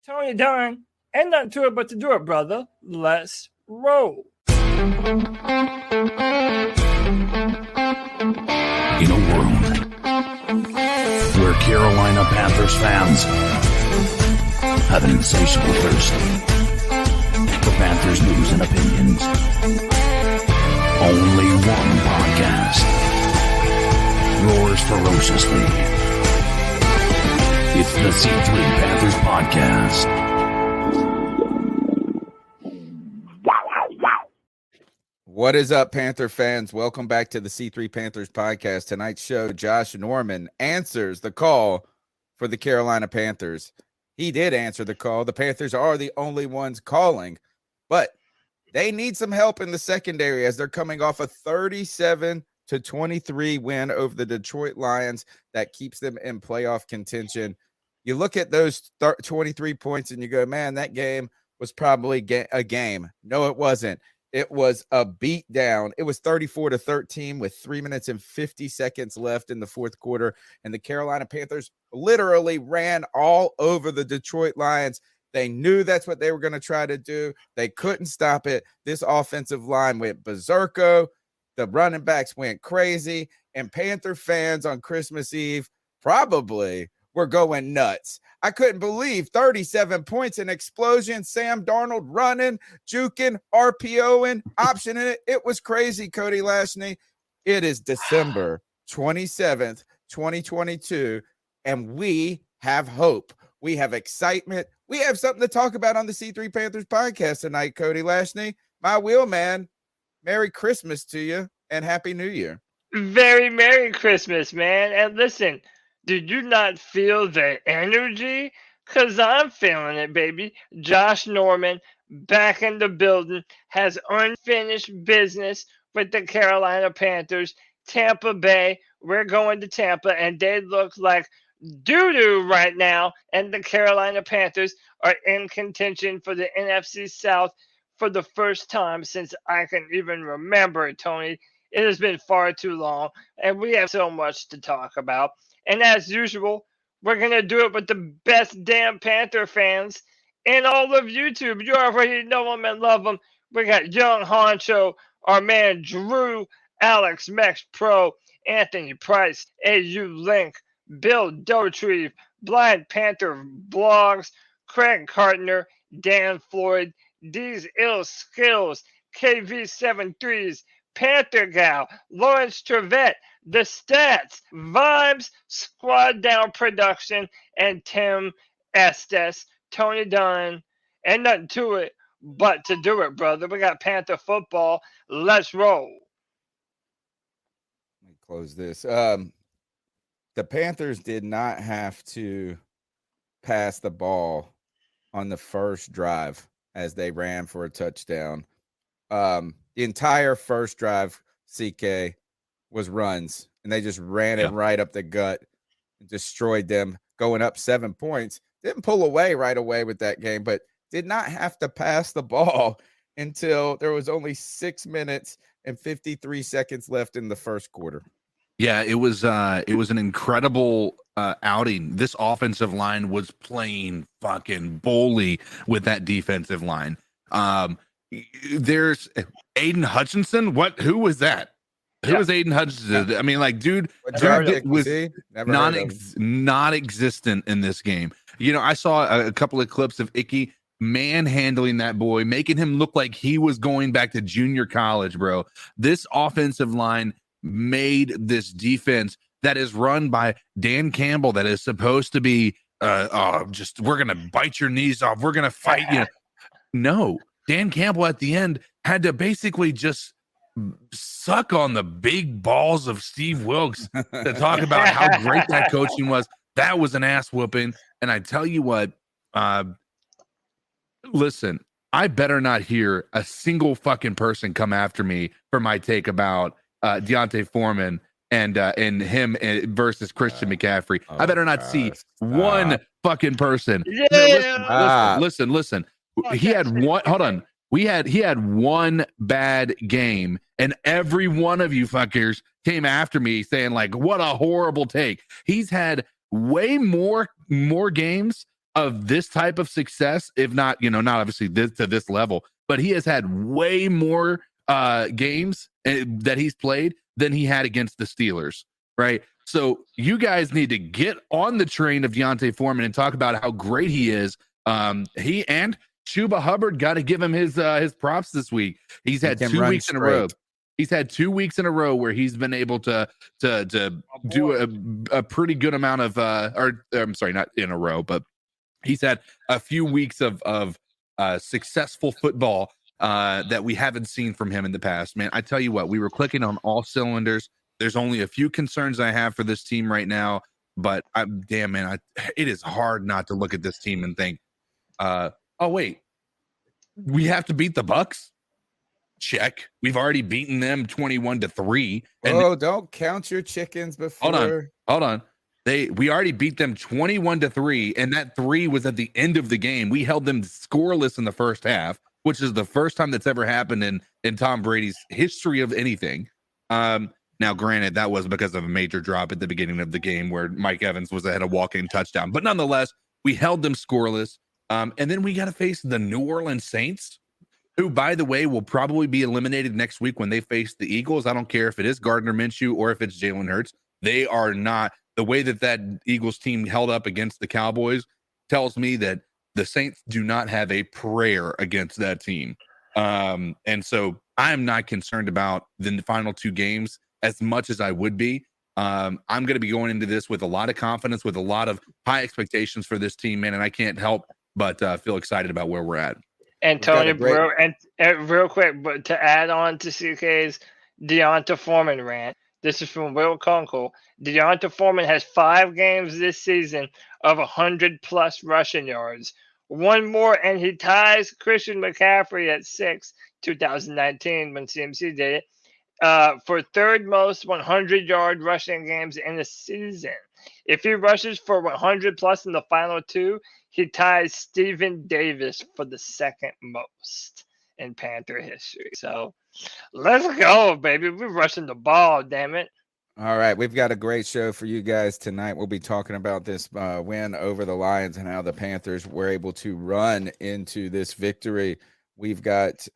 Tony Dunn. Ain't nothing to it but to do it, brother. Let's roll. In a world where Carolina Panthers fans have an insatiable thirst for Panthers news and opinions, only one podcast roars ferociously. It's the C3 Panthers Podcast. What is up, Panther fans? Welcome back to the C3 Panthers Podcast. Tonight's show, Josh Norman answers the call for the Carolina Panthers. He did answer the call. The Panthers are the only ones calling, but they need some help in the secondary as they're coming off a 37-23 win over the Detroit Lions that keeps them in playoff contention. You look at those 23 points and you go, man, that game was probably a game. No, it wasn't. It was a beatdown. It was 34-13 with 3 minutes and 50 seconds left in the fourth quarter. And the Carolina Panthers literally ran all over the Detroit Lions. They knew that's what they were going to try to do. They couldn't stop it. This offensive line went berserko. The running backs went crazy. And Panther fans on Christmas Eve probably were going nuts. I couldn't believe 37 points, an explosion, Sam Darnold running, juking, RPOing, optioning it. It was crazy, Cody Lashney. It is December 27th, 2022, and we have hope. We have excitement. We have something to talk about on the C3 Panthers podcast tonight, Cody Lashney. My wheel man, Merry Christmas to you and Happy New Year. Very Merry Christmas, man. And listen, did you not feel the energy? Because I'm feeling it, baby. Josh Norman back in the building, has unfinished business with the Carolina Panthers. Tampa Bay, we're going to Tampa, and they look like doo-doo right now. And the Carolina Panthers are in contention for the NFC South for the first time since I can even remember it, Tony. It has been far too long, and we have so much to talk about. And as usual, we're going to do it with the best damn Panther fans in all of YouTube. You already know them and love them. We got Young Honcho, our man Drew, Alex Mex Pro, Anthony Price, AU Link, Bill Dotrieve, Blind Panther Blogs, Craig Cartner, Dan Floyd, D's Ill Skills, KV73s, Panther Gal, Lawrence Trevette, The Stats, Vibes, Squad Down Production, and Tim Estes, Tony Dunn, and nothing to it but to do it, brother. We got Panther football. Let's roll. Let me close this. The Panthers did not have to pass the ball on the first drive as they ran for a touchdown. The entire first drive, CK, was runs, and they just ran it right up the gut and destroyed them, going up 7 points. Didn't pull away right away with that game, but did not have to pass the ball until there was only 6 minutes and 53 seconds left in the first quarter. Yeah, it was an incredible outing. This offensive line was playing fucking bully with that defensive line. There's Aiden Hutchinson. Who was that? Who was Aiden Hutchinson? I mean, like, dude was non-existent in this game. You know, I saw a couple of clips of Icky manhandling that boy, making him look like he was going back to junior college, bro. This offensive line made this defense that is run by Dan Campbell that is supposed to be just, we're going to bite your knees off. We're going to fight you. No, Dan Campbell at the end had to basically just suck on the big balls of Steve Wilkes to talk about how great that coaching was. That was an ass whooping. And I tell you what, listen, I better not hear a single fucking person come after me for my take about Deontay Foreman and him versus Christian McCaffrey. I better not see one fucking person. Listen. He had one. Hold on. He had one bad game, and every one of you fuckers came after me saying, like, what a horrible take. He's had way more games of this type of success, if not, not obviously this to this level, but he has had way more games that he's played than he had against the Steelers, right? So you guys need to get on the train of Deontay Foreman and talk about how great he is. He and Chuba Hubbard got to give him his props this week. He's had 2 weeks in a row. He's had 2 weeks in a row where he's been able to do a pretty good amount of I'm sorry, not in a row, but he's had a few weeks of successful football that we haven't seen from him in the past. Man, I tell you what, we were clicking on all cylinders. There's only a few concerns I have for this team right now, but it is hard not to look at this team and think, oh wait, we have to beat the Bucks. Check. We've already beaten them 21-3. And don't count your chickens before. Hold on. We already beat them 21-3, and that 3 was at the end of the game. We held them scoreless in the first half, which is the first time that's ever happened in Tom Brady's history of anything. Now, granted, that was because of a major drop at the beginning of the game where Mike Evans was ahead of walk-in touchdown. But nonetheless, we held them scoreless. And then we got to face the New Orleans Saints, who, by the way, will probably be eliminated next week when they face the Eagles. I don't care if it is Gardner Minshew or if it's Jalen Hurts. They are not. The way that Eagles team held up against the Cowboys tells me that the Saints do not have a prayer against that team. And so I'm not concerned about the final 2 games as much as I would be. I'm going to be going into this with a lot of confidence, with a lot of high expectations for this team, man, and I can't help but feel excited about where we're at. And Tony, real quick, but to add on to CK's Deonta Foreman rant, this is from Will Kunkel. Deonta Foreman has 5 games this season of 100+ rushing yards. 1 more, and he ties Christian McCaffrey at 6, 2019, when CMC did it, for 3rd most 100-yard rushing games in the season. If he rushes for 100+ in the final 2, he ties Steven Davis for the 2nd most in Panther history. So let's go, baby. We're rushing the ball, damn it. All right. We've got a great show for you guys tonight. We'll be talking about this win over the Lions and how the Panthers were able to run into this victory. We've got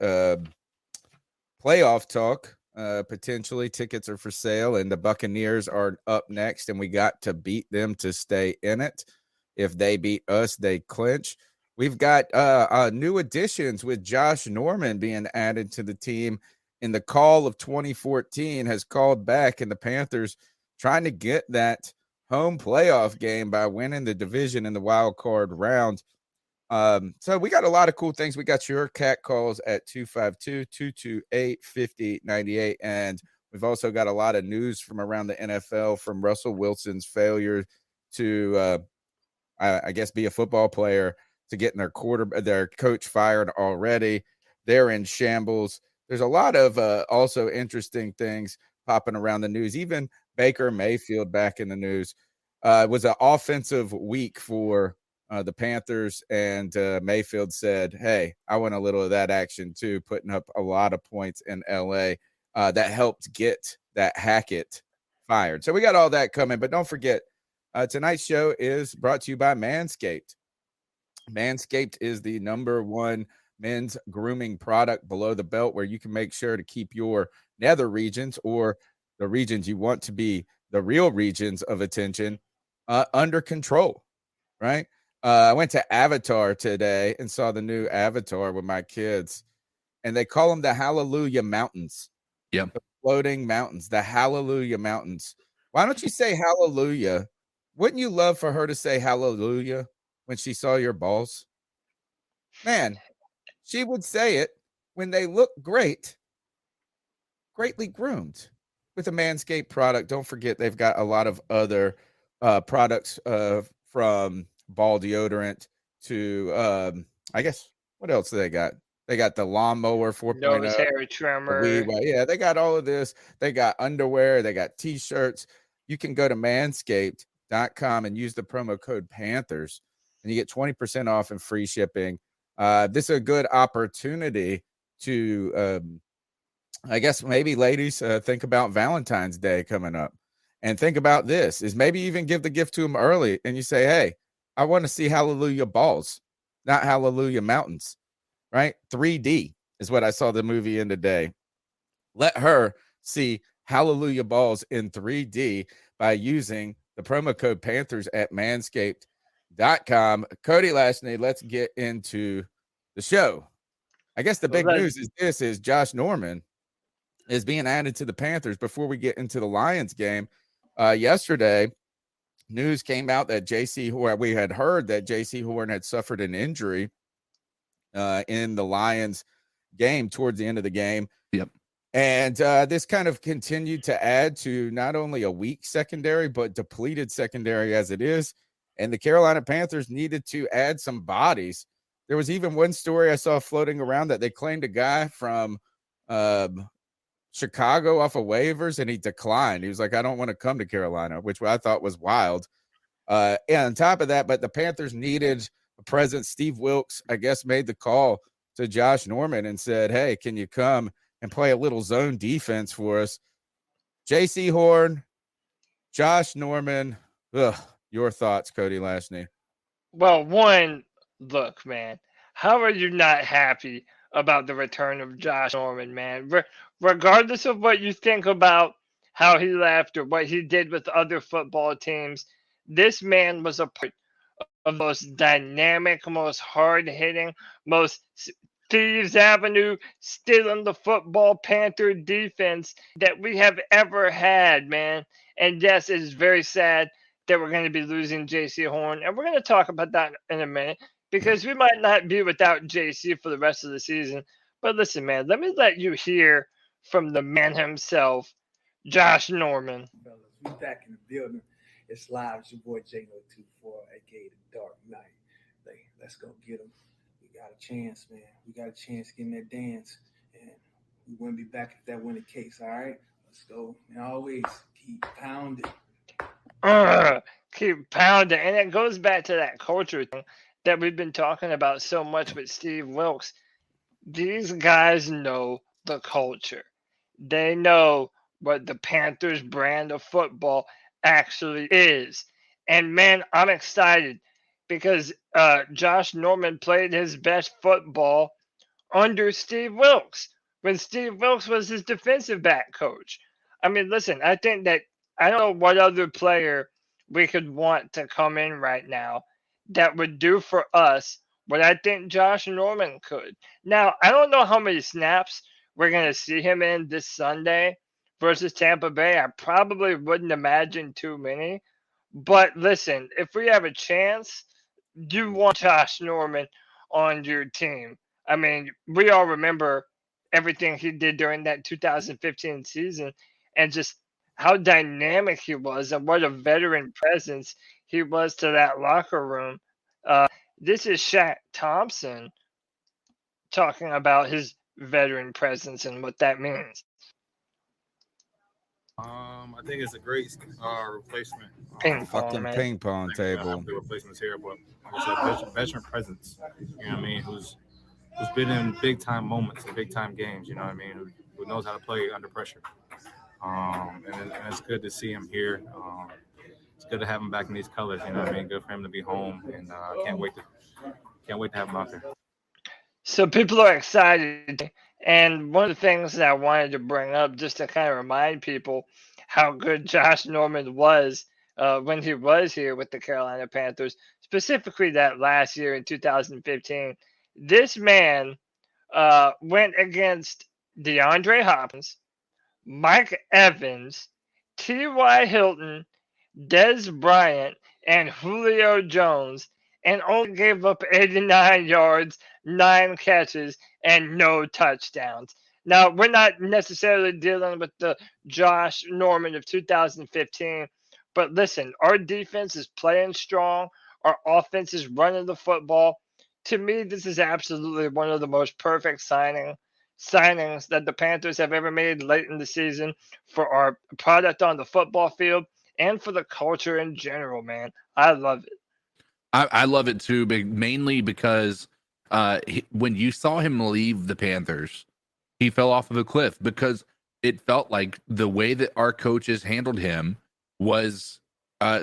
playoff talk. Potentially tickets are for sale, and the Buccaneers are up next, and we got to beat them to stay in it. If they beat us, they clinch. We've got new additions with Josh Norman being added to the team in the call of 2014, has called back, and the Panthers trying to get that home playoff game by winning the division in the wild card round. So we got a lot of cool things. We got your cat calls at 252-228-5098. And we've also got a lot of news from around the NFL, from Russell Wilson's failure to, I guess, be a football player, to getting their coach fired already. They're in shambles. There's a lot of also interesting things popping around the news. Even Baker Mayfield back in the news. It was an offensive week for the Panthers, and Mayfield said, hey, I want a little of that action too, putting up a lot of points in LA that helped get that Hackett fired. So we got all that coming, but don't forget, tonight's show is brought to you by Manscaped. Manscaped is the #1 men's grooming product below the belt, where you can make sure to keep your nether regions, or the regions you want to be the real regions of attention, under control, right? I went to Avatar today and saw the new Avatar with my kids, and they call them the Hallelujah Mountains. Yep. The floating mountains, the Hallelujah Mountains. Why don't you say hallelujah? Wouldn't you love for her to say hallelujah when she saw your balls? Man, she would say it when they look great, greatly groomed with a Manscaped product. Don't forget, they've got a lot of other products from ball deodorant to, I guess, what else do they got? They got the lawnmower 4.0. Nose hair trimmer. Yeah, they got all of this. They got underwear. They got T-shirts. You can go to manscaped.com and use the promo code Panthers, and you get 20% off and free shipping. This is a good opportunity to, I guess, maybe ladies, think about Valentine's Day coming up, and think about this, is maybe even give the gift to them early, and you say, hey, I want to see Hallelujah Balls, not Hallelujah Mountains, right? 3D is what I saw the movie in today. Let her see Hallelujah Balls in 3D by using the promo code Panthers at manscaped.com. Cody Lashney, let's get into the show. I guess the big news is Josh Norman is being added to the Panthers. Before we get into the Lions game, yesterday, news came out that Jaycee Horn, we had heard that Jaycee Horn had suffered an injury in the Lions game towards the end of the game. Yep. And this kind of continued to add to not only a weak secondary, but depleted secondary as it is. And the Carolina Panthers needed to add some bodies. There was even one story I saw floating around that they claimed a guy from Chicago off of waivers, and he declined. He was like, I don't want to come to Carolina, which I thought was wild. And on top of that, but the Panthers needed a presence. Steve Wilkes, I guess, made the call to Josh Norman and said, hey, can you come and play a little zone defense for us? Jaycee Horn, Josh Norman. Your thoughts, Cody Lashney? Well, one, look, man, how are you not happy about the return of Josh Norman, man? Regardless of what you think about how he left or what he did with other football teams, this man was a part of the most dynamic, most hard-hitting, most Thieves Avenue, stealing the football Panther defense that we have ever had, man. And yes, it's very sad that we're going to be losing Jaycee Horn. And we're going to talk about that in a minute because we might not be without JC for the rest of the season. But listen, man, let me let you hear from the man himself, Josh Norman. Fellas, we back in the building. It's live. It's your boy J024, aka The Dark Knight. Let's go get him. We got a chance, man. We got a chance getting that dance. And we wouldn't be back if that weren't the case, all right? Let's go. And always keep pounding. Keep pounding. And it goes back to that culture thing that we've been talking about so much with Steve Wilkes. These guys know the culture. They know what the Panthers brand of football actually is. And man, I'm excited because Josh Norman played his best football under Steve Wilkes when Steve Wilkes was his defensive back coach. I mean, listen, I think that I don't know what other player we could want to come in right now that would do for us what I think Josh Norman could. Now, I don't know how many snaps we're going to see him in this Sunday versus Tampa Bay. I probably wouldn't imagine too many. But listen, if we have a chance, you want Josh Norman on your team. I mean, we all remember everything he did during that 2015 season and just how dynamic he was and what a veteran presence he was to that locker room. This is Shaq Thompson talking about his veteran presence and what that means. I think it's a great replacement. Ping Fucking man. ping pong table. The replacements here, but it's a veteran presence. You know what I mean? Who's been in big time moments, in big time games. You know what I mean? Who knows how to play under pressure. And it's good to see him here. It's good to have him back in these colors. You know what I mean? Good for him to be home, and can't wait to have him out there. So people are excited, and one of the things that I wanted to bring up just to kind of remind people how good Josh Norman was when he was here with the Carolina Panthers, specifically that last year in 2015. This man went against DeAndre Hopkins, Mike Evans, T.Y. Hilton, Des Bryant, and Julio Jones, and only gave up 89 yards, 9 catches, and no touchdowns. Now, we're not necessarily dealing with the Josh Norman of 2015, but listen, our defense is playing strong. Our offense is running the football. To me, this is absolutely one of the most perfect signings that the Panthers have ever made late in the season for our product on the football field and for the culture in general, man. I love it. I love it too, mainly because when you saw him leave the Panthers, he fell off of a cliff because it felt like the way that our coaches handled him was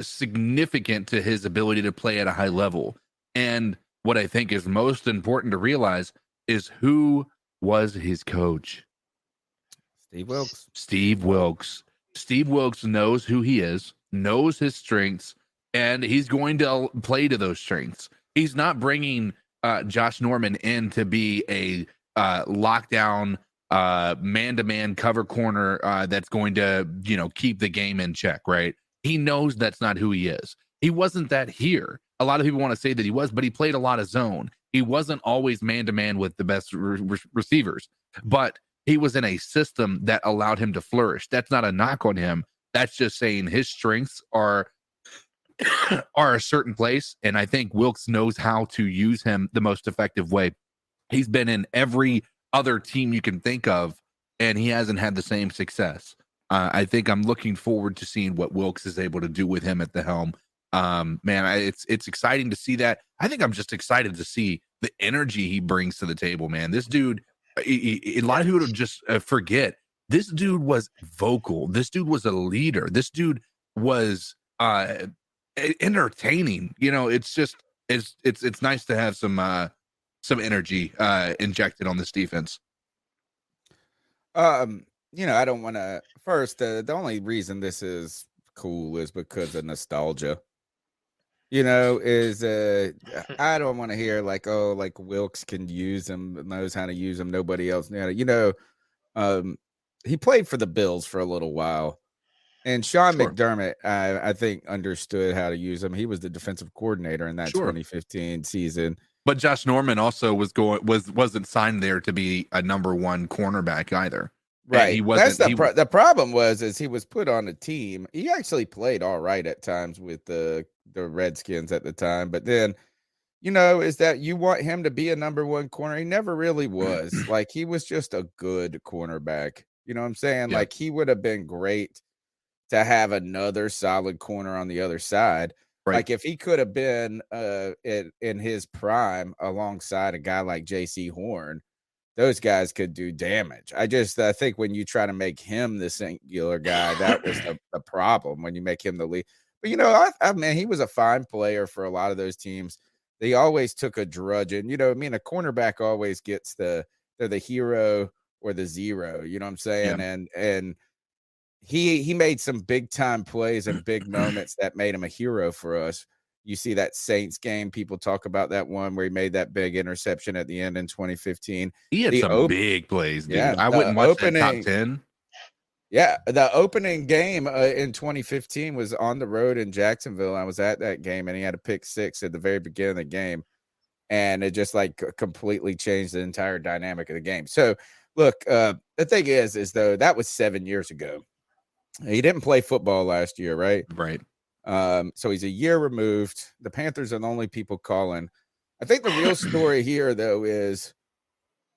significant to his ability to play at a high level. And what I think is most important to realize is who was his coach. Steve Wilkes. Steve Wilkes. Steve Wilkes knows who he is, knows his strengths, and he's going to play to those strengths. He's not bringing Josh Norman in to be a lockdown man-to-man cover corner that's going to, keep the game in check, right? He knows that's not who he is. He wasn't that here. A lot of people want to say that he was, but he played a lot of zone. He wasn't always man-to-man with the best receivers, but he was in a system that allowed him to flourish. That's not a knock on him. That's just saying his strengths are a certain place, and I think Wilkes knows how to use him the most effective way. He's been in every other team you can think of, and he hasn't had the same success. I think I'm looking forward to seeing what Wilkes is able to do with him at the helm. It's exciting to see that. I think I'm just excited to see the energy he brings to the table, man. This dude, a lot of people just forget, this dude was vocal. This dude was a leader. This dude was entertaining. It's just it's nice to have some energy injected on this defense. I don't want to. First, the only reason this is cool is because of nostalgia. I don't want to hear like Wilkes can use him, knows how to use him. Nobody else knows. He played for the Bills for a little while, and Sean McDermott, I think, understood how to use him. He was the defensive coordinator in that 2015 season. But Josh Norman also wasn't signed there to be a number one cornerback either. Right. He wasn't. That's the problem is he was put on a team. He actually played all right at times with the Redskins at the time, but then, is that you want him to be a number one corner? He never really was. Like, he was just a good cornerback. You know what I'm saying? Yeah. Like, he would have been great to have another solid corner on the other side. Right. Like, if he could have been in his prime alongside a guy like Jaycee Horn, those guys could do damage. I think when you try to make him the singular guy, that was the problem when you make him the lead. But, he was a fine player for a lot of those teams. They always took a drudgeon. A cornerback always gets they're the hero or the zero. You know what I'm saying? Yeah. And he made some big time plays and big moments that made him a hero for us. You see that Saints game, people talk about that one where he made that big interception at the end in 2015. He had some big plays, dude. Yeah, I wouldn't watch that top 10. Yeah, the opening game in 2015 was on the road in Jacksonville. I was at that game, and he had a pick six at the very beginning of the game, and it just completely changed the entire dynamic of the game. So, look, the thing is though, that was 7 years ago. He didn't play football last year, right? Right. So he's a year removed. The Panthers are the only people calling. I think the real story here, though, is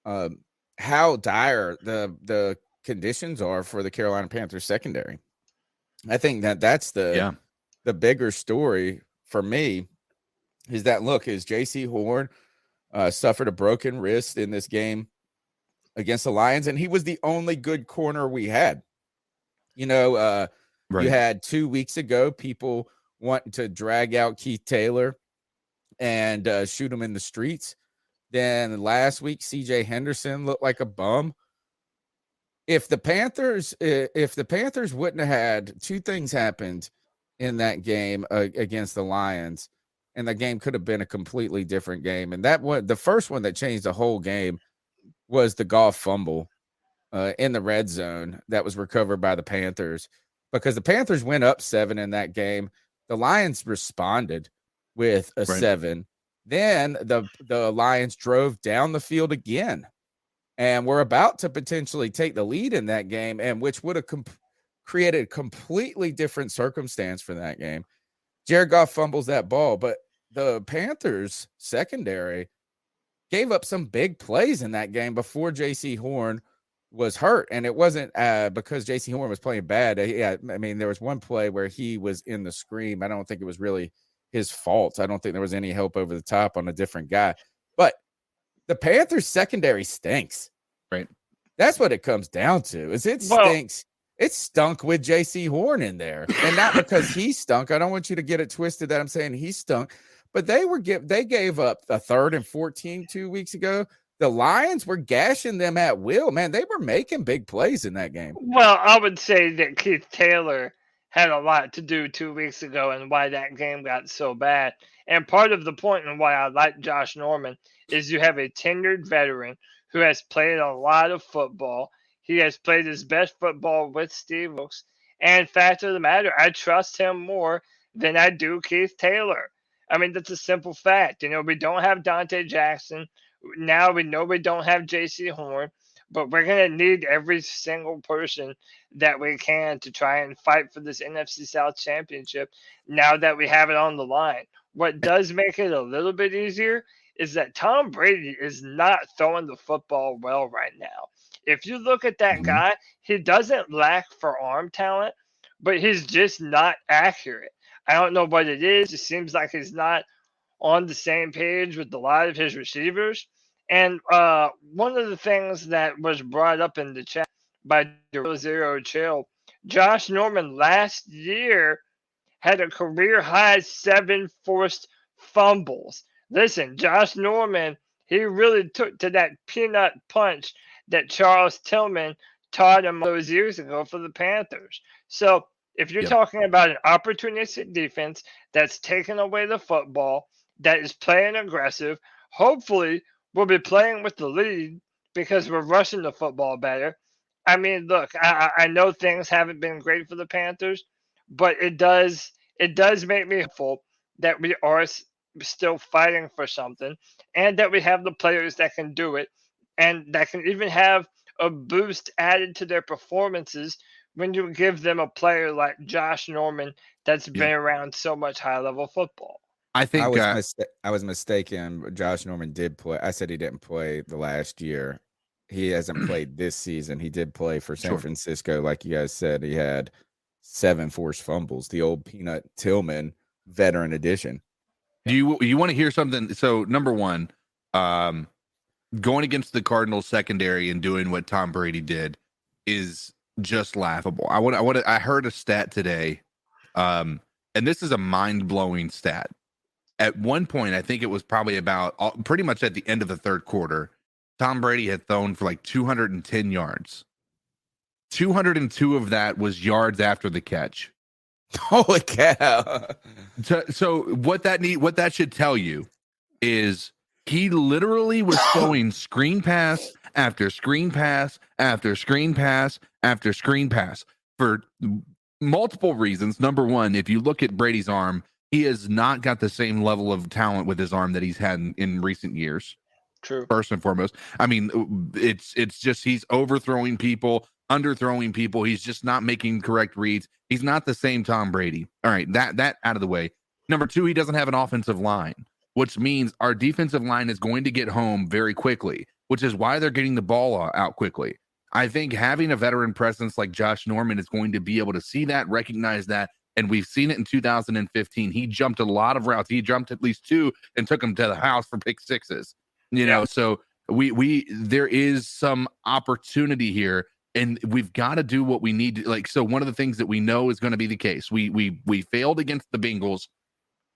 how dire the conditions are for the Carolina Panthers secondary. I think that's the bigger story for me is that, look, is Jaycee Horn suffered a broken wrist in this game against the Lions, and he was the only good corner we had. Right. You had 2 weeks ago people wanting to drag out Keith Taylor and shoot him in the streets. Then last week, CJ Henderson looked like a bum. If the Panthers wouldn't have had two things happened in that game against the Lions, and the game could have been a completely different game. And that one, the first one that changed the whole game, was the Goff fumble in the red zone that was recovered by the Panthers, because the Panthers went up 7 in that game. The Lions responded with a 7. Then the Lions drove down the field again, and were about to potentially take the lead in that game, and which would have created a completely different circumstance for that game. Jared Goff fumbles that ball, but the Panthers secondary gave up some big plays in that game before Jaycee Horn was hurt. And it wasn't because Jaycee Horn was playing bad. There was one play where he was in the screen. I don't think it was really his fault. I don't think there was any help over the top on a different guy. But the Panthers secondary stinks. Right. That's what it comes down to. Is it stinks. it stunk with Jaycee Horn in there, and not because he stunk. I don't want you to get it twisted that I'm saying he stunk, but they gave up a 3rd and 14 2 weeks ago. The Lions were gashing them at will. Man, they were making big plays in that game. Well, I would say that Keith Taylor had a lot to do 2 weeks ago and why that game got so bad. And part of the point and why I like Josh Norman is you have a tenured veteran who has played a lot of football. He has played his best football with Steve Wilkes. And fact of the matter, I trust him more than I do Keith Taylor. I mean, that's a simple fact. We don't have Dante Jackson. Now we know we don't have Jaycee Horn. But we're going to need every single person that we can to try and fight for this NFC South championship now that we have it on the line. What does make it a little bit easier is that Tom Brady is not throwing the football well right now. If you look at that guy, he doesn't lack for arm talent, but he's just not accurate. I don't know what it is. It seems like he's not on the same page with a lot of his receivers. And one of the things that was brought up in the chat by Zero Chill, Josh Norman last year had a career high 7 forced fumbles. Listen, Josh Norman, he really took to that peanut punch that Charles Tillman taught him those years ago for the Panthers. So if you're talking about an opportunistic defense that's taking away the football, that is playing aggressive, hopefully we'll be playing with the lead because we're rushing the football better. I mean, look, I know things haven't been great for the Panthers, but it does make me hopeful that we are still fighting for something and that we have the players that can do it and that can even have a boost added to their performances when you give them a player like Josh Norman that's been around so much high-level football. I think I was mistaken. Josh Norman did play. I said he didn't play the last year. He hasn't played this season. He did play for San Francisco. Like you guys said, he had 7 forced fumbles. The old Peanut Tillman veteran edition. Do you want to hear something? So number one, going against the Cardinals secondary and doing what Tom Brady did is just laughable. I heard a stat today, and this is a mind-blowing stat. At one point, I think it was probably about pretty much at the end of the third quarter, Tom Brady had thrown for like 210 yards. 202 of that was yards after the catch. Holy cow. So what that should tell you is he literally was throwing screen pass after screen pass after screen pass after screen pass for multiple reasons. Number one, if you look at Brady's arm, he has not got the same level of talent with his arm that he's had in recent years. True. First and foremost. I mean, it's just he's overthrowing people, underthrowing people. He's just not making correct reads. He's not the same Tom Brady. All right, that out of the way. Number two, he doesn't have an offensive line, which means our defensive line is going to get home very quickly, which is why they're getting the ball out quickly. I think having a veteran presence like Josh Norman is going to be able to see that, recognize that, and we've seen it in 2015. He jumped a lot of routes. He jumped at least 2 and took them to the house for pick sixes. You know, so there is some opportunity here, and we've got to do what we need to, like. So one of the things that we know is going to be the case. We failed against the Bengals.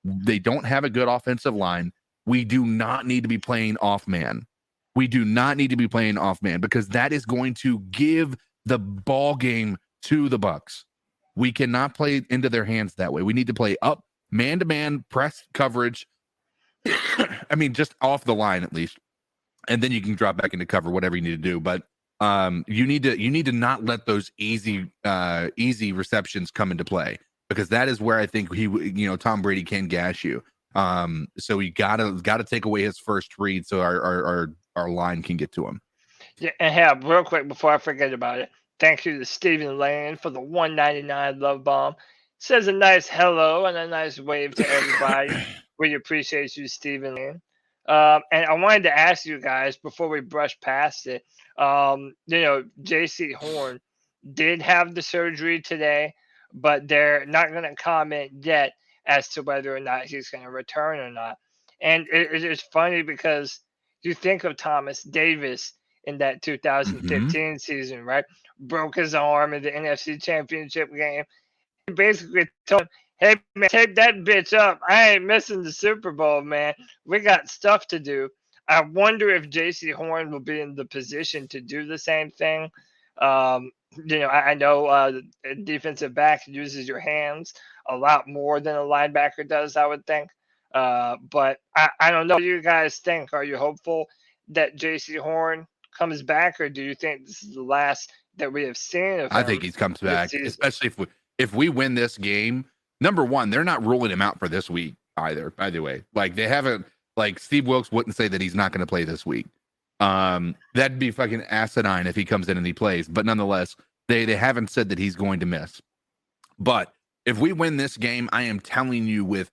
They don't have a good offensive line. We do not need to be playing off man. We do not need to be playing off man because that is going to give the ball game to the Bucs. We cannot play into their hands that way. We need to play up, man-to-man, press coverage. I mean, just off the line at least. And then you can drop back into cover, whatever you need to do. But you need to not let those easy receptions come into play because that is where I think Tom Brady can gash you. So we gotta take away his first read so our line can get to him. Yeah, and real quick before I forget about it, thank you to Stephen Lane for the $1.99 love bomb. Says a nice hello and a nice wave to everybody. We appreciate you, Stephen Lane. And I wanted to ask you guys before we brush past it. Jaycee Horn did have the surgery today, but they're not going to comment yet as to whether or not he's going to return or not. And it is funny because you think of Thomas Davis in that 2015 season, right? Broke his arm in the NFC Championship game. He basically told him, hey, man, tape that bitch up. I ain't missing the Super Bowl, man. We got stuff to do. I wonder if Jaycee Horn will be in the position to do the same thing. I know defensive back uses your hands a lot more than a linebacker does, I would think. But I don't know. What do you guys think? Are you hopeful that Jaycee Horn comes back, or do you think this is the last that we have seen of him? I think he comes back, especially if we win this game. Number one, they're not ruling him out for this week either. By the way, like they haven't. Like Steve Wilkes wouldn't say that he's not going to play this week. That'd be fucking asinine if he comes in and he plays. But nonetheless, they haven't said that he's going to miss. But if we win this game, I am telling you with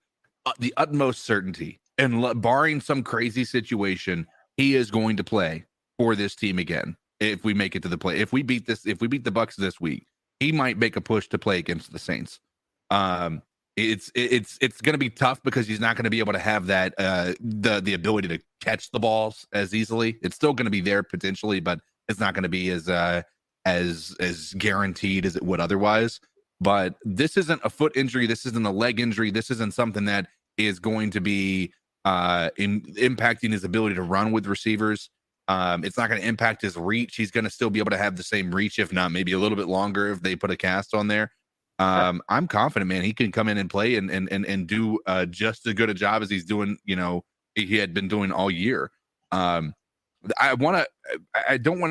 the utmost certainty, and barring some crazy situation, he is going to play for this team again. If we make it to the play, if we beat the Bucs this week, he might make a push to play against the Saints. It's going to be tough because he's not going to be able to have that the ability to catch the balls as easily. It's still going to be there potentially, but it's not going to be as guaranteed as it would otherwise. But this isn't a foot injury. This isn't a leg injury. This isn't something that is going to be impacting his ability to run with receivers. It's not going to impact his reach. He's going to still be able to have the same reach, if not maybe a little bit longer if they put a cast on there. I'm confident, man. He can come in and play and do just as good a job as he's doing. He had been doing all year. I don't want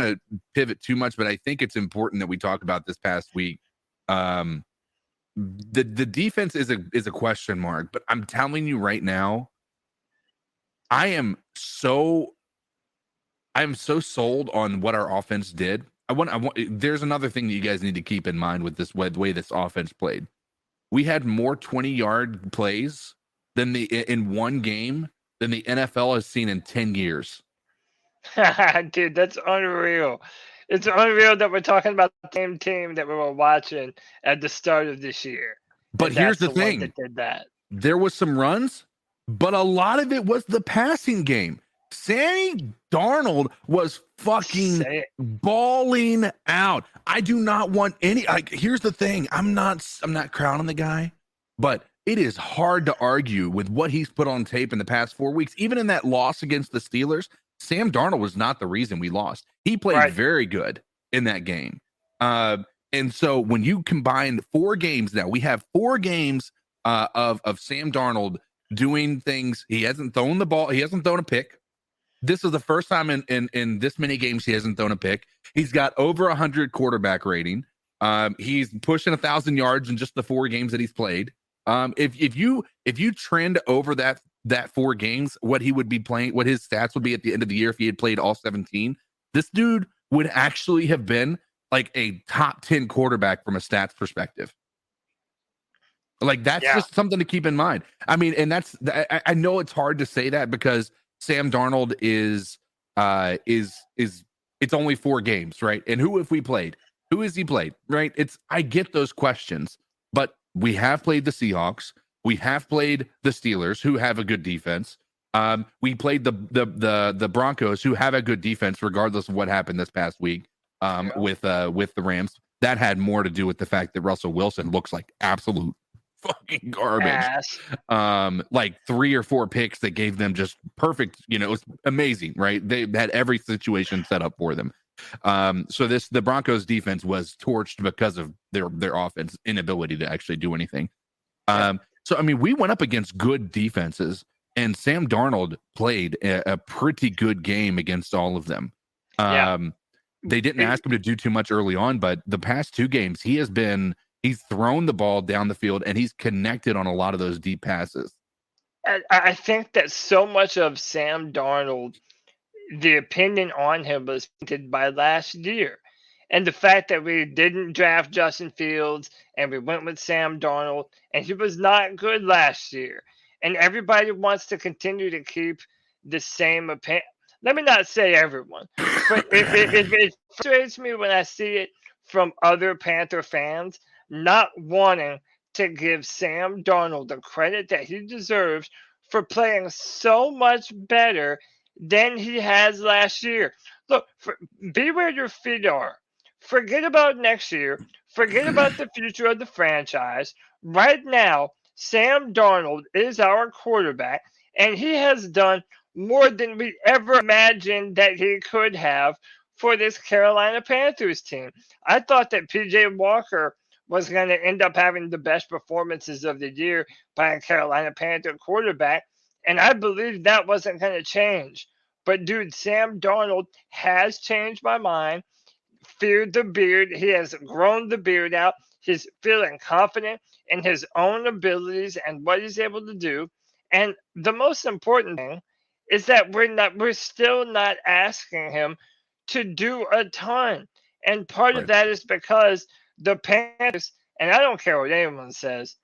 to pivot too much, but I think it's important that we talk about this past week. The defense is a question mark, but I'm telling you right now, I am so sold on what our offense did. There's another thing that you guys need to keep in mind with the way this offense played. We had more 20-yard plays in one game than the NFL has seen in 10 years. Dude, that's unreal. It's unreal that we're talking about the same team that we were watching at the start of this year. But here's the thing. That did that. There was some runs, but a lot of it was the passing game. Sam Darnold was fucking balling out. I do not want any. Here's the thing. I'm not crowning the guy, but it is hard to argue with what he's put on tape in the past 4 weeks. Even in that loss against the Steelers, Sam Darnold was not the reason we lost. He played very good in that game. And so when you combine 4 games now, we have 4 games of Sam Darnold doing things. He hasn't thrown the ball. He hasn't thrown a pick. This is the first time in this many games he hasn't thrown a pick. He's got over 100 quarterback rating. He's pushing 1,000 yards in just the 4 games that he's played. If you trend over that 4 games, what he would be playing, what his stats would be at the end of the year if he had played all 17, this dude would actually have been like a top 10 quarterback from a stats perspective. Like that's just something to keep in mind. I mean, and I know it's hard to say that because Sam Darnold is it's only 4 games, right? And who have we played? Who has he played? Right? I get those questions, but we have played the Seahawks. We have played the Steelers, who have a good defense. We played the Broncos, who have a good defense, regardless of what happened this past week with the Rams. That had more to do with the fact that Russell Wilson looks like absolute fucking garbage. Like 3 or 4 picks that gave them just perfect, it was amazing, right? They had every situation set up for them. So the Broncos defense was torched because of their offense inability to actually do anything. So I mean, we went up against good defenses, and Sam Darnold played a pretty good game against all of them. They didn't ask him to do too much early on, but the past 2 games he's thrown the ball down the field, and he's connected on a lot of those deep passes. I think that so much of Sam Darnold, the opinion on him was painted by last year. And the fact that we didn't draft Justin Fields and we went with Sam Darnold, and he was not good last year. And everybody wants to continue to keep the same opinion. Let me not say everyone, but it frustrates me when I see it from other Panther fans not wanting to give Sam Darnold the credit that he deserves for playing so much better than he has last year. Look, be where your feet are. Forget about next year. Forget about the future of the franchise. Right now, Sam Darnold is our quarterback, and he has done more than we ever imagined that he could have for this Carolina Panthers team. I thought that PJ Walker was going to end up having the best performances of the year by a Carolina Panther quarterback, and I believed that wasn't going to change. But dude, Sam Darnold has changed my mind. Feared the beard. He has grown the beard out. He's feeling confident in his own abilities and what he's able to do. And the most important thing is that we're still not asking him to do a ton. And part of Right. that is because the Panthers, and I don't care what anyone says,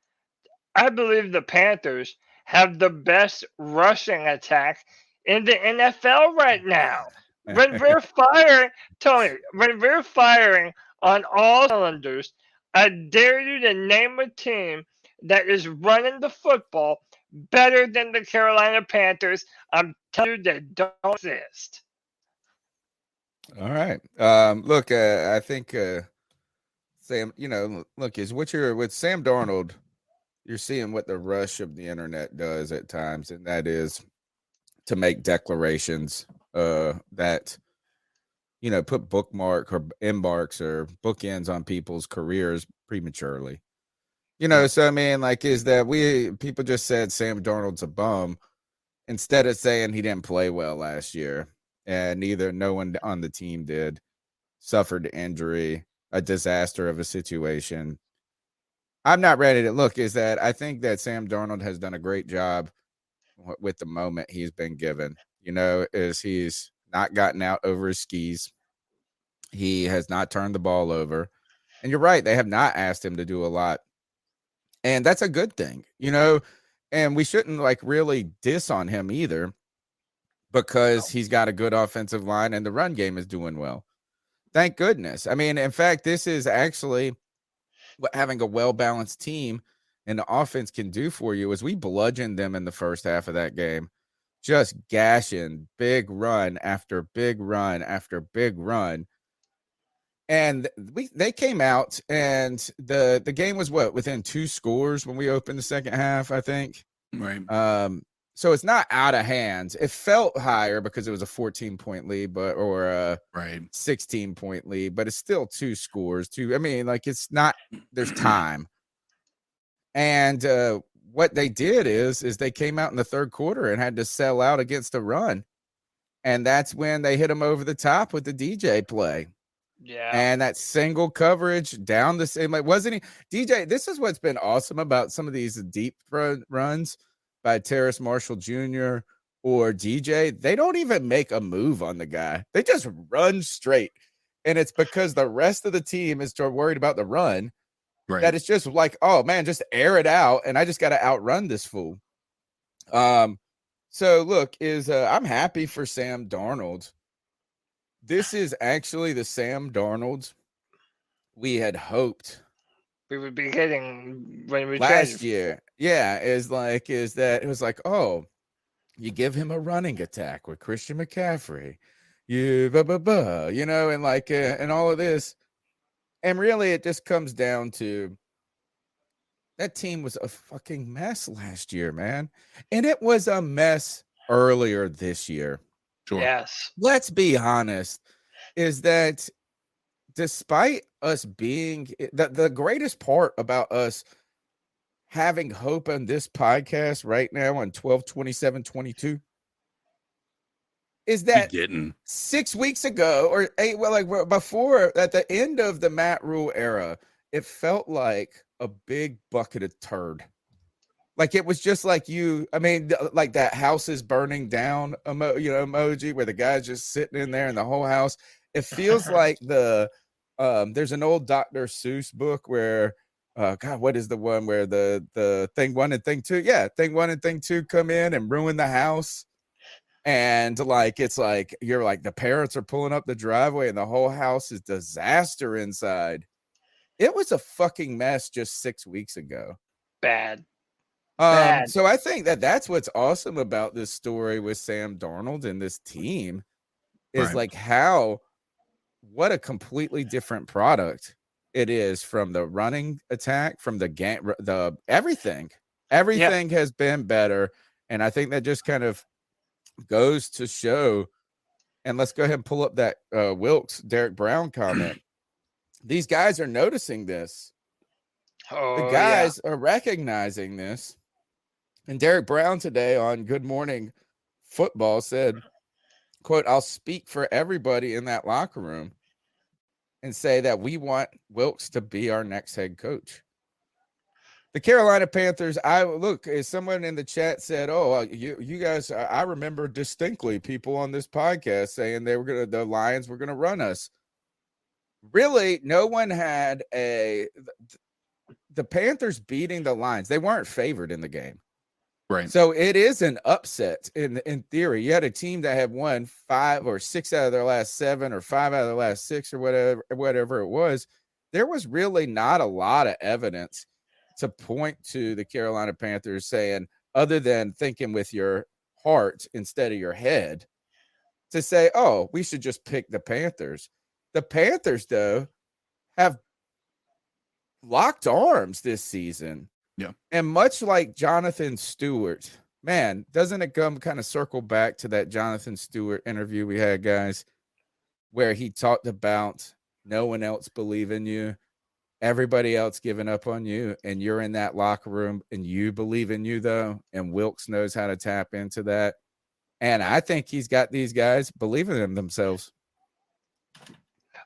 I believe the Panthers have the best rushing attack in the NFL right now. When we're firing, Tony, when we're firing on all cylinders, I dare you to name a team that is running the football better than the Carolina Panthers. I'm telling you, they don't exist. All right. Look, I think Sam, look, is what you're with Sam Darnold, you're seeing what the rush of the internet does at times, and that is to make declarations that put bookmark or embarks or bookends on people's careers prematurely. So I mean, like, is that people just said Sam Darnold's a bum instead of saying he didn't play well last year, and no one on the team did, suffered injury, a disaster of a situation. I'm not ready to look. Is that I think that Sam Darnold has done a great job with the moment he's been given. Is he's not gotten out over his skis. He has not turned the ball over. And you're right, they have not asked him to do a lot. And that's a good thing, and we shouldn't really diss on him either, because he's got a good offensive line and the run game is doing well. Thank goodness. I mean, in fact, this is actually what having a well-balanced team and the offense can do for you. Is we bludgeoned them in the first half of that game, just gashing big run after big run after big run. And they came out, and the game was within 2 scores when we opened the second half, I think. Right. So it's not out of hands. It felt higher because it was a 14-point lead, or a 16-point lead, but it's still 2 scores. It's not. There's time. And what they did is they came out in the third quarter and had to sell out against a run, and that's when they hit them over the top with the DJ play. Yeah. And that single coverage down the same, wasn't he? DJ, this is what's been awesome about some of these deep runs by Terrace Marshall Jr. or DJ. They don't even make a move on the guy. They just run straight. And it's because the rest of the team is worried about the run. Right. That it's just like, oh man, just air it out. And I just got to outrun this fool. So look, I'm happy for Sam Darnold. This is actually the Sam Darnold we had hoped we would be getting when we last year. Yeah, is that it was like, oh, you give him a running attack with Christian McCaffrey, and all of this. And really, it just comes down to that team was a fucking mess last year, man. And it was a mess earlier this year. Sure. Yes. Let's be honest, is that despite us being the greatest part about us having hope on this podcast right now on 12/27/22 is that 6 weeks ago or 8, before, at the end of the Matt Rule era, it felt like a big bucket of turd. Like it was just like like that house is burning down emoji where the guy's just sitting in there in the whole house. It feels like there's an old Dr. Seuss book where God, what is the one where the thing 1 and thing 2? Yeah, thing 1 and thing 2 come in and ruin the house. And it's like you're like the parents are pulling up the driveway and the whole house is disaster inside. It was a fucking mess just 6 weeks ago. Bad. Bad. So I think that's what's awesome about this story with Sam Darnold and this team is Right. like what a completely different product it is from the running attack, from the game, the everything. Everything has been better. And I think that just kind of goes to show. And let's go ahead and pull up that Wilkes Derek Brown comment. These guys are noticing this. The Oh, guys are recognizing this. And Derek Brown today on Good Morning Football said, quote, "I'll speak for everybody in that locker room and say that we want Wilkes to be our next head coach." The Carolina Panthers, someone in the chat said, "Oh, you guys, I remember distinctly people on this podcast saying the Lions were going to run us." Really, no one had the Panthers beating the Lions. They weren't favored in the game. Right. So it is an upset in theory. You had a team that had won 5 or 6 out of their last 7 or 5 out of their last 6 or whatever it was. There was really not a lot of evidence to point to the Carolina Panthers saying, other than thinking with your heart instead of your head, to say, oh, we should just pick the Panthers. The Panthers, though, have locked arms this season. Yeah. And much like Jonathan Stewart, man, doesn't it come kind of circle back to that Jonathan Stewart interview we had, guys, where he talked about no one else believe in you, everybody else giving up on you, and you're in that locker room and you believe in you, though, and Wilkes knows how to tap into that. And I think he's got these guys believing in themselves.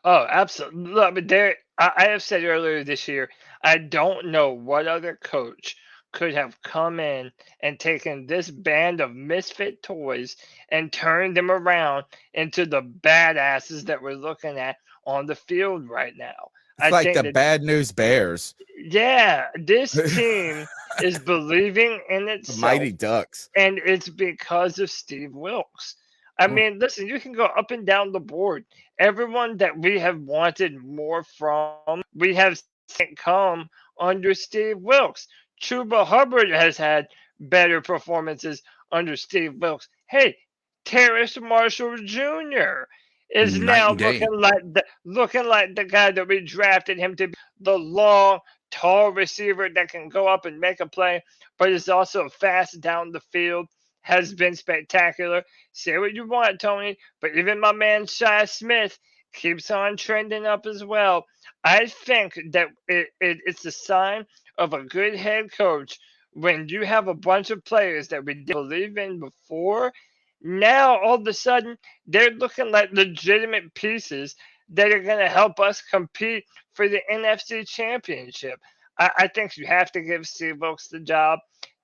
Oh, absolutely. Look, but Derek, I have said earlier this year, I don't know what other coach could have come in and taken this band of misfit toys and turned them around into the badasses that we're looking at on the field right now. It's like the bad news Bears. Yeah, this team is believing in itself. Mighty Ducks. And it's because of Steve Wilkes. I mean, listen, you can go up and down the board. Everyone that we have wanted more from, we have seen come under Steve Wilkes. Chuba Hubbard has had better performances under Steve Wilkes. Hey, Terrace Marshall Jr. is now looking like the guy that we drafted him to be, the long, tall receiver that can go up and make a play, but is also fast down the field. Has been spectacular. Say what you want, Tony, but even my man Shi Smith keeps on trending up as well. I think that it's a sign of a good head coach when you have a bunch of players that we didn't believe in before. Now, all of a sudden, they're looking like legitimate pieces that are going to help us compete for the NFC Championship. I think you have to give Steve Wilkes the job.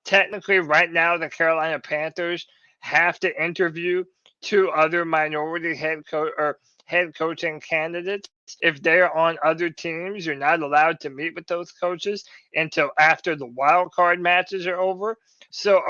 Technically, right now, the Carolina Panthers have to interview 2 other minority head coaching candidates. If they're on other teams, you're not allowed to meet with those coaches until after the wild card matches are over. So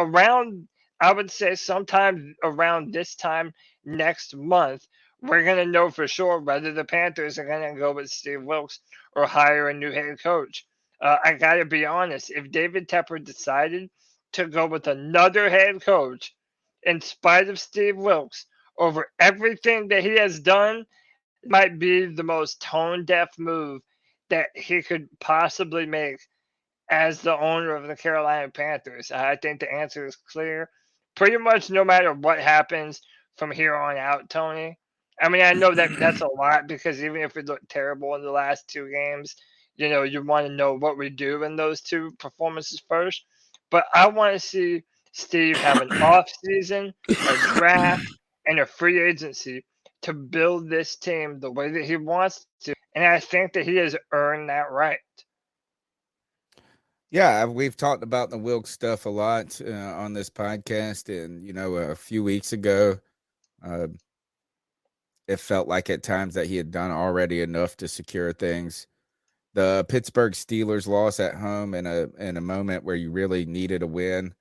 I would say sometime around this time next month, we're going to know for sure whether the Panthers are going to go with Steve Wilkes or hire a new head coach. I got to be honest, if David Tepper decided to go with another head coach in spite of Steve Wilkes over everything that he has done, it might be the most tone-deaf move that he could possibly make as the owner of the Carolina Panthers. I think the answer is clear. Pretty much no matter what happens from here on out, Tony. I mean, I know that's a lot because even if we look terrible in the last 2 games, you want to know what we do in those 2 performances first. But I want to see Steve have an off season, a draft, and a free agency to build this team the way that he wants to. And I think that he has earned that right. Yeah, we've talked about the Wilkes stuff a lot on this podcast. And, a few weeks ago, it felt like at times that he had done already enough to secure things. The Pittsburgh Steelers loss at home in a moment where you really needed a win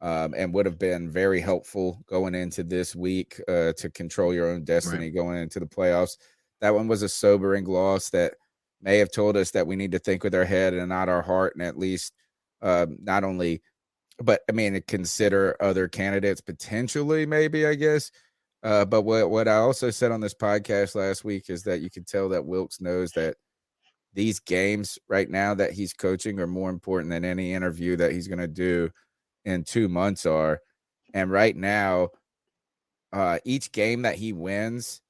and would have been very helpful going into this week to control your own destiny going into the playoffs. That one was a sobering loss that may have told us that we need to think with our head and not our heart, and at least not only but I mean, consider other candidates potentially, maybe, I guess. But what I also said on this podcast last week is that you can tell that Wilkes knows that these games right now that he's coaching are more important than any interview that he's going to do in 2 months are. And right now, each game that he wins,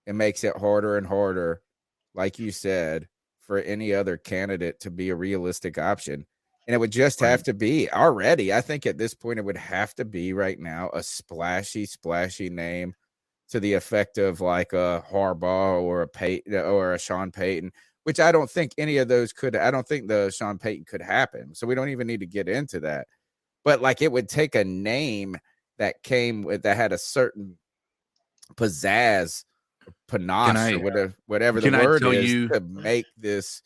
it makes it harder and harder, like you said, for any other candidate to be a realistic option. And it would just have to be already. I think at this point, it would have to be right now a splashy name to the effect of like a Harbaugh or a Peyton or a Sean Payton, which I don't think any of those could. I don't think the Sean Payton could happen. So we don't even need to get into that. But like it would take a name that came with that had a certain pizzazz, panache, or whatever the word is to make this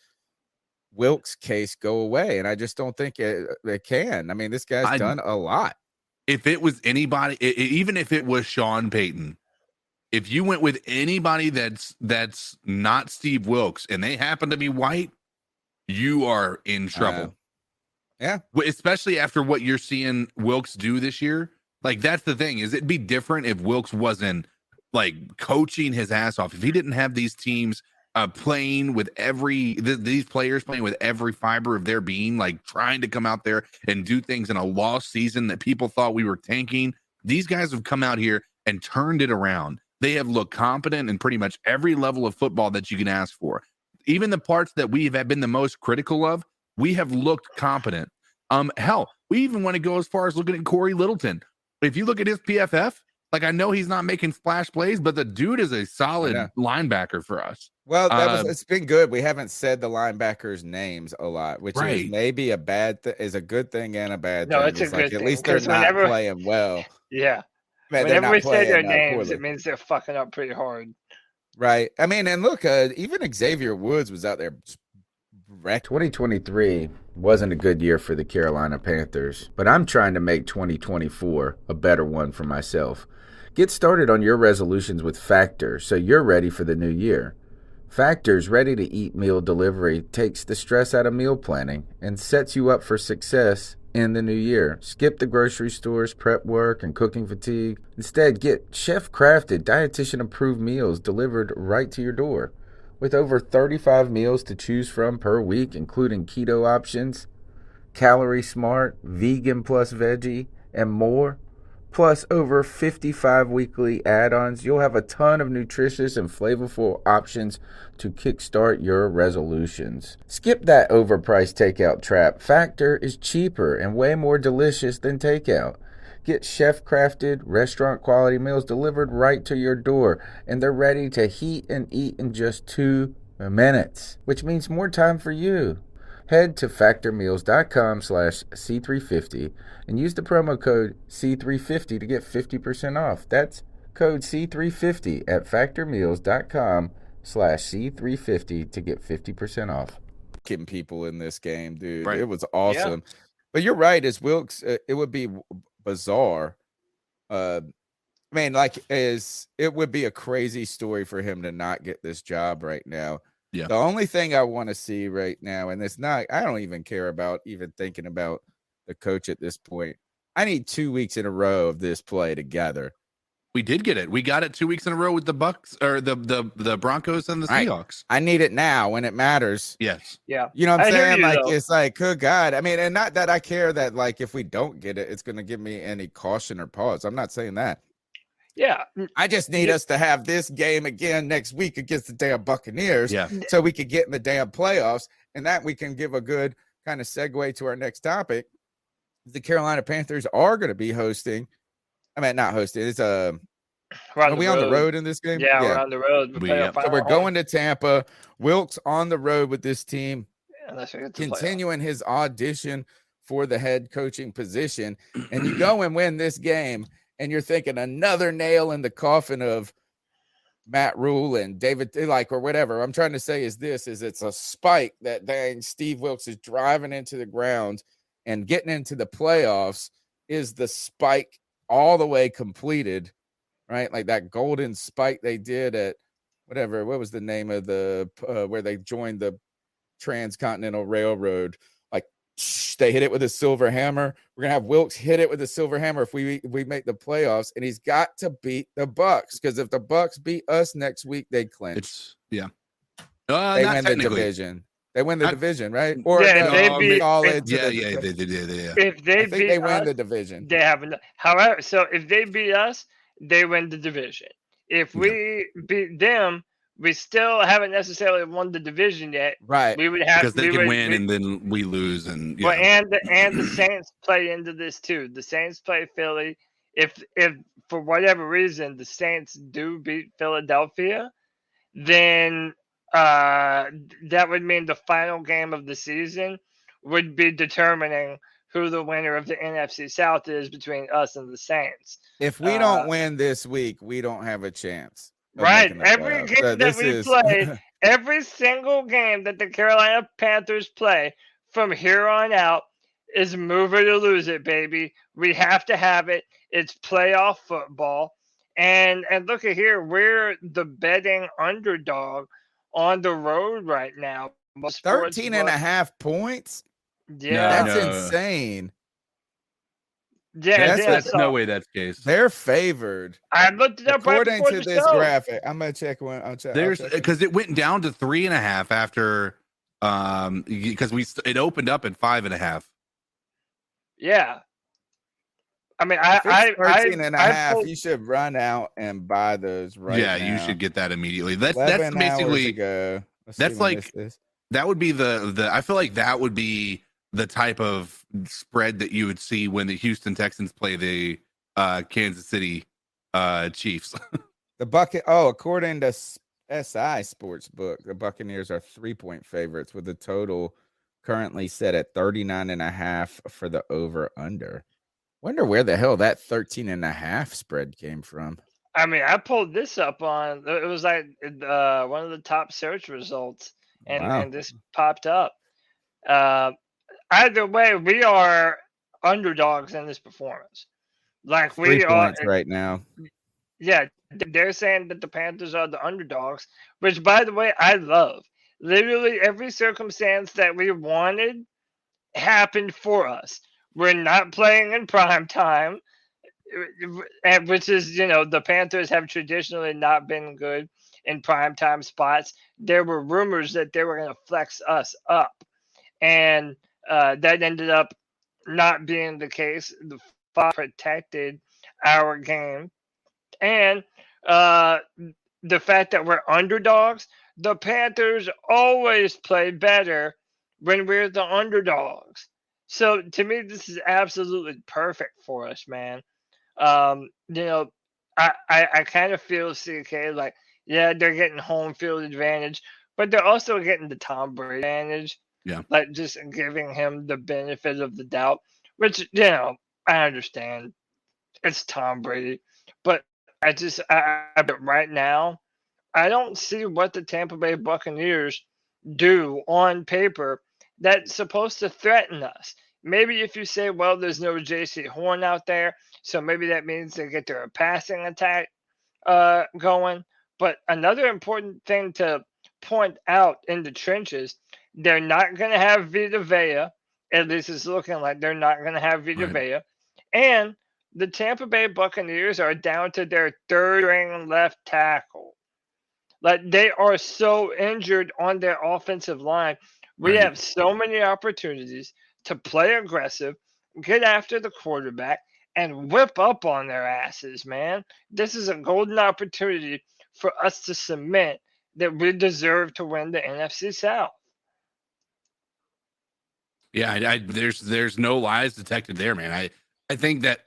Wilkes case go away. And I just don't think it can. I mean, this guy's done a lot. If it was anybody, even if it was Sean Payton, if you went with anybody that's not Steve Wilkes and they happen to be white, you are in trouble. Yeah. Especially after what you're seeing Wilkes do this year. Like, that's the thing, is it'd be different if Wilkes wasn't like coaching his ass off. If he didn't have these teams playing with these players playing with every fiber of their being, like trying to come out there and do things in a lost season that people thought we were tanking. These guys have come out here and turned it around. They have looked competent in pretty much every level of football that you can ask for. Even the parts that we have been the most critical of, we have looked competent. Hell, we even want to go as far as looking at Corey Littleton. If you look at his PFF, like, I know he's not making splash plays, but the dude is a solid linebacker for us. Well, it's been good. We haven't said the linebackers' names a lot, which is maybe a is a good thing and a bad thing. It's a good thing. At least they're not playing well. Yeah. Man, whenever we say their names, it means they're fucking up pretty hard. Right. I mean, and look, even Xavier Woods was out there. 2023 wasn't a good year for the Carolina Panthers, but I'm trying to make 2024 a better one for myself. Get started on your resolutions with Factor so you're ready for the new year. Factor's ready-to-eat meal delivery takes the stress out of meal planning and sets you up for success in the new year. Skip the grocery stores, prep work, and cooking fatigue. Instead, get chef-crafted, dietitian-approved meals delivered right to your door. With over 35 meals to choose from per week, including keto options, calorie smart, vegan plus veggie, and more, plus over 55 weekly add-ons, you'll have a ton of nutritious and flavorful options to kickstart your resolutions. Skip that overpriced takeout trap. Factor is cheaper and way more delicious than takeout. Get chef-crafted, restaurant-quality meals delivered right to your door, and they're ready to heat and eat in just 2 minutes, which means more time for you. Head to factormeals.com/C350 and use the promo code C350 to get 50% off. That's code C350 at factormeals.com/C350 to get 50% off. Kicking people in this game, dude. Right. It was awesome. Yeah. But you're right, as Wilkes, it would be bizarre. It would be a crazy story for him to not get this job right now. Yeah. The only thing I want to see right now, and I don't even care about even thinking about the coach at this point. I need 2 weeks in a row of this play together. We did get it. We got it 2 weeks in a row with the Bucks or the Broncos and the Seahawks. I need it now when it matters. Yes. Yeah. You know what I'm saying? It's like, good God. I mean, and not that I care that, like, if we don't get it, it's going to give me any caution or pause. I'm not saying that. Yeah. I just need us to have this game again next week against the damn Buccaneers so we could get in the damn playoffs, and that we can give a good kind of segue to our next topic. The Carolina Panthers are going to be hosting. I mean, not hosting. It's are we on the road in this game? Yeah, we're on the road. So we're going to Tampa. Wilkes on the road with this team, continuing his audition for the head coaching position. And you go and win this game, and you're thinking another nail in the coffin of Matt Rule and David, or whatever. I'm trying to say is it's a spike that dang Steve Wilkes is driving into the ground and getting into the playoffs is the spike all the way completed, right? Like that golden spike they did at what was the name of the where they joined the Transcontinental Railroad, like They hit it with a silver hammer. We're gonna have Wilkes hit it with a silver hammer if we make the playoffs, and he's got to beat the Bucks, because if the Bucks beat us next week, they clinch. They win the division. They win the division, right? Or Yeah, they win the division. They have enough. However, so if they beat us, they win the division. If we beat them, we still haven't necessarily won the division yet. Right. We would have, because they can win and then we lose, and well, and the Saints play into this too. The Saints play Philly. If for whatever reason the Saints do beat Philadelphia, then that would mean the final game of the season would be determining who the winner of the NFC South is between us and the Saints. If we don't win this week, we don't have a chance. Right. Every game that we play, every single game that the Carolina Panthers play from here on out is move it or lose it, baby. We have to have it. It's playoff football. And look at here, we're the betting underdog on the road right now. 13.5 points? Yeah. That's insane. Yeah, that's no way that's the case. They're favored. I looked it up according right to before this show. graphic. I'm gonna check one. There's because it went down to 3.5 after because it opened up at 5.5. Yeah. I mean, I 13.5. You should run out and buy those right now. Yeah, you should get that immediately. That's 11 basically ago. that's like that would be the I feel like that would be the type of spread that you would see when the Houston Texans play the Kansas City Chiefs. The bucket. Oh, according to SI Sportsbook, the Buccaneers are 3-point favorites with the total currently set at 39.5 for the over under. Wonder where the hell that 13.5 spread came from. I mean, I pulled this up on it was like one of the top search results, and this popped up. Either way, we are underdogs in this performance. Like 3 points right now. Yeah, they're saying that the Panthers are the underdogs, which, by the way, I love. Literally every circumstance that we wanted happened for us. We're not playing in prime time, which is, the Panthers have traditionally not been good in prime time spots. There were rumors that they were going to flex us up, and that ended up not being the case. The Fox protected our game. And the fact that we're underdogs, the Panthers always play better when we're the underdogs. So to me, this is absolutely perfect for us, man. I kind of feel CK like, yeah, they're getting home field advantage, but they're also getting the Tom Brady advantage. Yeah. Like just giving him the benefit of the doubt, which, I understand. It's Tom Brady. But right now, I don't see what the Tampa Bay Buccaneers do on paper that's supposed to threaten us. Maybe if you say, well, there's no Jaycee Horn out there, so maybe that means they get their passing attack going. But another important thing to point out in the trenches, they're not going to have Vita Vea. At least it's looking like they're not going to have Vita Vea. And the Tampa Bay Buccaneers are down to their third-string left tackle. Like, they are so injured on their offensive line. We have so many opportunities to play aggressive, get after the quarterback, and whip up on their asses, man. This is a golden opportunity for us to cement that we deserve to win the NFC South. Yeah, there's no lies detected there, man. I think that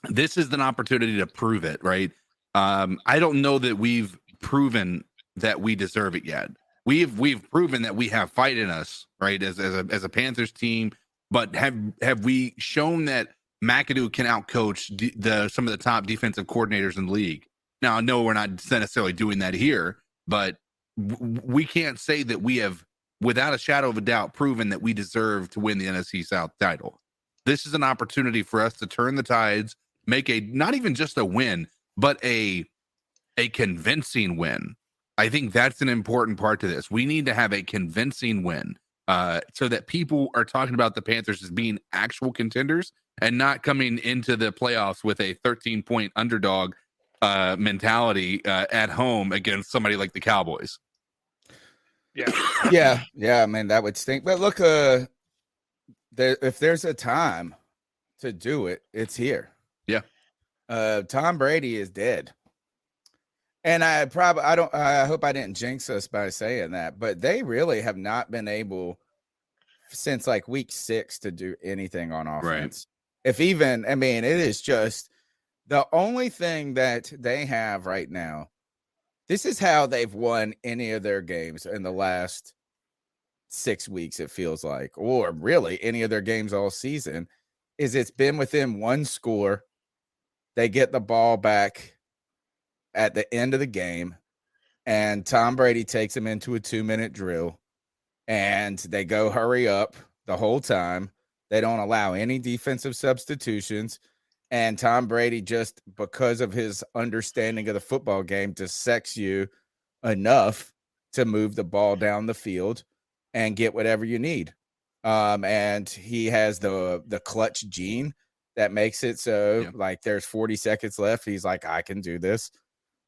this is an opportunity to prove it, right? I don't know that we've proven that we deserve it yet. We've proven that we have fight in us, right? As a Panthers team, but have we shown that McAdoo can outcoach some of the top defensive coordinators in the league? Now, I know we're not necessarily doing that here, but we can't say that we have, without a shadow of a doubt, proven that we deserve to win the NFC South title. This is an opportunity for us to turn the tides, make not even just a win, but a convincing win. I think that's an important part to this. We need to have a convincing win. so that people are talking about the Panthers as being actual contenders and not coming into the playoffs with a 13-point underdog mentality at home against somebody like the Cowboys. Yeah. Yeah. I mean, that would stink. But look, if there's a time to do it, it's here. Yeah. Tom Brady is dead. And I hope I didn't jinx us by saying that, but they really have not been able since like week 6 to do anything on offense. Right. If even, I mean, it is just the only thing that they have right now. This is how they've won any of their games in the last 6 weeks, it feels like, or really any of their games all season, is it's been within one score. They get the ball back at the end of the game, and Tom Brady takes them into a 2-minute drill, and they go hurry up the whole time. They don't allow any defensive substitutions. And Tom Brady, just because of his understanding of the football game, dissects you enough to move the ball down the field and get whatever you need. And he has the clutch gene that makes it so like there's 40 seconds left. He's like, I can do this.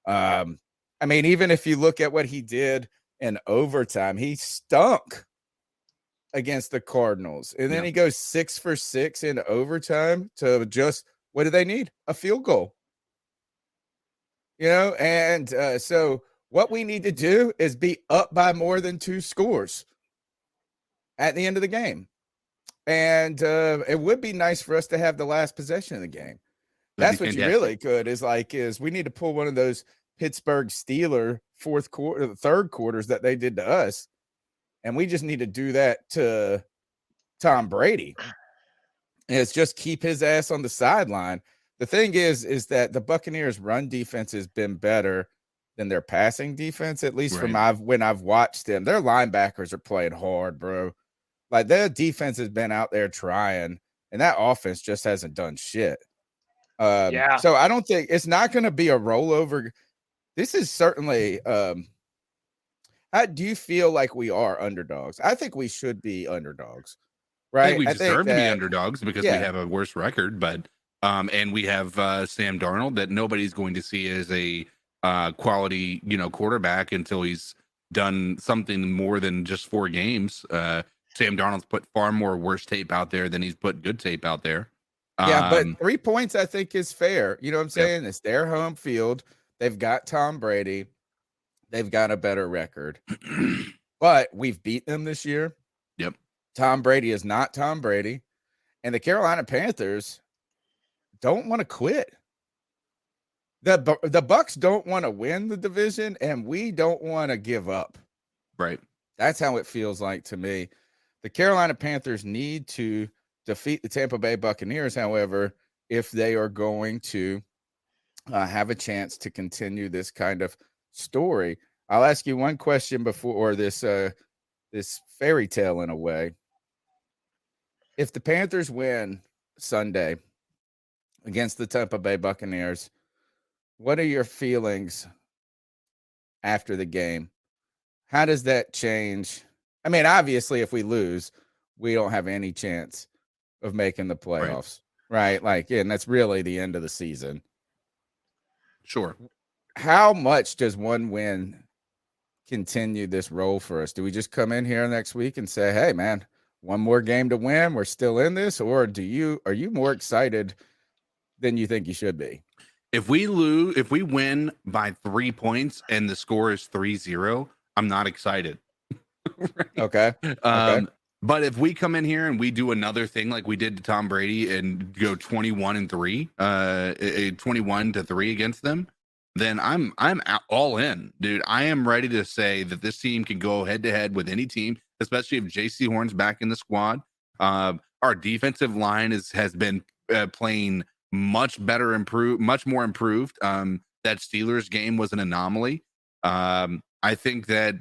I mean, even if you look at what he did in overtime, he stunk against the Cardinals. And then he goes 6 for 6 in overtime to just, what do they need? A field goal. You know, and so what we need to do is be up by more than 2 scores at the end of the game. And it would be nice for us to have the last possession of the game. That's what you really could is we need to pull one of those Pittsburgh Steeler third quarters that they did to us. And we just need to do that to Tom Brady. And it's just keep his ass on the sideline. The thing is that the Buccaneers' run defense has been better than their passing defense, at least from when I've watched them. Their linebackers are playing hard, bro. Like their defense has been out there trying, and that offense just hasn't done shit. So I don't think it's not going to be a rollover. This is certainly. How do you feel like we are underdogs? I think we should be underdogs. Right. I think we deserve to be underdogs because we have a worse record, but and we have Sam Darnold that nobody's going to see as a quality, quarterback until he's done something more than just 4 games. Sam Darnold's put far more worse tape out there than he's put good tape out there. But 3 points I think is fair. You know what I'm saying? It's their home field. They've got Tom Brady. They've got a better record. But we've beat them this year. Yep. Tom Brady is not Tom Brady, and the Carolina Panthers don't want to quit. The Bucks don't want to win the division, and we don't want to give up. Right. That's how it feels like to me. The Carolina Panthers need to defeat the Tampa Bay Buccaneers, however, if they are going to have a chance to continue this kind of story. I'll ask you one question before this fairy tale in a way. If the Panthers win Sunday against the Tampa Bay Buccaneers, what are your feelings after the game? How does that change? I mean, obviously, if we lose, we don't have any chance of making the playoffs, right? And that's really the end of the season. Sure. How much does one win continue this role for us? Do we just come in here next week and say, hey, man, one more game to win, we're still in this? Or are you more excited than you think you should be? If we win by 3 points and the score is 3-0, I'm not excited. Okay. But if we come in here and we do another thing like we did to Tom Brady and go 21-3, 21-3 against them, then I'm all in, dude. I am ready to say that this team can go head to head with any team, especially if Jaycee Horn's back in the squad. Our defensive line has been playing much more improved. That Steelers game was an anomaly. I think that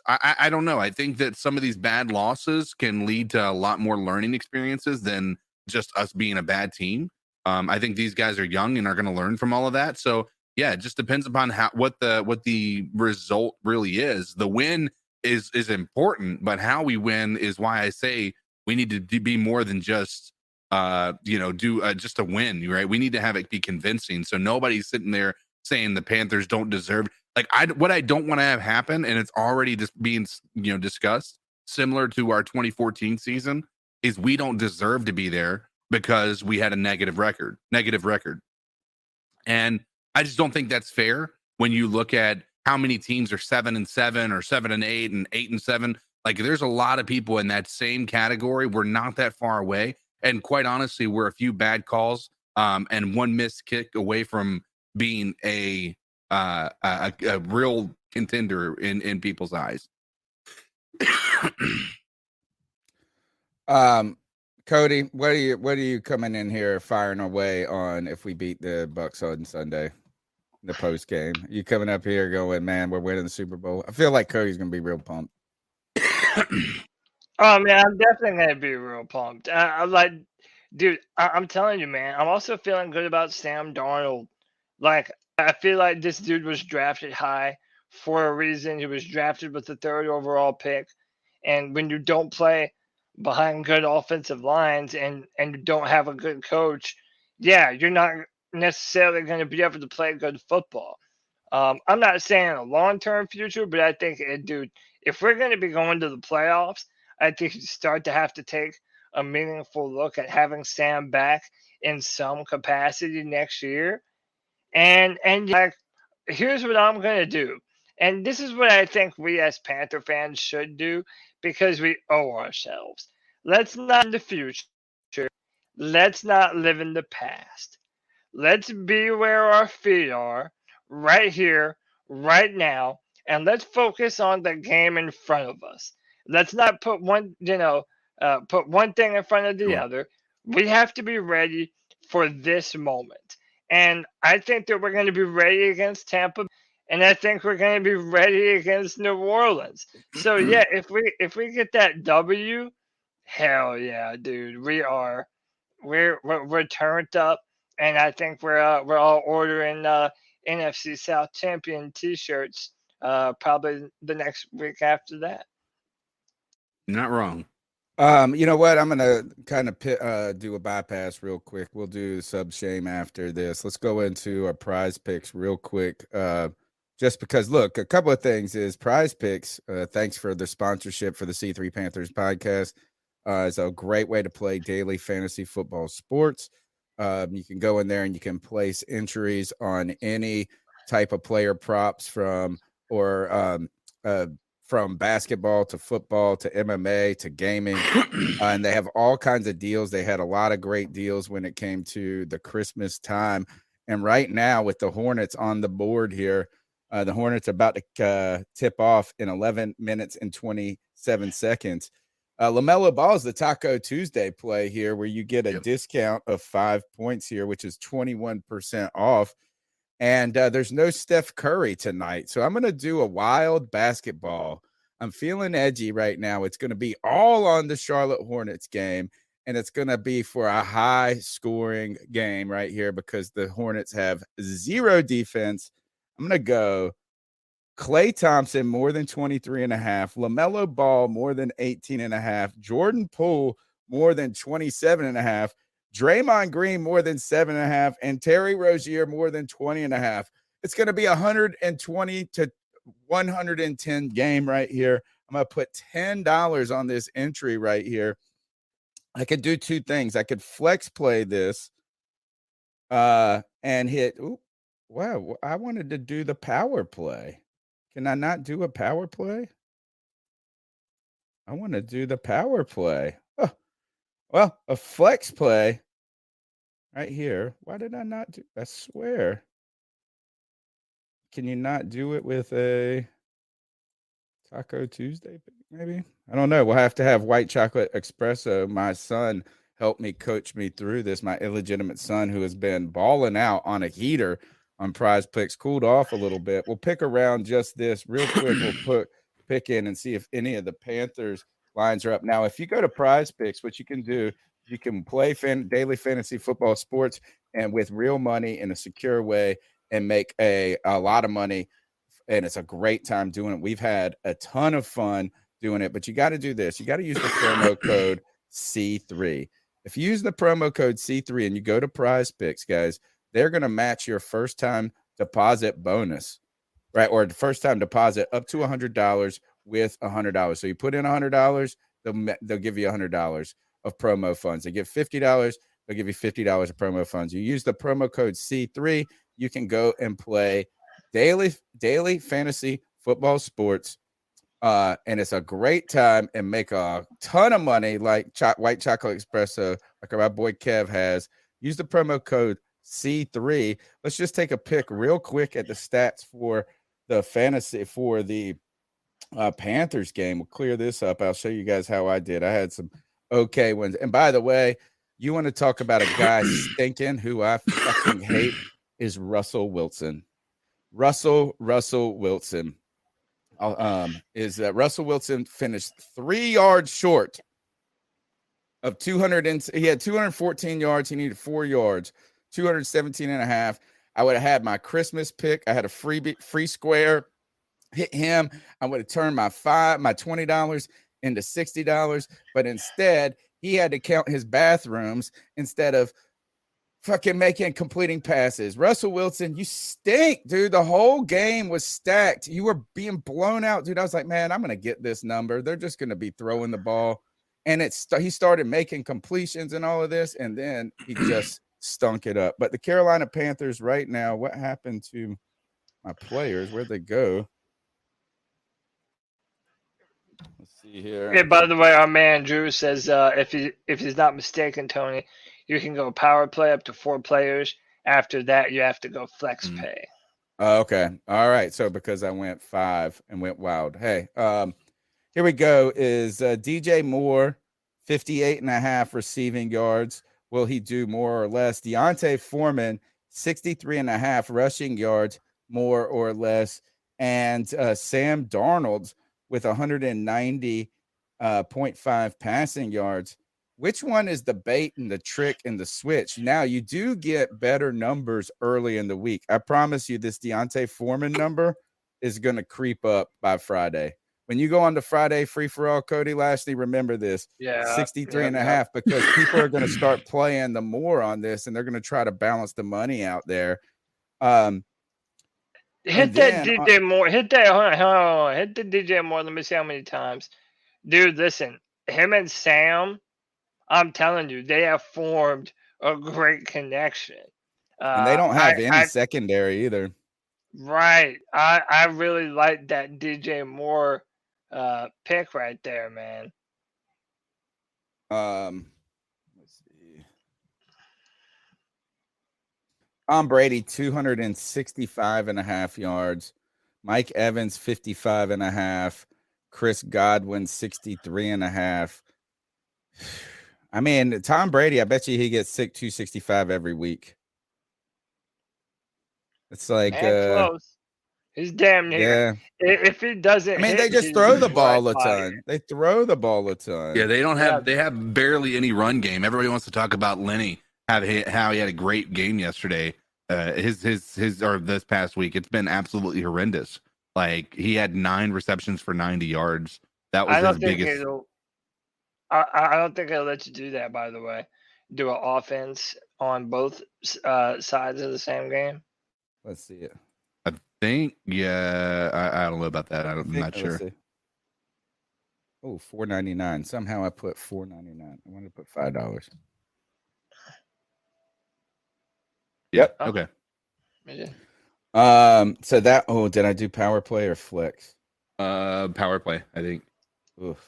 I don't know. I think that some of these bad losses can lead to a lot more learning experiences than just us being a bad team. I think these guys are young and are going to learn from all of that. So yeah, it just depends upon what the result really is. The win is important, but how we win is why I say we need to be more than just do just a win, right? We need to have it be convincing, so nobody's sitting there saying the Panthers don't deserve. Like what I don't want to have happen, and it's already just being discussed, similar to our 2014 season, is we don't deserve to be there because we had a negative record, and I just don't think that's fair when you look at how many teams are 7-7 or 7-8 and 8-7. Like there's a lot of people in that same category. We're not that far away. And quite honestly, we're a few bad calls and one missed kick away from being a real contender in people's eyes. Cody, what are you coming in here firing away on if we beat the Bucks on Sunday? The post game, you coming up here going, man, we're winning the Super Bowl. I feel like Cody's gonna be real pumped. Oh man, I'm definitely gonna be real pumped. I'm like, dude, I'm telling you, man. I'm also feeling good about Sam Darnold. Like, I feel like this dude was drafted high for a reason. He was drafted with the 3rd overall pick, and when you don't play behind good offensive lines and you don't have a good coach, yeah, you're not necessarily going to be able to play good football. I'm not saying a long-term future, but I think, dude, if we're going to be going to the playoffs, I think you start to have to take a meaningful look at having Sam back in some capacity next year. And like, here's what I'm going to do. And this is what I think we as Panther fans should do because we owe ourselves. Let's not in the future. Let's not live in the past. Let's be where our feet are, right here, right now, and let's focus on the game in front of us. Let's not put one thing in front of the other. We have to be ready for this moment. And I think that we're going to be ready against Tampa, and I think we're going to be ready against New Orleans. So yeah, if we get that W, hell yeah, dude, we're turned up. And I think we're all ordering NFC South champion T-shirts probably the next week after that. Not wrong. You know what? I'm gonna kind of do a bypass real quick. We'll do sub shame after this. Let's go into our prize picks real quick. Just because, look, a couple of things is Prize Picks. Thanks for the sponsorship for the C3 Panthers podcast. It's a great way to play daily fantasy football sports. You can go in there and you can place entries on any type of player props from basketball to football to MMA to gaming. And they have all kinds of deals. They had a lot of great deals when it came to the Christmas time. And right now with the Hornets on the board here, the Hornets are about to tip off in 11 minutes and 27 seconds. LaMelo Ball is the Taco Tuesday play here where you get a discount of 5 points here, which is 21% off. And there's no Steph Curry tonight. So I'm going to do a wild basketball. I'm feeling edgy right now. It's going to be all on the Charlotte Hornets game. And it's going to be for a high scoring game right here because the Hornets have zero defense. I'm going to go Klay Thompson more than 23.5, LaMelo Ball more than 18.5, Jordan Poole more than 27.5, Draymond Green more than 7.5, and Terry Rozier more than 20.5. It's going to be 120 to 110 game right here. I'm going to put $10 on this entry right here. I could do two things. I could flex play this and hit. Ooh, wow, I wanted to do the power play. Can I not do a power play? I want to do the power play. Oh, well, a flex play right here. Why did I not do? I swear. Can you not do it with a Taco Tuesday? Maybe. I don't know. We'll have to have white chocolate espresso. My son helped me coach me through this. My illegitimate son, who has been balling out on a heater on Prize Picks, cooled off a little bit. We'll pick around just this real quick. We'll pick in and see if any of the Panthers lines are up. Now, if you go to Prize Picks, what you can do, you can play daily fantasy football sports and with real money in a secure way and make a lot of money and it's a great time doing it. We've had a ton of fun doing it, but you got to do this. You got to use the promo code C3. If you use the promo code C3 and you go to Prize Picks, guys, they're going to match your first time deposit bonus, right? Or the first time deposit up to $100 with $100. So you put in $100, they'll give you $100 of promo funds. They give $50, they'll give you $50 of promo funds. You use the promo code C3, you can go and play daily fantasy football sports. And it's a great time and make a ton of money, like white chocolate espresso, like our boy Kev has. Use the promo code C3. Let's just take a pick real quick at the stats for the fantasy for the Panthers game. We'll clear this up. I'll show you guys how I did. I had some okay ones. And by the way, you want to talk about a guy stinking who I fucking hate is Russell Wilson. Russell Wilson. Russell Wilson finished 3 yards short of 200 and he had 214 yards. He needed 4 yards, 217 and a half. I would have had my Christmas pick. I had a free square, hit him. I would have turned my $20 into $60, but instead he had to count his bathrooms instead of fucking completing passes. Russell Wilson, you stink, dude. The whole game was stacked. You were being blown out, dude. I was like, man, I'm going to get this number. They're just going to be throwing the ball. And he started making completions and all of this, and then he just stunk it up. But the Carolina Panthers right now, what happened to my players? Where'd they go? Let's see here. Yeah, by the way, our man Drew says if he's not mistaken, Tony, you can go power play up to 4 players. After that, you have to go flex pay. Okay. All right. So because I went 5 and went wild. Hey, here we go. Is DJ Moore 58.5 receiving yards? Will he do more or less? Deontay Foreman 63.5 rushing yards, more or less. And Sam Darnold with 190.5 passing yards. Which one is the bait and the trick and the switch? Now, you do get better numbers early in the week. I promise you this Deontay Foreman number is going to creep up by Friday. When you go on to Friday free-for-all, Cody Lashley, remember this. Yeah. 63 and a half, because people are going to start playing the more on this, and they're going to try to balance the money out there. Hit that DJ Moore. Hit that. Hold on. Hit the DJ Moore. Let me see how many times. Dude, listen. Him and Sam, I'm telling you, they have formed a great connection. And they don't have any secondary either. Right. I really like that DJ Moore pick right there, man. Let's see. Tom Brady, 265.5 yards. Mike Evans, 55.5. Chris Godwin, 63.5. I mean, Tom Brady, I bet you he gets sick 265 every week. It's like close. He's damn near. Yeah. If he doesn't, I mean, they just throw the ball a ton. They throw the ball a ton. Yeah, they don't have. They have barely any run game. Everybody wants to talk about Lenny, how he had a great game yesterday. His or this past week, it's been absolutely horrendous. Like, he had 9 receptions for 90 yards. That was his biggest. I don't think they'll let you do that, by the way. Do an offense on both sides of the same game. Let's see it. I think, yeah, I don't know about that. I'm not sure. Oh, $4.99. Somehow I put $4.99. I wanted to put $5. Yep. Okay. So that. Oh, did I do power play or flex? Power play, I think. Oof.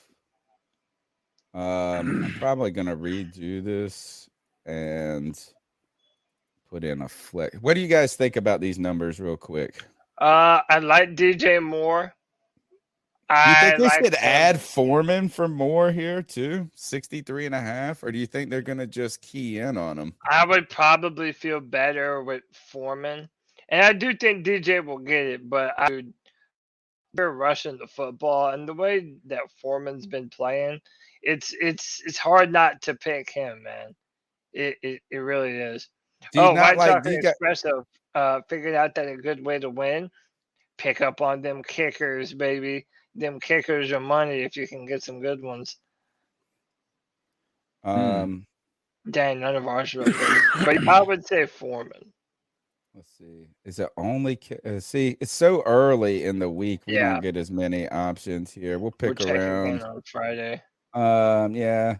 I'm probably gonna redo this and put in a flex. What do you guys think about these numbers, real quick? I like DJ Moore. Do you think they should add Foreman for Moore here too? 63.5, or do you think they're gonna just key in on him? I would probably feel better with Foreman, and I do think DJ will get it, but they're rushing the football, and the way that Foreman's been playing, it's hard not to pick him, man. It really is. White Chocolate Espresso figured out that a good way to win pick up on them kickers, baby. Them kickers are money if you can get some good ones. Um, Dang, none of ours are up there. But I would say Foreman. let's see. Is it only see? It's so early in the week. We Yeah. don't get as many options here. We'll We'll pick check around. again on Friday. Yeah.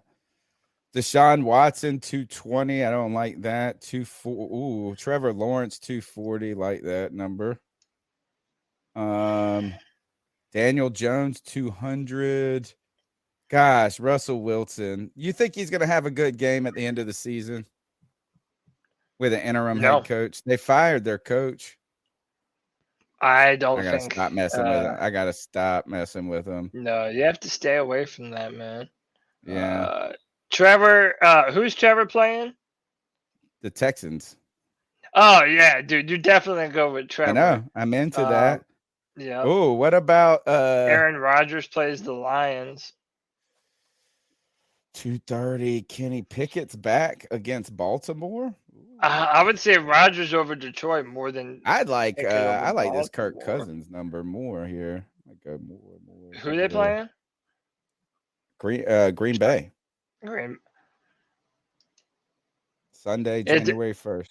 Deshaun Watson 220. I don't like that. 24. Ooh, Trevor Lawrence 240. Like that number. Daniel Jones 200. Gosh, Russell Wilson. You think he's gonna have a good game at the end of the season with an interim No. head coach? They fired their coach. I don't I gotta think. stop messing with him. I gotta stop messing with him. No, you have to stay away from that, man. Yeah. Trevor, who's Trevor playing? The Texans. Oh yeah, dude, you definitely go with Trevor. I know. I'm into that. Yeah. Oh, what about Aaron Rodgers plays the Lions. 230? Kenny Pickett's back against Baltimore. I would say Rodgers over Detroit more than. I like Pickett over I like this Kirk Baltimore. Cousins number more here. I go more. Who they playing? Green Bay. Green. Sunday, Is it- January 1st.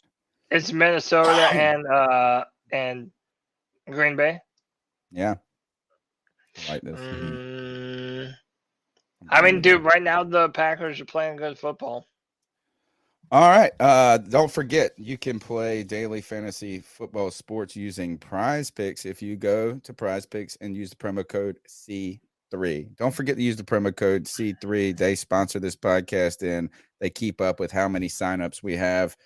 It's Minnesota and Green Bay. Yeah. I like this. I mean, dude, right now the Packers are playing good football. All right. Don't forget, you can play daily fantasy football sports using Prize Picks if you go to Prize Picks and use the promo code C3. Don't forget to use the promo code C3. They sponsor this podcast and they keep up with how many signups we have.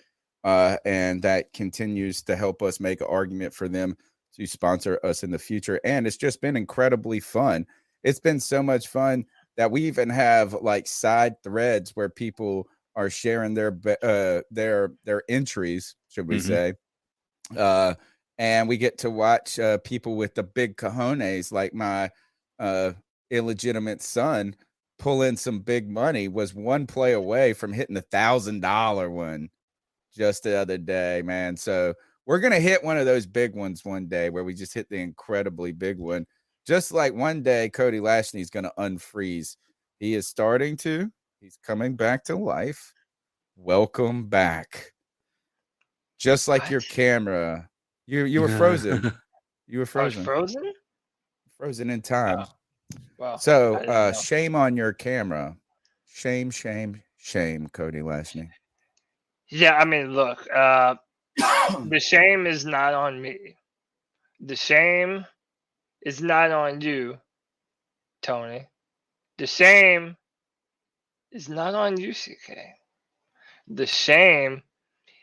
And that continues to help us make an argument for them to sponsor us in the future. And it's just been incredibly fun. It's been so much fun that we even have like side threads where people are sharing their entries, should we say. And we get to watch people with the big cojones, like my illegitimate son, pull in some big money, was one play away from hitting the $1,000 one just the other day, man. So we're going to hit one of those big ones one day where we just hit the incredibly big one. Just like one day, Cody Lashley is going to unfreeze. He is starting to. He's coming back to life. Welcome back. Just like your camera. You were frozen. You were frozen. I was frozen? Frozen in time. Wow. So shame on your camera. Shame, Cody Lashley. Yeah, I mean, look, the shame is not on me. The shame is not on you, Tony. The shame is not on you, CK. The shame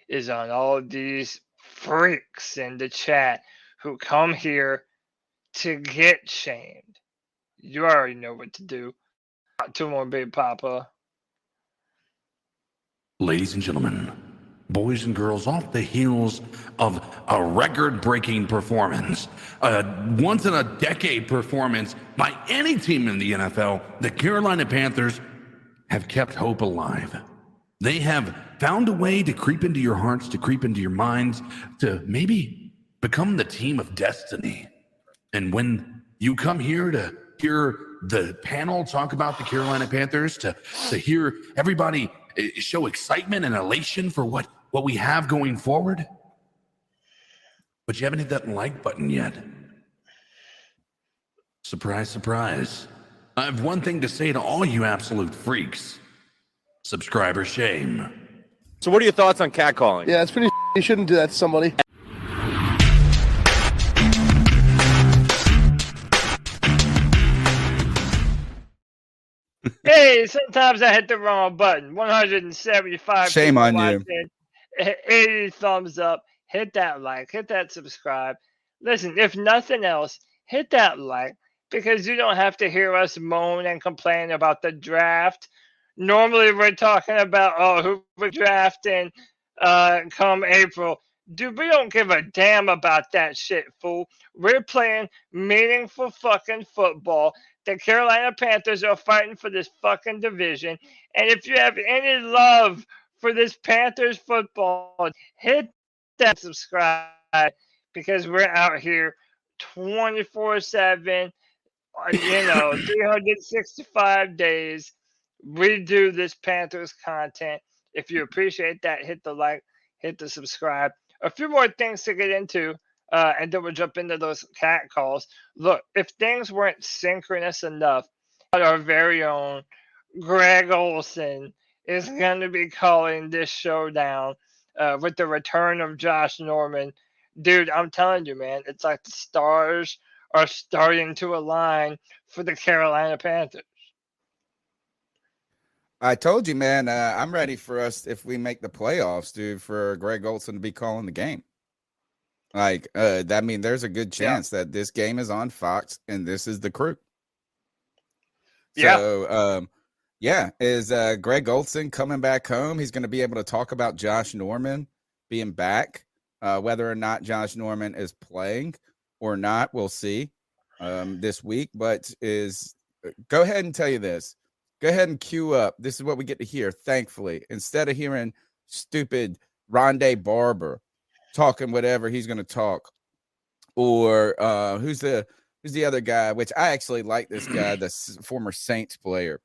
is on all these freaks in the chat who come here to get shamed. You already know what to do. Two more, Big Papa. Ladies and gentlemen, boys and girls, off the heels of a record-breaking performance, a once-in-a-decade performance by any team in the NFL, the Carolina Panthers have kept hope alive. They have found a way to creep into your hearts, to creep into your minds, to maybe become the team of destiny. And when you come here to hear the panel talk about the Carolina Panthers, to hear everybody show excitement and elation for what we have going forward, but you haven't hit that like button yet. Surprise, surprise. I have one thing to say to all you absolute freaks. Subscriber shame. So what are your thoughts on catcalling? Yeah, it's pretty. You shouldn't do that to somebody. Hey, sometimes I hit the wrong button. 175. Shame on people you. watching. 80 thumbs up. Hit that like. Hit that subscribe. Listen, if nothing else, hit that like because you don't have to hear us moan and complain about the draft. Normally, we're talking about who we're drafting come April. Dude, we don't give a damn about that shit, fool. We're playing meaningful fucking football. The Carolina Panthers are fighting for this fucking division. And if you have any love for this Panthers football, hit that subscribe because we're out here 24/7, 365 days. We do this Panthers content. If you appreciate that, hit the like, hit the subscribe. A few more things to get into, and then we'll jump into those cat calls. Look, if things weren't synchronous enough, our very own Greg Olsen is going to be calling this showdown with the return of Josh Norman. Dude, I'm telling you, man, it's like the stars are starting to align for the Carolina Panthers. I told you, man, I'm ready for us if we make the playoffs, dude, for Greg Olsen to be calling the game. Like, that mean there's a good chance that this game is on Fox and this is the crew. So, is Greg Olsen coming back home? He's going to be able to talk about Josh Norman being back. Whether or not Josh Norman is playing or not, we'll see this week. But go ahead and tell you this. Go ahead and cue up. This is what we get to hear, thankfully. Instead of hearing stupid Rondé Barber talking whatever he's going to talk. Or who's the other guy, which I actually like this guy, the former Saints player.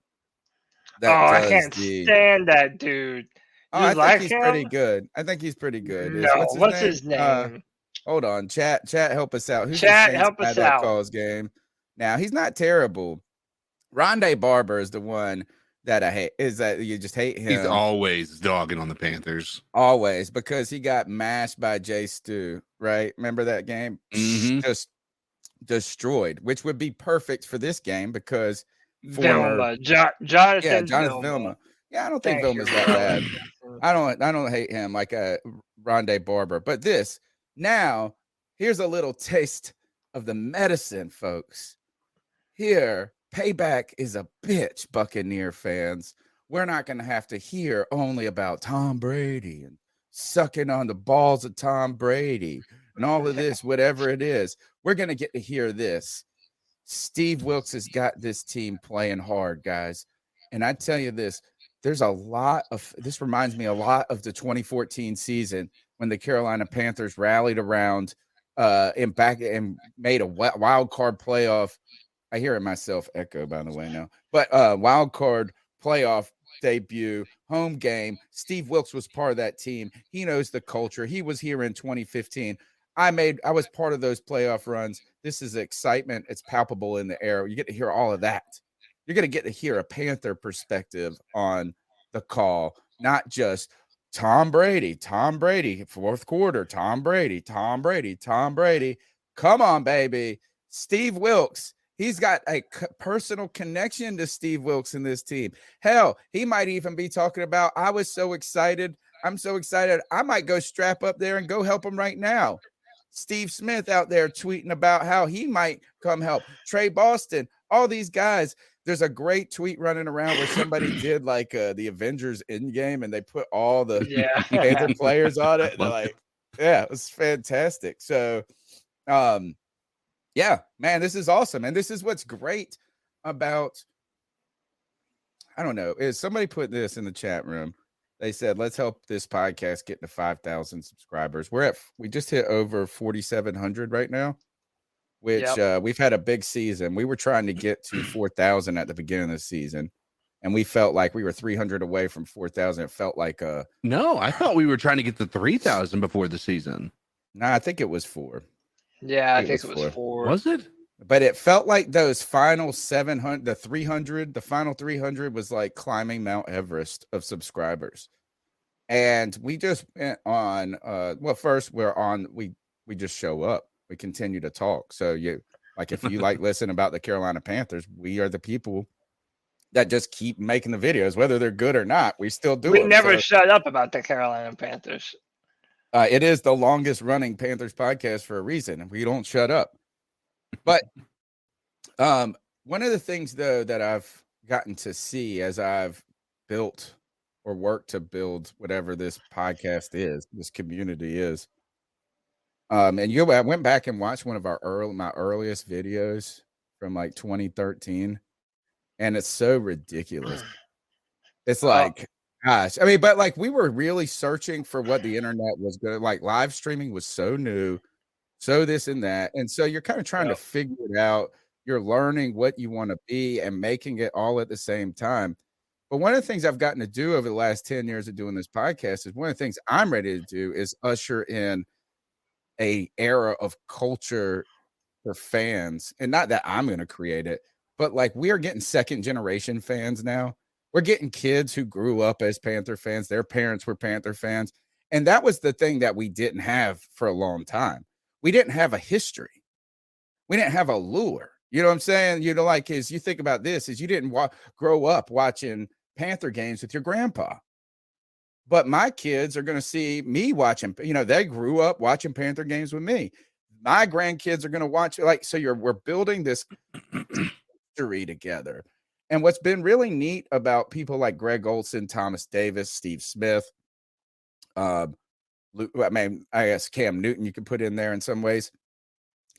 I can't stand that dude. I think he's pretty good. I think he's pretty good. No, what's his name? Hold on, chat, help us out. Who's chat, help us out. Calls game. Now he's not terrible. Rondé Barber is the one that I hate. Is that you just hate him? He's always dogging on the Panthers. Always, because he got mashed by Jay Stu, right? Remember that game? Mm-hmm. Just destroyed, which would be perfect for this game because Jonathan Vilma. Yeah, I don't think Vilma's that bad. I don't hate him like Rondé Barber. But here's a little taste of the medicine, folks. Here, payback is a bitch, Buccaneer fans. We're not going to have to hear only about Tom Brady and sucking on the balls of Tom Brady and all of this, whatever it is. We're going to get to hear this. Steve Wilkes has got this team playing hard, guys. And I tell you this, this reminds me a lot of the 2014 season when the Carolina Panthers rallied around and made a wild card playoff. I hear it myself echo, by the way, now. But wild card playoff debut, home game. Steve Wilkes was part of that team. He knows the culture. He was here in 2015. I was part of those playoff runs. This is excitement. It's palpable in the air. You get to hear all of that. You're going to get to hear a Panther perspective on the call, not just Tom Brady, fourth quarter, Tom Brady. Come on, baby. Steve Wilkes. He's got a personal connection to Steve Wilkes in this team. Hell, he might even be talking about, I'm so excited. I might go strap up there and go help him right now. Steve Smith out there tweeting about how he might come help. Trey Boston, all these guys. There's a great tweet running around where somebody did like the Avengers Endgame and they put all the Panther players on it. They're like, yeah, it was fantastic. So, yeah, man, this is awesome. And this is what's great about, I don't know, is somebody put this in the chat room. They said, let's help this podcast get to 5,000 subscribers. We just hit over 4,700 right now, which we've had a big season. We were trying to get to 4,000 at the beginning of the season, and we felt like we were 300 away from 4,000. It felt like no, I thought we were trying to get to 3,000 before the season. No, I think it was 4. Yeah, I think it was 4. Was it? But it felt like those final 700, the final 300 was like climbing Mount Everest of subscribers. And we just went on, first we just show up. We continue to talk. So if you listen about the Carolina Panthers, we are the people that just keep making the videos, whether they're good or not. We still do it. We never shut up about the Carolina Panthers. It is the longest running Panthers podcast for a reason. We don't shut up. But one of the things, though, that I've gotten to see as I've built or worked to build whatever this podcast is, this community is, I went back and watched one of my earliest videos from like 2013, and it's so ridiculous. It's like, gosh, I mean, but like we were really searching for what the internet was good. Like live streaming was so new. so this and that. And so you're kind of trying to figure it out. You're learning what you want to be and making it all at the same time. But one of the things I've gotten to do over the last 10 years of doing this podcast is one of the things I'm ready to do is usher in a era of culture for fans. And not that I'm going to create it, but like we are getting second generation fans now. We're getting kids who grew up as Panther fans. Their parents were Panther fans. And that was the thing that we didn't have for a long time. We didn't have a history. We didn't have a lure. You know what I'm saying? You know, like as you think about this, is you didn't grow up watching Panther games with your grandpa. But my kids are going to see me watching, you know, they grew up watching Panther games with me. My grandkids are going to watch, like, so we're building this history together. And what's been really neat about people like Greg Olson, Thomas Davis, Steve Smith, I guess Cam Newton you could put in there in some ways,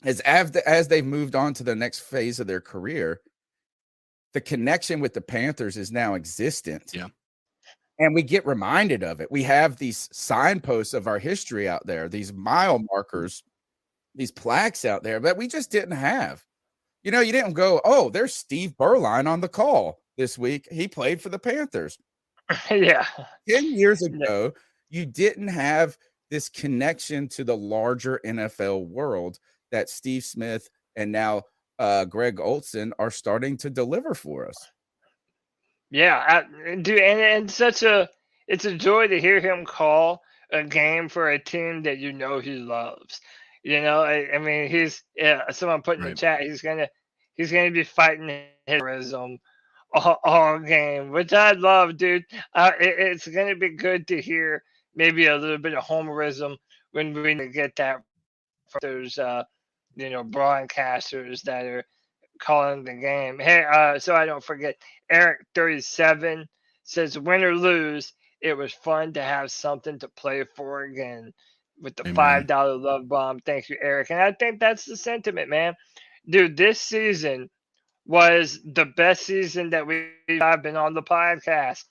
is as they've moved on to the next phase of their career, the connection with the Panthers is now existent. Yeah. And we get reminded of it. We have these signposts of our history out there, these mile markers, these plaques out there that we just didn't have. You know, you didn't go, oh, there's Steve Berline on the call this week. He played for the Panthers. Yeah. 10 years ago, you didn't have this connection to the larger NFL world that Steve Smith and now Greg Olson are starting to deliver for us. Yeah, dude, and it's a joy to hear him call a game for a team that you know he loves. You know, I mean, someone put in the chat, he's gonna be fighting terrorism all game, which I love, dude. It's gonna be good to hear maybe a little bit of homerism when we get that from those broadcasters that are calling the game. Hey, so I don't forget, Eric 37 says, win or lose, it was fun to have something to play for again with the $5 love bomb. Thank you, Eric. And I think that's the sentiment, man. Dude, this season was the best season that I've been on the podcast.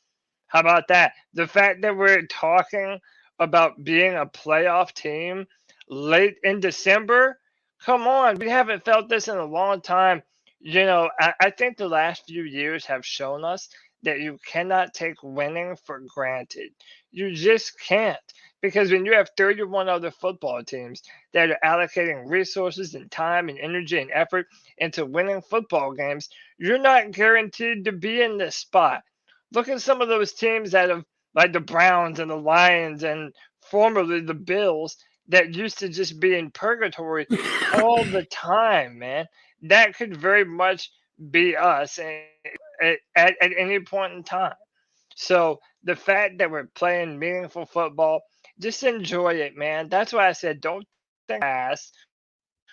How about that? The fact that we're talking about being a playoff team late in December, come on, we haven't felt this in a long time. You know, I think the last few years have shown us that you cannot take winning for granted. You just can't. Because when you have 31 other football teams that are allocating resources and time and energy and effort into winning football games, you're not guaranteed to be in this spot. Look at some of those teams that have, like the Browns and the Lions and formerly the Bills, that used to just be in purgatory all the time, man. That could very much be us at any point in time. So the fact that we're playing meaningful football, just enjoy it, man. That's why I said don't think fast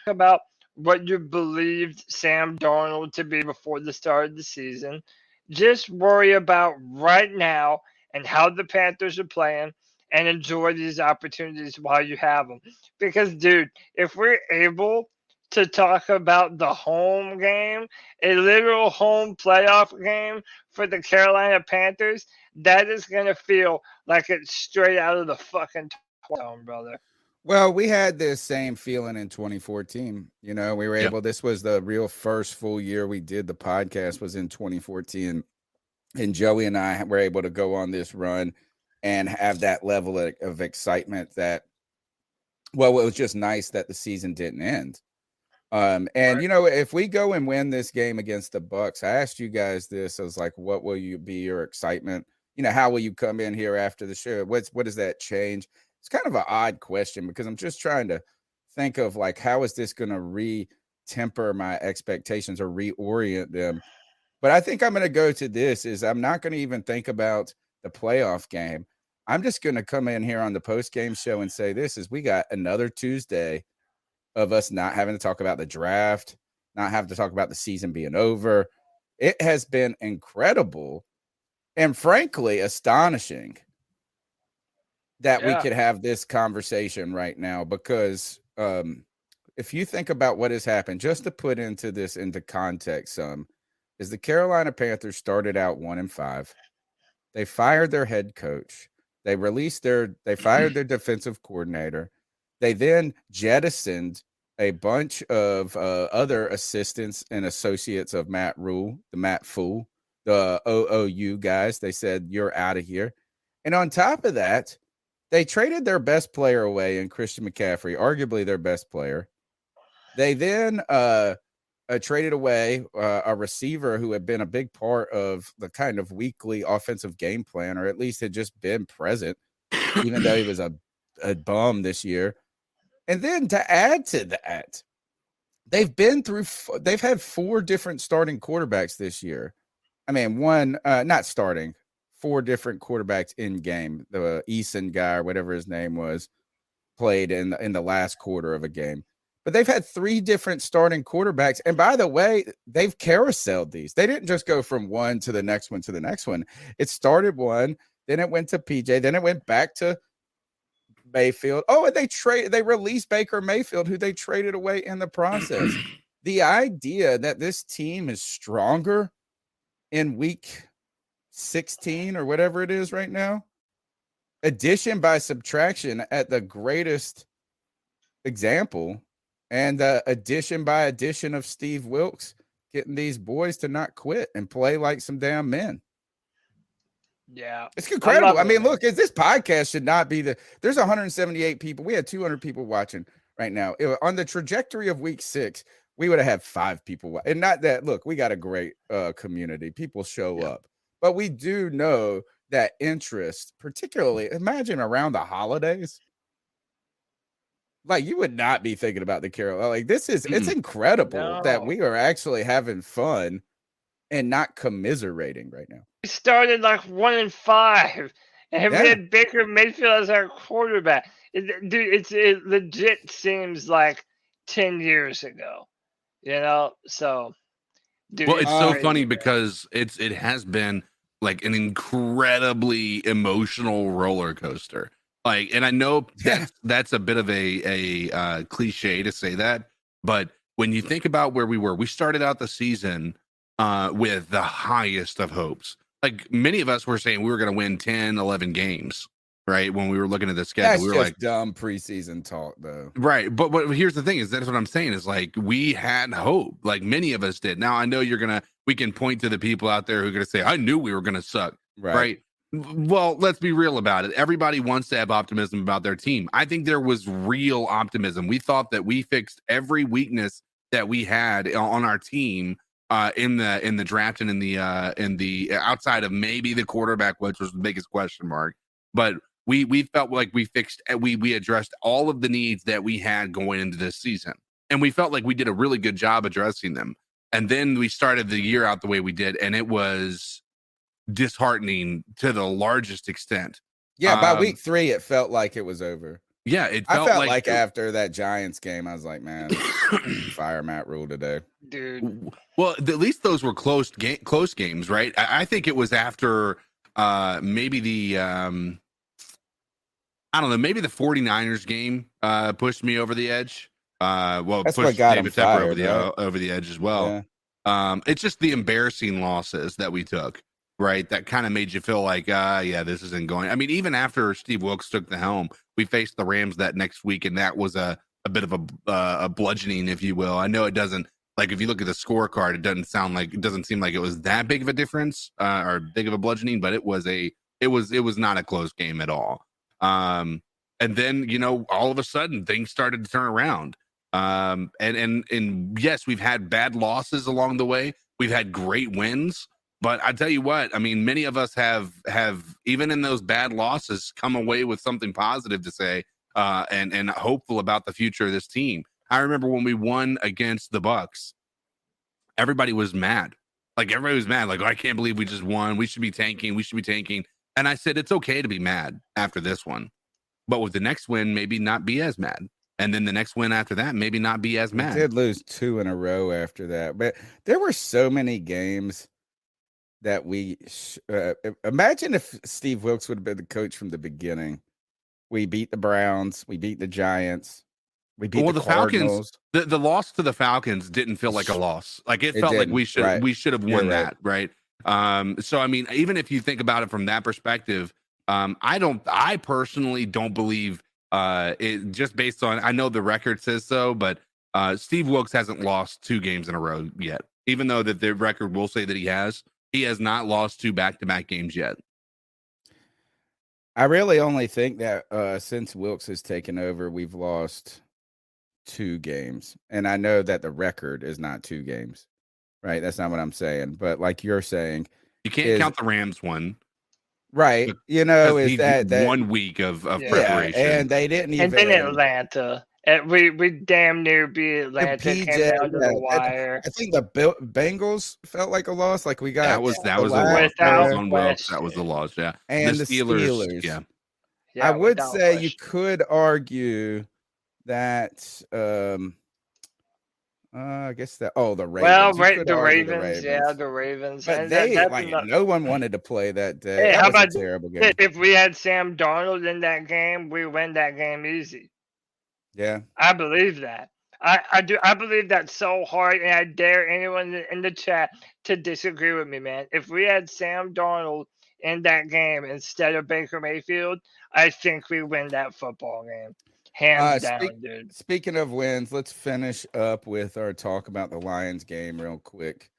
about what you believed Sam Darnold to be before the start of the season. Just worry about right now and how the Panthers are playing and enjoy these opportunities while you have them. Because, dude, if we're able to talk about the home game, a literal home playoff game for the Carolina Panthers, that is going to feel like it's straight out of the fucking zone, brother. Well, we had this same feeling in 2014. You know, we were able, this was the real first full year we did the podcast was in 2014. And Joey and I were able to go on this run and have that level of excitement that, well, it was just nice that the season didn't end. You know, if we go and win this game against the Bucks, I asked you guys this. I was like, what will you be your excitement? You know, how will you come in here after the show? What does that change? It's kind of an odd question because I'm just trying to think of like, how is this going to re-temper my expectations or reorient them? But I think I'm going to go to this is I'm not going to even think about the playoff game. I'm just going to come in here on the post-game show and say this is we got another Tuesday of us not having to talk about the draft, not having to talk about the season being over. It has been incredible and frankly astonishing that we could have this conversation right now because if you think about what has happened, just to put into context, is the Carolina Panthers started out 1-5. They fired their head coach. They fired their defensive coordinator. They then jettisoned a bunch of other assistants and associates of Matt Rule, the Matt Fool, the OOU guys. They said, you're out of here. And on top of that, they traded their best player away in Christian McCaffrey, arguably their best player. They then traded away a receiver who had been a big part of the kind of weekly offensive game plan, or at least had just been present, even though he was a bum this year. And then to add to that, they've had 4 different starting quarterbacks this year. I mean, not starting, 4 different quarterbacks in game. The Eason guy, or whatever his name was, played in the last quarter of a game. But they've had 3 different starting quarterbacks. And by the way, they've carouseled these. They didn't just go from one to the next one to the next one. It started one, then it went to PJ, then it went back to Mayfield. Oh, and they released Baker Mayfield, who they traded away in the process. The idea that this team is stronger in week 16 or whatever it is right now, addition by subtraction at the greatest example, and addition by addition of Steve Wilkes getting these boys to not quit and play like some damn men. Yeah, it's incredible. I mean, look, this podcast should not be there's 178 people. We had 200 people watching right now. On the trajectory of week 6, we would have had 5 people. And not that, look, we got a great community. People show up. But we do know that interest, particularly, imagine around the holidays. Like, you would not be thinking about the Carolina. Like, it's incredible that we are actually having fun and not commiserating right now. We started like 1-5, and we had Baker Mayfield as our quarterback. It legit seems like 10 years ago, So, well, it's so funny because it has been like an incredibly emotional roller coaster. Like, and I know that's a bit of a cliche to say that, but when you think about where we started out the season with the highest of hopes. Like, many of us were saying we were going to win 10, 11 games, right? When we were looking at the schedule, that's we were just like, dumb preseason talk, though. Right. But here's the thing is that's what I'm saying is, like, we had hope, like many of us did. Now, I know we can point to the people out there who are going to say, I knew we were going to suck. Right. Well, let's be real about it. Everybody wants to have optimism about their team. I think there was real optimism. We thought that we fixed every weakness that we had on our team in the draft and in the outside of maybe the quarterback, which was the biggest question mark. But we felt like we addressed all of the needs that we had going into this season, and we felt like we did a really good job addressing them. And then we started the year out the way we did, and it was disheartening to the largest extent. Yeah, by week 3, it felt like it was over. Yeah, I felt like after that Giants game, I was like, man, fire Matt Rule today, dude. Well, at least those were close games, right? I think it was after maybe the I don't know, maybe the 49ers game pushed me over the edge. Well, that's pushed what got David him fired, over the edge as well. Yeah. It's just the embarrassing losses that we took, right? That kind of made you feel like, this isn't going. I mean, even after Steve Wilkes took the helm, we faced the Rams that next week, and that was a bit of a bludgeoning, if you will. I know it doesn't, like, if you look at the scorecard, it doesn't seem like it was that big of a difference or big of a bludgeoning, but it was not a close game at all. And then, all of a sudden things started to turn around. And yes, we've had bad losses along the way. We've had great wins, but I tell you what, I mean, many of us have even in those bad losses come away with something positive to say, and hopeful about the future of this team. I remember when we won against the Bucks, everybody was mad. Like, everybody was mad. Like, I can't believe we just won. We should be tanking. And I said, it's okay to be mad after this one, but with the next win, maybe not be as mad. And then the next win after that, maybe not be as mad. We did lose 2 in a row after that, but there were so many games that we imagine if Steve Wilkes would have been the coach from the beginning. We beat the Browns, we beat the Giants, we beat the Cardinals. Falcons. The loss to the Falcons didn't feel like a loss. Like, it felt like we should have won that, right? So I mean, even if you think about it from that perspective, I personally don't believe it, just based on, I know the record says so, but Steve Wilkes hasn't lost 2 games in a row yet, even though that the record will say that he has. He has not lost 2 back-to-back games yet. I really only think that since Wilkes has taken over, we've lost 2 games. And I know that the record is not 2 games, right? That's not what I'm saying. But like you're saying, you can't count the Rams one. Right. You know, is that 1 week of preparation. And they didn't even. And then Atlanta. We damn near beat Atlanta. Came down to the wire. I think the Bengals felt like a loss. Like we got that was on Wilkes. That was the loss. Yeah, and the Steelers. Yeah. I would say you could argue that. I guess that. Oh, the Ravens. Well, the Ravens. Yeah, the Ravens. But no one wanted to play that day. Hey, that how was about a terrible game? If we had Sam Darnold in that game, we win that game easy. Yeah, I believe that. I do. I believe that so hard, and I dare anyone in the chat to disagree with me, man. If we had Sam Darnold in that game instead of Baker Mayfield, I think we win that football game. Hands down, dude. Speaking of wins, let's finish up with our talk about the Lions game real quick.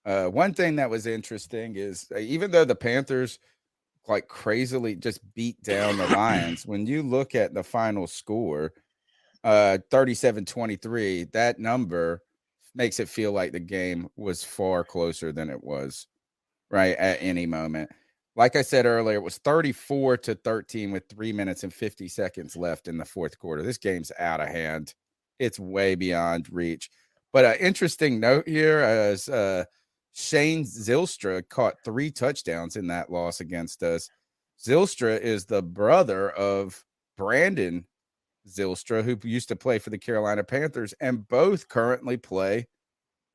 One thing that was interesting is even though the Panthers like crazily just beat down the Lions, when you look at the final score, 37-23, that number makes it feel like the game was far closer than it was, right, at any moment. Like I said earlier, it was 34-13 with 3 minutes and 50 seconds left in the fourth quarter. This game's out of hand. It's way beyond reach. But an interesting note here is Shane Zylstra caught 3 touchdowns in that loss against us. Zylstra is the brother of Brandon Zylstra, who used to play for the Carolina Panthers, and both currently play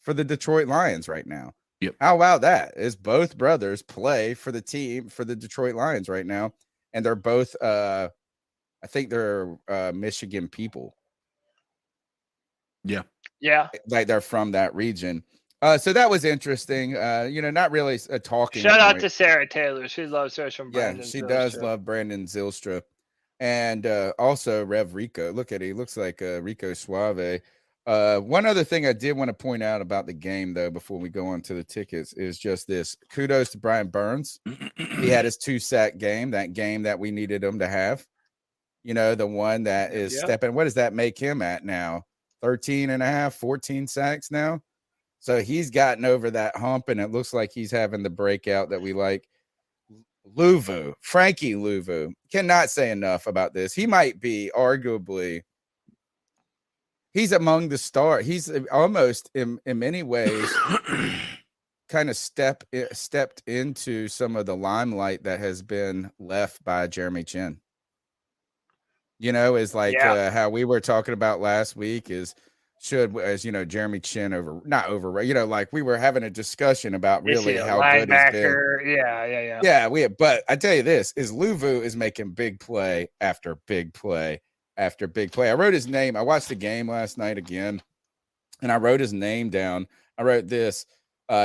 for the Detroit Lions right now. Yep. How about that? Is both brothers play for the team for the Detroit Lions right now, and they're both I think they're Michigan people. Yeah. Like they're from that region. So that was interesting. Not really a talking Shout out point. to Sarah Taylor. She loves her from Brandon. Yeah, she does love Brandon Zylstra. And also Rev Rico. Look at it. He looks like Rico Suave. One other thing I did want to point out about the game, though, before we go on to the tickets, is just this. Kudos to Brian Burns. He had his 2-sack game, that game that we needed him to have. You know, the one that is stepping. What does that make him at now? 13 and a half, 14 sacks now. So he's gotten over that hump, and it looks like he's having the breakout that we like. Frankie Louvu, cannot say enough about this. He might be arguably, he's among the stars. He's almost in many ways kind of stepped into some of the limelight that has been left by Jeremy Chin. You know, is like how we were talking about last week is Jeremy Chin like we were having a discussion about really how good he's been. But I tell you this is Louvu is making big play after big play after big play. I wrote his name. I watched the game last night again, and I wrote his name down. I wrote this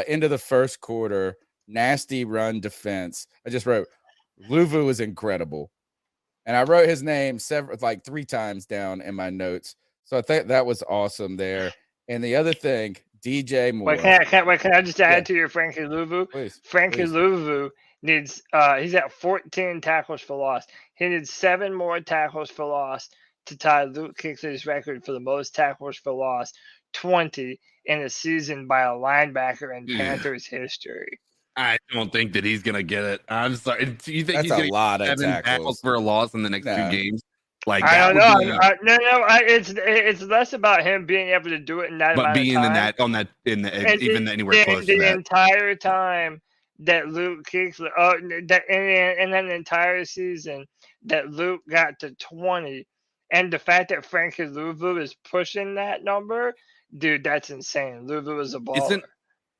into the first quarter, nasty run defense. I just wrote Louvu is incredible. And I wrote his name 3 times down in my notes. So I think that was awesome there. And the other thing, DJ Moore. Can I just add to your Frankie Louvu? Please. Louvu needs he's at 14 tackles for loss. He needs 7 more tackles for loss to tie Luke Kuechly's record for the most tackles for loss, 20 in a season by a linebacker in Panthers history. I don't think that he's gonna get it. I'm sorry. Do you think that's he's a gonna lot get of 7 tackles for a loss in the next 2 games? Like I don't know. It's less about him being able to do it in that amount of time. Even anywhere close to that. The entire time that Luke Kuechly, and then the entire season that Luke got to 20, and the fact that Frankie Louvu is pushing that number, dude, that's insane. Louvu is a baller.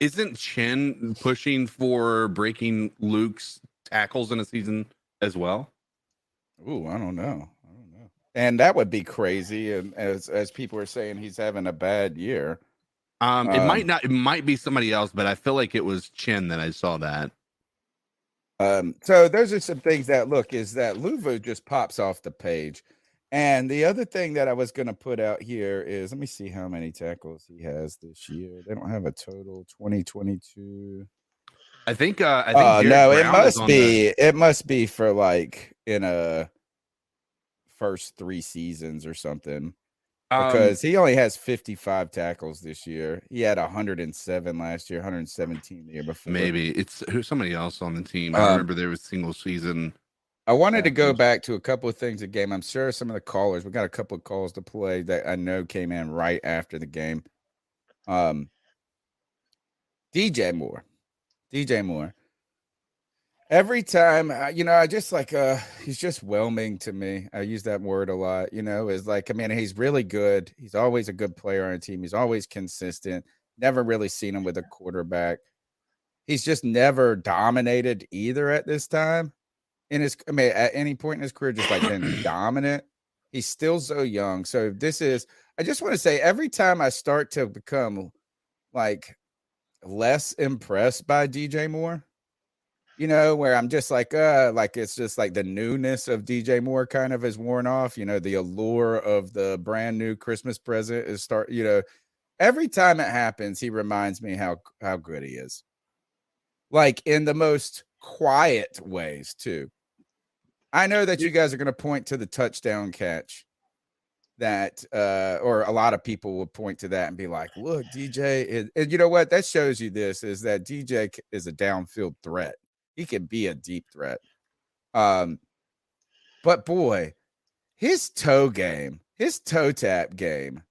Isn't Chin pushing for breaking Luke's tackles in a season as well? Ooh, I don't know. And that would be crazy. And as people are saying, he's having a bad year. It might be somebody else, but I feel like it was Chin that I saw that. So those are some things that is that Louvu just pops off the page. And the other thing that I was going to put out here is, let me see how many tackles he has this year. They don't have a total 2022. I think Derek no, Brown is on it must be for like in a first 3 seasons or something. Because he only has 55 tackles this year. He had 107 last year, 117 the year before. Maybe it's somebody else on the team. I remember there was single season. I wanted to go back to a couple of things a game. I'm sure some of the callers, we got a couple of calls to play that I know came in right after the game. DJ Moore. Every time, I just like, he's just whelming to me. I use that word a lot, is like, I mean, he's really good. He's always a good player on a team. He's always consistent. Never really seen him with a quarterback. He's just never dominated either at this time. At any point in his career, just like been dominant. He's still so young. So I just want to say, every time I start to become like less impressed by DJ Moore, where I'm just like it's just like the newness of DJ Moore kind of is worn off. The allure of the brand new Christmas present is every time it happens, he reminds me how good he is. Like in the most quiet ways too. I know that you guys are going to point to the touchdown catch that, or a lot of people will point to that and be like, look, DJ, and you know what? That shows you is that DJ is a downfield threat. He can be a deep threat. But boy, his toe tap game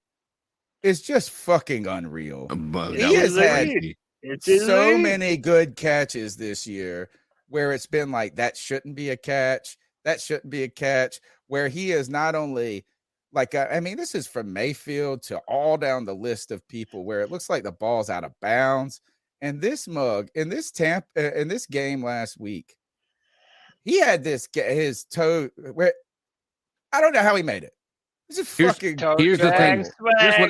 is just fucking unreal. He has had so many good catches this year where it's been like, that shouldn't be a catch. That shouldn't be a catch, where he is not only like, this is from Mayfield to all down the list of people where it looks like the ball's out of bounds. And this mug in this game last week, he had his toe where I don't know how he made it. It's a fucking here's the thing.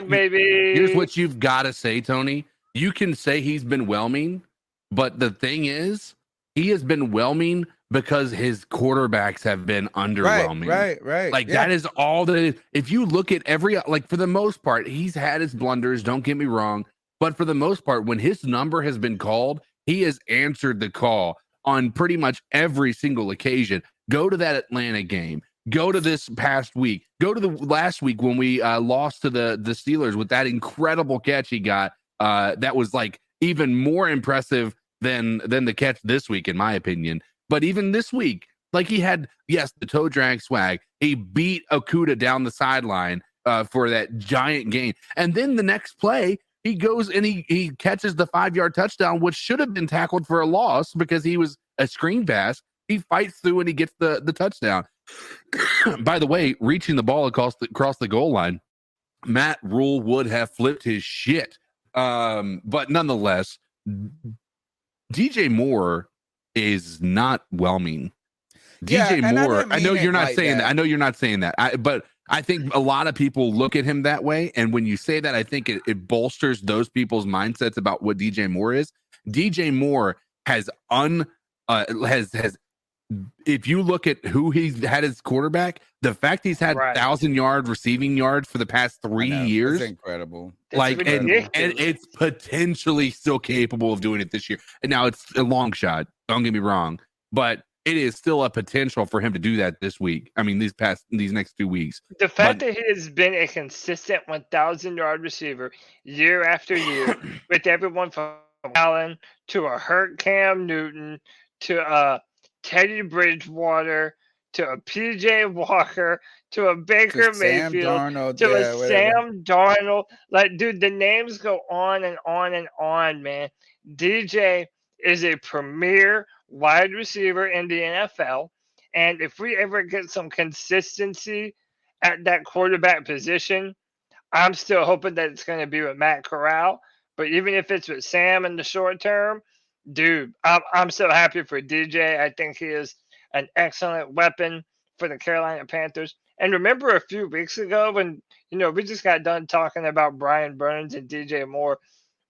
Baby. Here's what you've got to say, Tony. You can say he's been whelming, but the thing is, he has been whelming because his quarterbacks have been underwhelming. Right. Like that is all that. If you look at for the most part, he's had his blunders. Don't get me wrong. But for the most part, when his number has been called, he has answered the call on pretty much every single occasion. Go to that Atlanta game. Go to this past week. Go to the last week when we lost to the Steelers with that incredible catch he got. That was like even more impressive than the catch this week, in my opinion. But even this week, like he had, the toe drag swag. He beat Okuda down the sideline for that giant gain. And then the next play, he goes and he catches the 5-yard touchdown, which should have been tackled for a loss because he was a screen pass. He fights through and he gets the touchdown. By the way, reaching the ball across the goal line, Matt Rule would have flipped his shit. But nonetheless, DJ Moore is not whelming. DJ Moore, I know you're not saying that. I know you're not saying that. But I think a lot of people look at him that way. And when you say that, I think it bolsters those people's mindsets about what DJ Moore is. DJ Moore has if you look at who he's had as quarterback, the fact he's had 1,000-yard receiving yards for the past 3 years, it's incredible. And it's potentially still capable of doing it this year. And now it's a long shot. Don't get me wrong, but it is still a potential for him to do that this week. I mean, these next 2 weeks. The fact that he has been a consistent 1,000-yard receiver year after year, with everyone from Allen to a hurt Cam Newton to Teddy Bridgewater to a PJ Walker to a Baker Mayfield to a Sam Darnold. Like, dude, the names go on and on and on, man. DJ is a premier wide receiver in the NFL. And if we ever get some consistency at that quarterback position, I'm still hoping that it's going to be with Matt Corral. But even if it's with Sam in the short term, dude, I'm so happy for DJ. I think he is an excellent weapon for the Carolina Panthers. And remember a few weeks ago when, we just got done talking about Brian Burns and DJ Moore.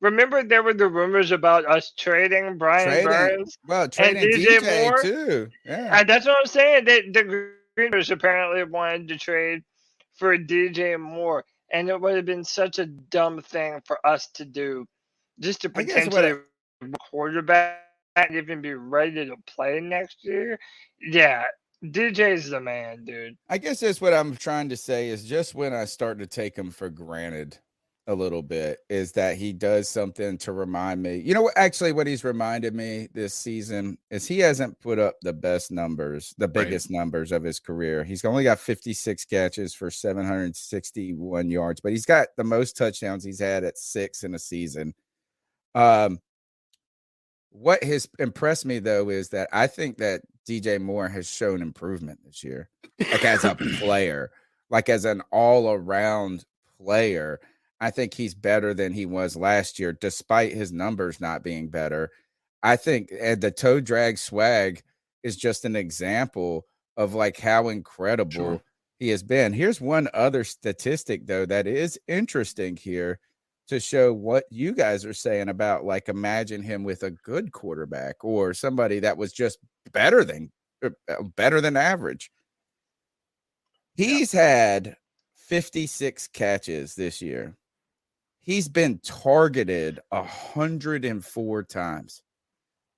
Remember there were the rumors about us trading Burns trading and DJ Moore too. Yeah. And that's what I'm saying. The Greeners apparently wanted to trade for DJ Moore, and it would have been such a dumb thing for us to do, just to I guess what potentially quarterback and even be ready to play next year. Yeah, DJ's the man, dude. I guess that's what I'm trying to say is just when I start to take him for granted a little bit is that he does something to remind me. You know, actually what he's reminded me this season is he hasn't put up the best numbers, the biggest numbers of his career. He's only got 56 catches for 761 yards, but he's got the most touchdowns he's had at 6 in a season. What has impressed me though is that I think that DJ Moore has shown improvement this year, like as a player, like as an all-around player. I think he's better than he was last year, despite his numbers not being better. I think the toe drag swag is just an example of like how incredible he has been. Here's one other statistic though that is interesting here to show what you guys are saying about like imagine him with a good quarterback or somebody that was just better than average. He's had 56 catches this year. He's been targeted 104 times.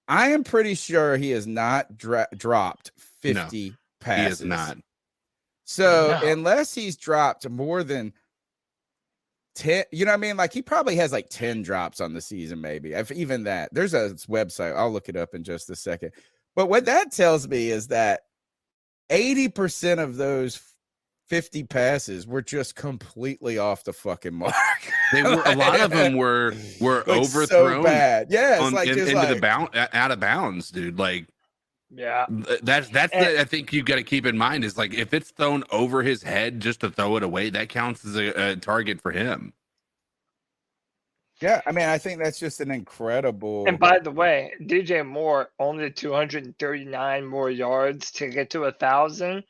I am pretty sure he has not dropped 50 passes. He is not. So unless he's dropped more than 10, you know what I mean? Like he probably has like 10 drops on the season, maybe. If even that. There's a website. I'll look it up in just a second. But what that tells me is that 80% of those 50 passes were just completely off the fucking mark. They were a lot of them were like overthrown. So bad. Yeah, it's like into the out of bounds, dude. Like that's I think you've got to keep in mind is like if it's thrown over his head just to throw it away, that counts as a target for him. Yeah, I mean, I think that's just an incredible. And by the way, DJ Moore only 239 more yards to get to 1,000.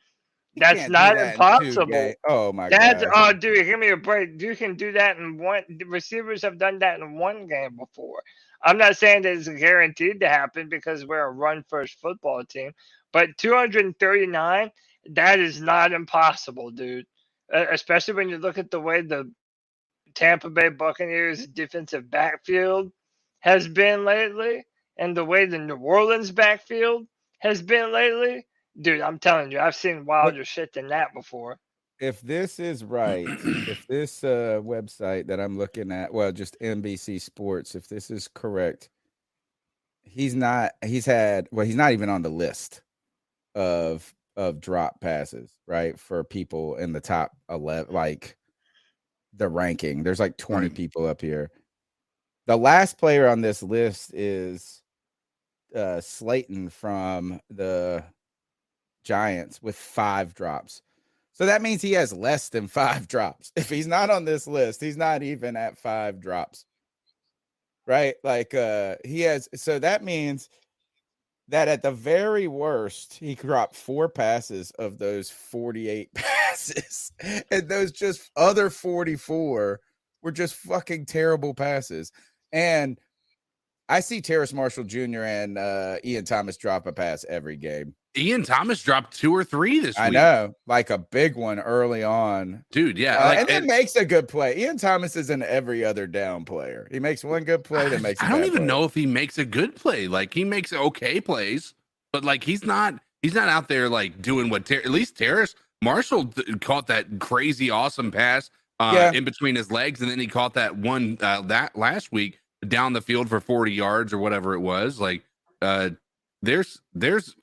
That's not impossible. Oh my god! Oh, dude, give me a break. You can do that in one. The receivers have done that in one game before. I'm not saying that it's guaranteed to happen because we're a run-first football team, but 239, that is not impossible, dude. Especially when you look at the way the Tampa Bay Buccaneers defensive backfield has been lately, and the way the New Orleans backfield has been lately. Dude, I'm telling you, I've seen wilder shit than that before. If this is right, if this website that I'm looking at, well, just NBC Sports, if this is correct, he's not even on the list of drop passes, right? For people in the top 11, like the ranking. There's like 20 people up here. The last player on this list is Slayton from the Giants with 5 drops. So that means he has less than 5 drops. If he's not on this list, he's not even at 5 drops. Right? Like he has, so that means that at the very worst, he dropped 4 passes of those 48 passes. And those just other 44 were just fucking terrible passes. And I see Terrace Marshall Jr. and Ian Thomas drop a pass every game. Ian Thomas dropped 2 or 3 this week. I know, like a big one early on. Dude, yeah. And then makes a good play. Ian Thomas is an every other down player. He makes one good play, then makes a I don't bad even play. know if he makes a good play. Like he makes okay plays, but like he's not out there like doing what at least Terrace Marshall caught that crazy awesome pass in between his legs, and then he caught that one that last week down the field for 40 yards or whatever it was. Like there's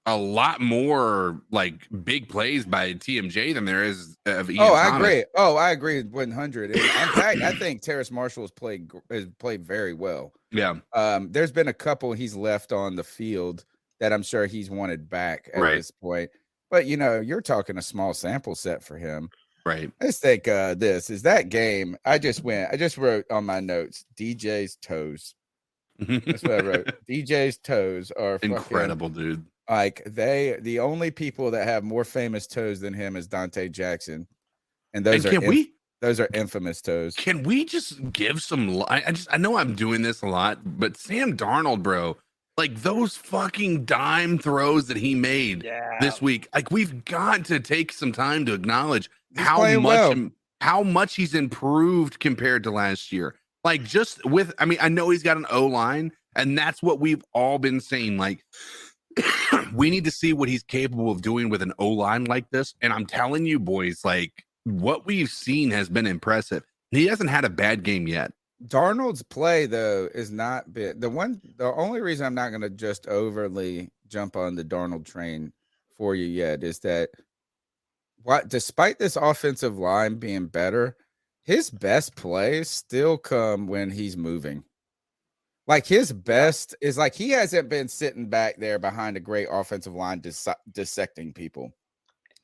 a lot more like big plays by TMJ than there is of Ian Thomas. Agree. Oh, I agree 100. In fact, I think Terrace Marshall has played very well. Yeah. There's been a couple he's left on the field that I'm sure he's wanted back at this point. But you know, you're talking a small sample set for him. Right. Let's think this is that game. I just wrote on my notes DJ's toes. That's what I wrote. DJ's toes are incredible, fucking, dude. Like the only people that have more famous toes than him is Dante Jackson, and those are infamous toes. Can we just give some? I know I'm doing this a lot, but Sam Darnold, bro, Like those fucking dime throws that he made this week. Like we've got to take some time to acknowledge He's playing well. how much he's improved compared to last year. Like just with, I mean, I know he's got an O-line, and that's what we've all been saying. Like we need to see what he's capable of doing with an O-line like this. And I'm telling you, boys, like what we've seen has been impressive. He hasn't had a bad game yet. Darnold's play though is not bit. The only reason I'm not going to just overly jump on the Darnold train for you yet is that despite this offensive line being better, his best plays still come when he's moving. Like his best is like he hasn't been sitting back there behind a great offensive line dissecting people.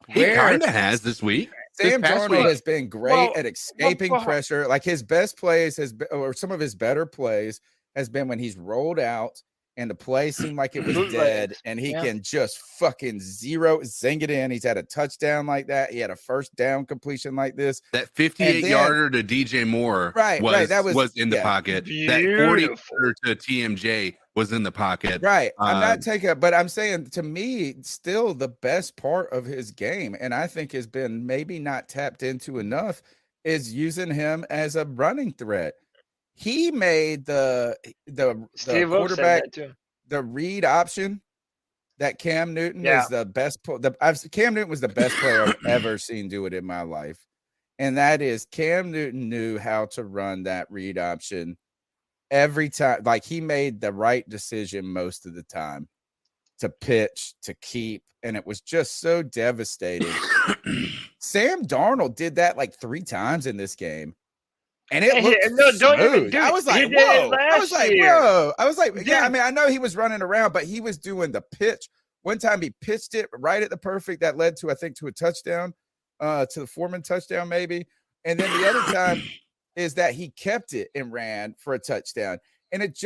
He kind of has this week. Sam Darnold has been great at escaping pressure. Like his best plays or some of his better plays has been when he's rolled out and the play seemed like it was dead, and he can just fucking zing it in. He's had a touchdown like that. He had a first down completion like this. That 58-yarder to DJ Moore was in the pocket. That 40-yarder to TMJ was in the pocket. Right. I'm not taking but I'm saying to me, still the best part of his game, and I think has been maybe not tapped into enough, is using him as a running threat. He made the quarterback the read option that Cam Newton is the best. Cam Newton was the best player I've ever seen do it in my life, and that is Cam Newton knew how to run that read option every time. Like he made the right decision most of the time to pitch, to keep, and it was just so devastating. Sam Darnold did that like 3 times in this game. And it looked smooth. I was like, whoa. I was like, whoa. I was like, yeah, I mean, I know he was running around, but he was doing the pitch. One time he pitched it right at the perfect that led to, I think, to a touchdown, to the Foreman touchdown, maybe. And then the other time is that he kept it and ran for a touchdown. And it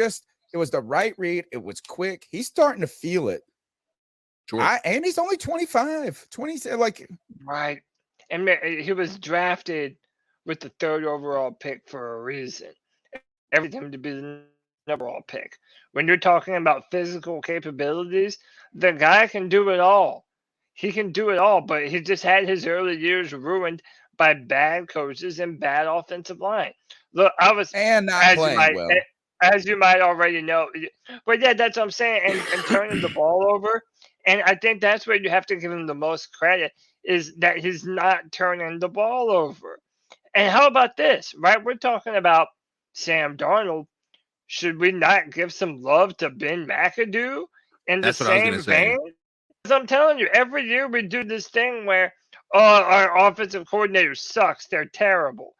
was the right read. It was quick. He's starting to feel it. Sure. And he's only 25, 20, like. Right. And he was drafted with the 3rd overall pick for a reason. Everything to be the number one pick. When you're talking about physical capabilities, the guy can do it all. He can do it all, but he just had his early years ruined by bad coaches and bad offensive line. Look, I was as you might already know, but yeah, that's what I'm saying. And turning the ball over, and I think that's where you have to give him the most credit is that he's not turning the ball over. And how about this, right? We're talking about Sam Darnold. Should we not give some love to Ben McAdoo in the same vein? Because I'm telling you, every year we do this thing where, our offensive coordinator sucks. They're terrible.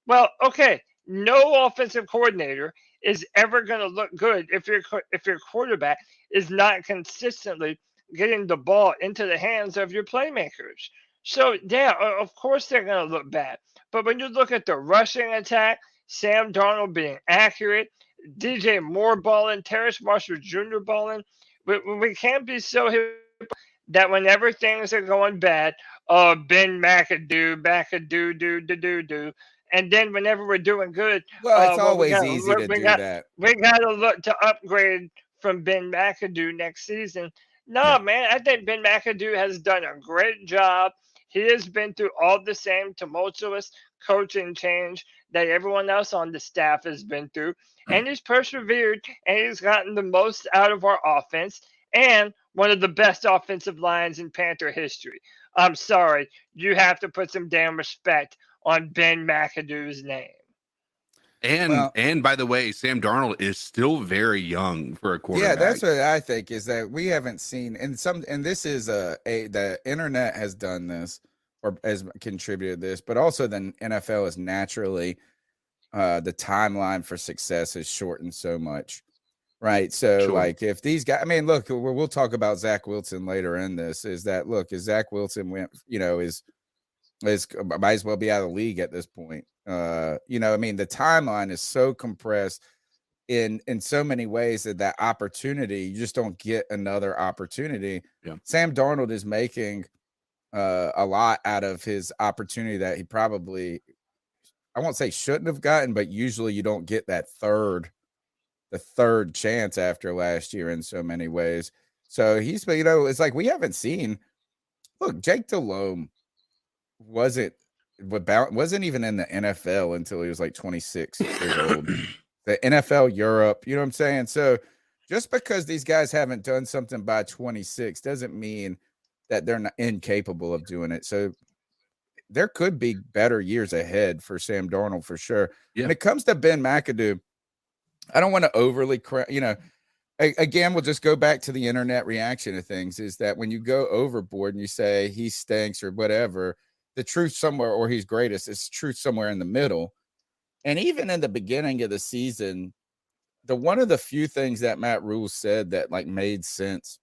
Well, okay, no offensive coordinator is ever going to look good if your quarterback is not consistently getting the ball into the hands of your playmakers. So, yeah, of course they're going to look bad. But when you look at the rushing attack, Sam Darnold being accurate, DJ Moore balling, Terrace Marshall Jr. balling, we can't be so that whenever things are going bad, Ben McAdoo, and then whenever we're doing good, it's always easy to do that. We got to look to upgrade from Ben McAdoo next season. No, man, I think Ben McAdoo has done a great job. He has been through all the same tumultuous coaching change that everyone else on the staff has been through. And he's persevered, and he's gotten the most out of our offense and one of the best offensive lines in Panther history. I'm sorry. You have to put some damn respect on Ben McAdoo's name. And by the way, Sam Darnold is still very young for a quarterback. Yeah, that's what I think is that we haven't seen and this is the internet has done this or has contributed this, but also the NFL is naturally the timeline for success is shortened so much. Right. So like if these guys, I mean, look, we'll talk about Zach Wilson later in this, is that look, as Zach Wilson went, is might as well be out of the league at this point. I mean, the timeline is so compressed in so many ways that opportunity, you just don't get another opportunity. Yeah. Sam Darnold is making a lot out of his opportunity that he probably, I won't say shouldn't have gotten, but usually you don't get that third the third chance after last year in so many ways. So he's, it's like we haven't seen. Look, Jake Delhomme wasn't even in the NFL until he was like 26 years old. The NFL Europe, you know what I'm saying? So just because these guys haven't done something by 26 doesn't mean that they're not incapable of doing it. So there could be better years ahead for Sam Darnold for sure. Yeah. When it comes to Ben McAdoo, I don't want to overly, again, we'll just go back to the internet reaction of things is that when you go overboard and you say he stinks or whatever, the truth somewhere, or he's greatest, is truth somewhere in the middle. And even in the beginning of the season, one of the few things that Matt Rule said that like made sense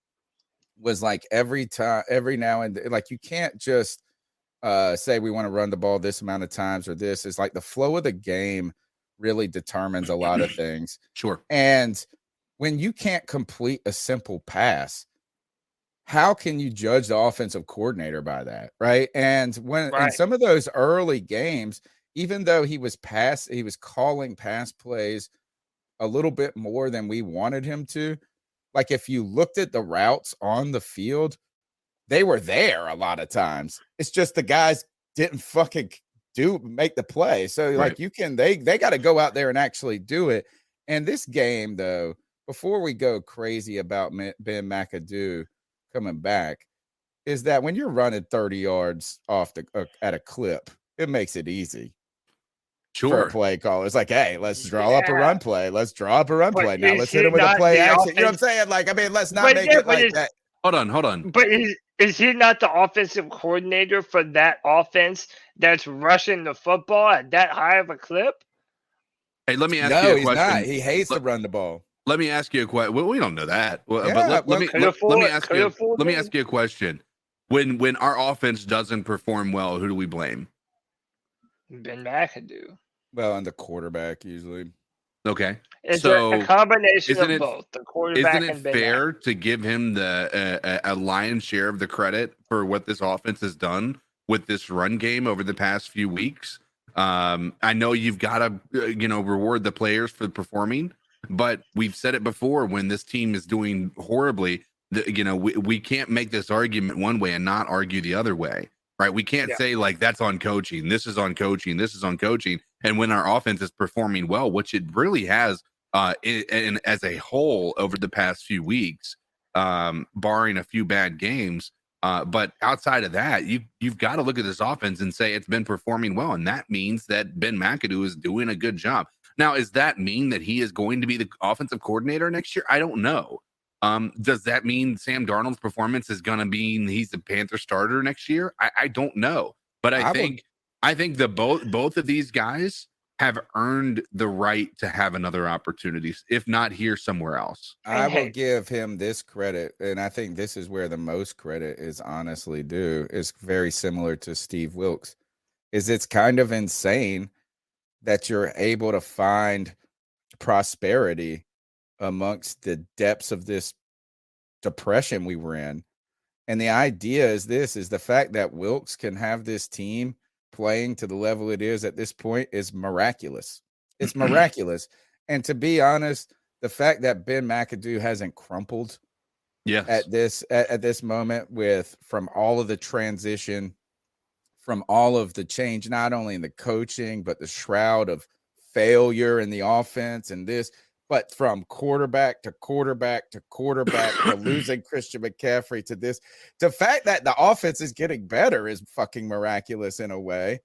was like every now and then, like you can't just say we want to run the ball this amount of times or this. Is like the flow of the game really determines a lot of things. Sure. And when you can't complete a simple pass, how can you judge the offensive coordinator by that? Right. And in some of those early games, even though he was calling pass plays a little bit more than we wanted him to. Like if you looked at the routes on the field, they were there a lot of times. It's just the guys didn't fucking make the play. So like they got to go out there and actually do it. And this game though, before we go crazy about Ben McAdoo coming back, is that when you're running 30 yards off at a clip, it makes it easy. Sure. For a play call. It's like, hey, let's draw up a run play. Let's draw up a run play. Now let's hit him with a play action. You know what I'm saying? Like, I mean, let's not make it like that. Hold on. But is he not the offensive coordinator for that offense that's rushing the football at that high of a clip? Hey, let me ask you a question. No, he's not. He hates to run the ball. Let me ask you a question. Well, we don't know that. But let me ask you a question. When our offense doesn't perform well, who do we blame? Ben McAdoo. Well, and the quarterback usually. Okay. It's a combination of both. The quarterback isn't it and Ben fair McAdoo. to give him a lion's share of the credit for what this offense has done with this run game over the past few weeks? I know you've got to reward the players for performing, but we've said it before, when this team is doing horribly, we can't make this argument one way and not argue the other way. Right. We can't say like that's on coaching. This is on coaching. This is on coaching. And when our offense is performing well, which it really has as a whole over the past few weeks, barring a few bad games. But outside of that, you've got to look at this offense and say it's been performing well. And that means that Ben McAdoo is doing a good job. Now, does that mean that he is going to be the offensive coordinator next year? I don't know. Does that mean Sam Darnold's performance is going to mean he's the Panther starter next year? I don't know, but I think the both of these guys have earned the right to have another opportunity, if not here, somewhere else. I will give him this credit, and I think this is where the most credit is honestly due. Is very similar to Steve Wilkes. It's kind of insane that you're able to find prosperity amongst the depths of this depression we were in. And the idea is the fact that Wilkes can have this team playing to the level it is at this point is miraculous. It's miraculous. And to be honest, the fact that Ben McAdoo hasn't crumpled at this moment from all of the transition, from all of the change, not only in the coaching, but the shroud of failure in the offense and this, but from quarterback to quarterback to quarterback to losing Christian McCaffrey to this, the fact that the offense is getting better is fucking miraculous in a way.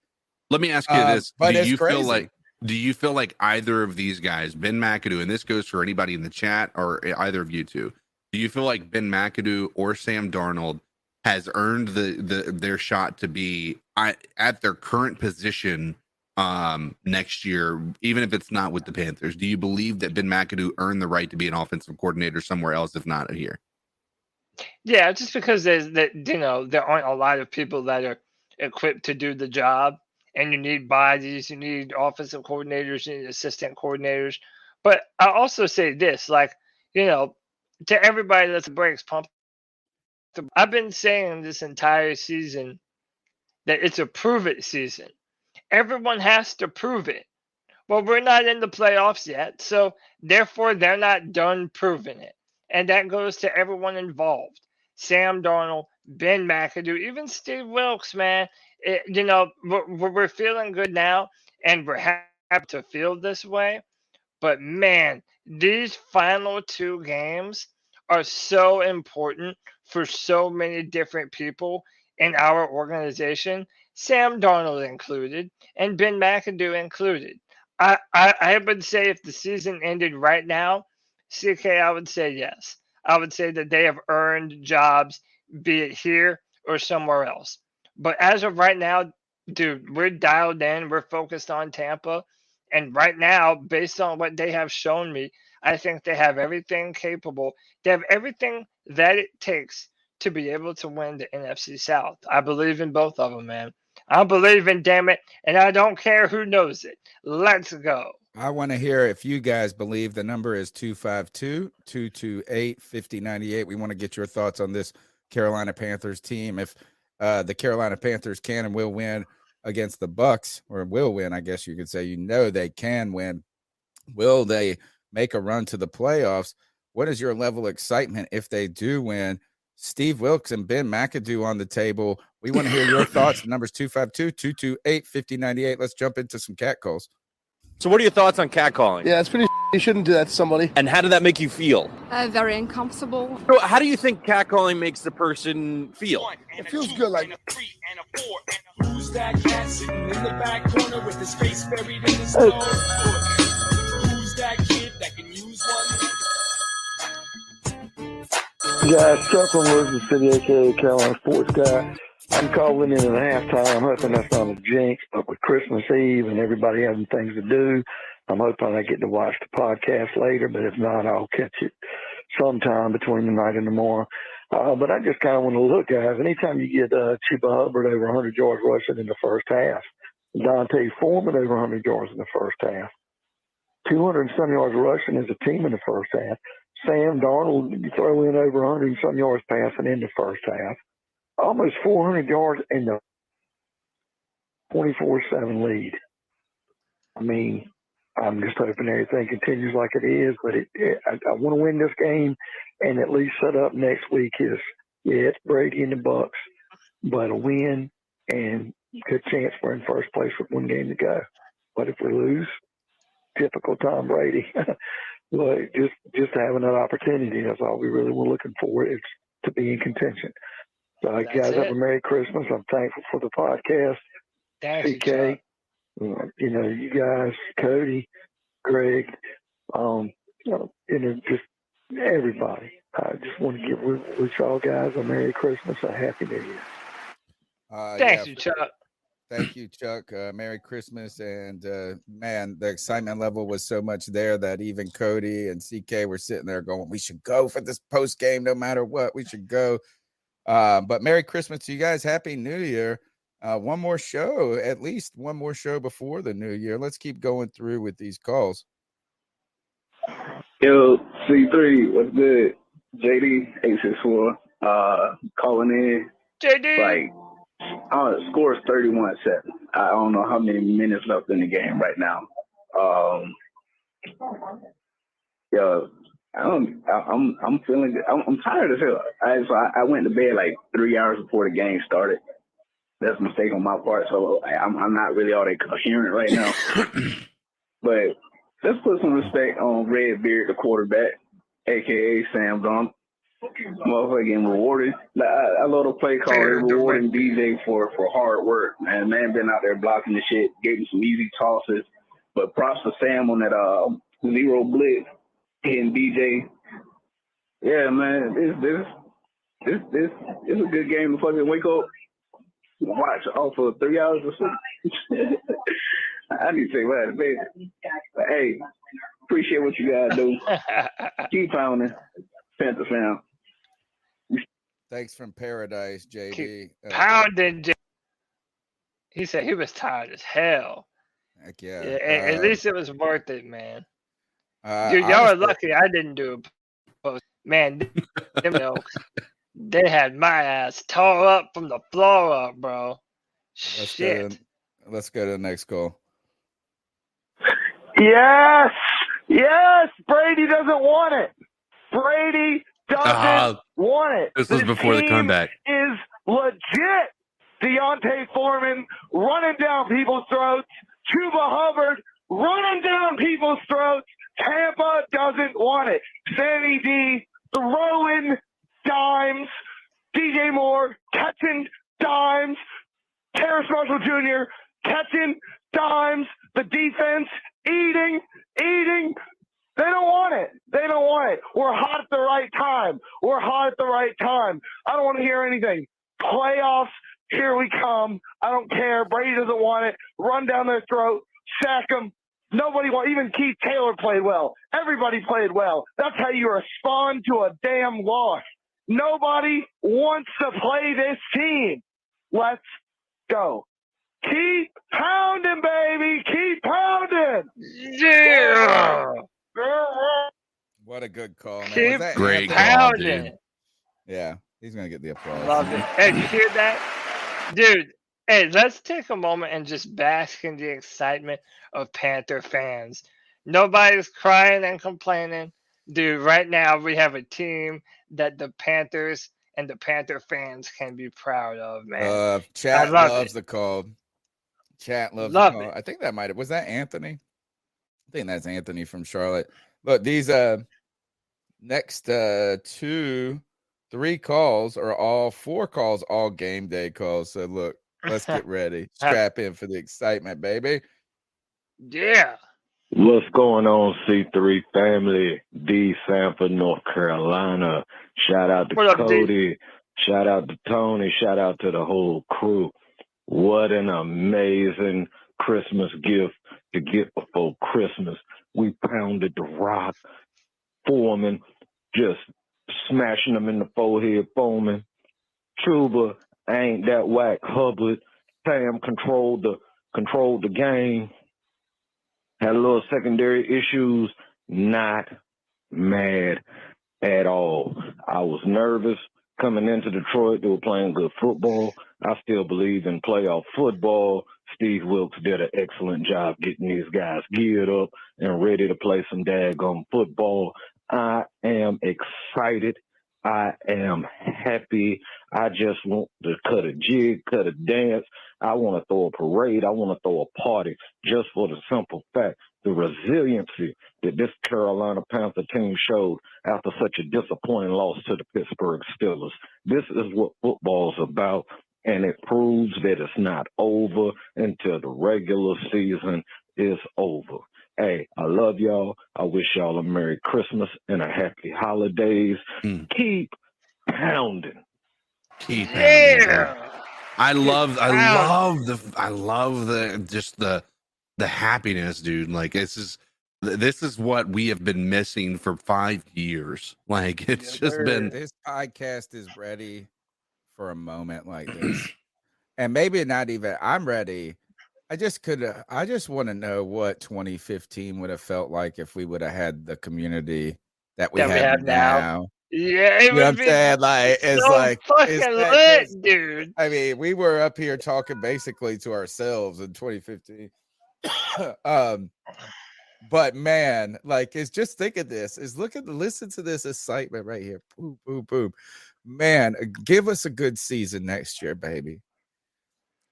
Let me ask you this. But Do you feel like either of these guys, Ben McAdoo, and this goes for anybody in the chat or either of you two, do you feel like Ben McAdoo or Sam Darnold has earned their shot to be at their current position next year, even if it's not with the Panthers? Do you believe that Ben McAdoo earned the right to be an offensive coordinator somewhere else, if not here? Yeah, just because there aren't a lot of people that are equipped to do the job, and you need bodies, you need offensive coordinators, you need assistant coordinators. But I also say this, to everybody that's breaks pump. I've been saying this entire season that it's a prove it season. Everyone has to prove it. Well, we're not in the playoffs yet, so therefore they're not done proving it. And that goes to everyone involved. Sam Darnold, Ben McAdoo, even Steve Wilkes, man. We're feeling good now, and we're happy to feel this way. But man, these final two games are so important for so many different people in our organization, Sam Darnold included, and Ben McAdoo included. I would say if the season ended right now, CK, I would say yes. I would say that they have earned jobs, be it here or somewhere else. But as of right now, dude, we're dialed in. We're focused on Tampa. And right now, based on what they have shown me, I think they have everything capable. They have everything that it takes to be able to win the NFC South. I believe in both of them, man. I believe in, damn it, and I don't care who knows it. Let's go. I want to hear if you guys believe. The number is 252-228-5098. We want to get your thoughts on this Carolina Panthers team. If the Carolina Panthers can and will win against the Bucks, or will win, I guess you could say, they can win. Will they make a run to the playoffs? What is your level of excitement if they do win? Steve Wilkes and Ben McAdoo on the table. We want to hear your thoughts. The number's 252-228-5098. Let's jump into some cat calls. So what are your thoughts on catcalling? Yeah, it's pretty. You shouldn't do that to somebody. And how did that make you feel? Very uncomfortable. So how do you think catcalling makes the person feel? It feels good, like. Who's that cat sitting in the back corner with his face buried in the snow? Who's that kid that can use one? Guys, Chuck from Elizabeth City, a.k.a. Carolina Sports Guy. I'm calling in at halftime, hoping that's not a jinx, but with Christmas Eve and everybody having things to do, I'm hoping I get to watch the podcast later, but if not, I'll catch it sometime between the night and tomorrow. But I just kind of want to look, guys, anytime you get Chuba Hubbard over 100 yards rushing in the first half, Dante Foreman over 100 yards in the first half, 200 and some yards rushing as a team in the first half, Sam Darnold, you throw in over 100 and some yards passing in the first half, almost 400 yards in the 24-7 lead. I mean, I'm just hoping everything continues like it is, but I want to win this game and at least set up next week it's Brady and the Bucks, but a win and good chance for in first place with one game to go. But if we lose, typical Tom Brady. But just having that opportunity, that's all we really were looking for, is to be in contention. So you guys have a Merry Christmas. I'm thankful for the podcast. Thank CK, you guys, Cody, Greg, just everybody. I just want to wish all guys a Merry Christmas, a Happy New Year. Thank you, Chuck. Thank you, Chuck. Merry Christmas. And man, the excitement level was so much there that even Cody and CK were sitting there going, we should go for this post game no matter what. We should go. But Merry Christmas to you guys. Happy New Year. One more show, at least one more show before the new year. Let's keep going through with these calls. Yo, C3, what's good? JD, 864, calling in. JD! The score is 31-7. I don't know how many minutes left in the game right now. I'm feeling good. I'm tired as hell. I went to bed like 3 hours before the game started. That's a mistake on my part, so I'm not really all that coherent right now. But let's put some respect on Redbeard, the quarterback, a.k.a. Sam Darnold. Motherfucker getting rewarded. I love the play call. They're rewarding DJ for hard work, man. Man been out there blocking the shit, gave him some easy tosses. But props to Sam on that zero blitz hitting DJ. Yeah, man, this is a good game to fucking wake up, watch all for 3 hours or something. I need to take that, man. But hey, appreciate what you guys do. Keep pounding, Panther fam. Thanks from Paradise, JD. Pounding. He said he was tired as hell. Heck yeah. At least it was worth it, man. Dude, y'all are lucky I didn't do a post. Man, them Elks, they had my ass tore up from the floor up, bro. Shit. Let's go to the next call. Yes. Yes. Brady doesn't want it. Brady doesn't want it. This was before the comeback. Is legit. Deontay Foreman running down people's throats. Chuba Hubbard running down people's throats. Tampa doesn't want it. Sammy D throwing dimes. DJ Moore catching dimes. Terrace Marshall Jr. catching dimes. The defense eating. They don't want it. They don't want it. We're hot at the right time. We're hot at the right time. I don't want to hear anything. Playoffs, here we come. I don't care. Brady doesn't want it. Run down their throat. Sack them. Nobody wants. Even Keith Taylor played well. Everybody played well. That's how you respond to a damn loss. Nobody wants to play this team. Let's go. Keep pounding, baby. Keep pounding. Yeah. What a good call, man. Keep Was that great Anthony? call, pounding. dude. Yeah, he's gonna get the applause. Love it. Hey, did you hear that? Dude, hey, let's take a moment and just bask in the excitement of Panther fans. Nobody's crying and complaining. Dude, right now we have a team that the Panthers and the Panther fans can be proud of, man. Chat I love loves it. the call. Chat loves Love the call. it. I think that might have was that Anthony? I think that's Anthony from Charlotte. Look, these next 2, 3 calls are all 4 calls, all game day calls. So look, let's get ready. Strap in for the excitement, baby. Yeah. What's going on, C3 family? D. Sanford, North Carolina. Shout out to What up, D? Cody. Shout out to Tony. Shout out to the whole crew. What an amazing Christmas gift to get before Christmas. We pounded the rock. Foreman just smashing them in the forehead, foaming. Chuba ain't that whack. Hubbard. Sam controlled the game. Had a little secondary issues. Not mad at all. I was nervous coming into Detroit. They were playing good football. I still believe in playoff football. Steve Wilkes did an excellent job getting these guys geared up and ready to play some daggone football. I am excited. I am happy. I just want to cut a jig, cut a dance. I want to throw a parade. I want to throw a party just for the simple fact, the resiliency that this Carolina Panther team showed after such a disappointing loss to the Pittsburgh Steelers. This is what football's about, and it proves that it's not over until the regular season is over. Hey, I love y'all. I wish y'all a Merry Christmas and a Happy Holidays. Keep pounding. Keep pounding. Yeah. I love the just the happiness, dude. Like this is what we have been missing for 5 years. Like it's been. This podcast is ready for a moment like this, and maybe not even. I'm ready. I just want to know what 2015 would have felt like if we would have had the community that we have now. Yeah, You know what I'm saying? Like it's so like fucking lit, dude. I mean, we were up here talking basically to ourselves in 2015. But man, like it's just think of this. Listen to this excitement right here. Boom, boom, boom. Man, give us a good season next year, baby.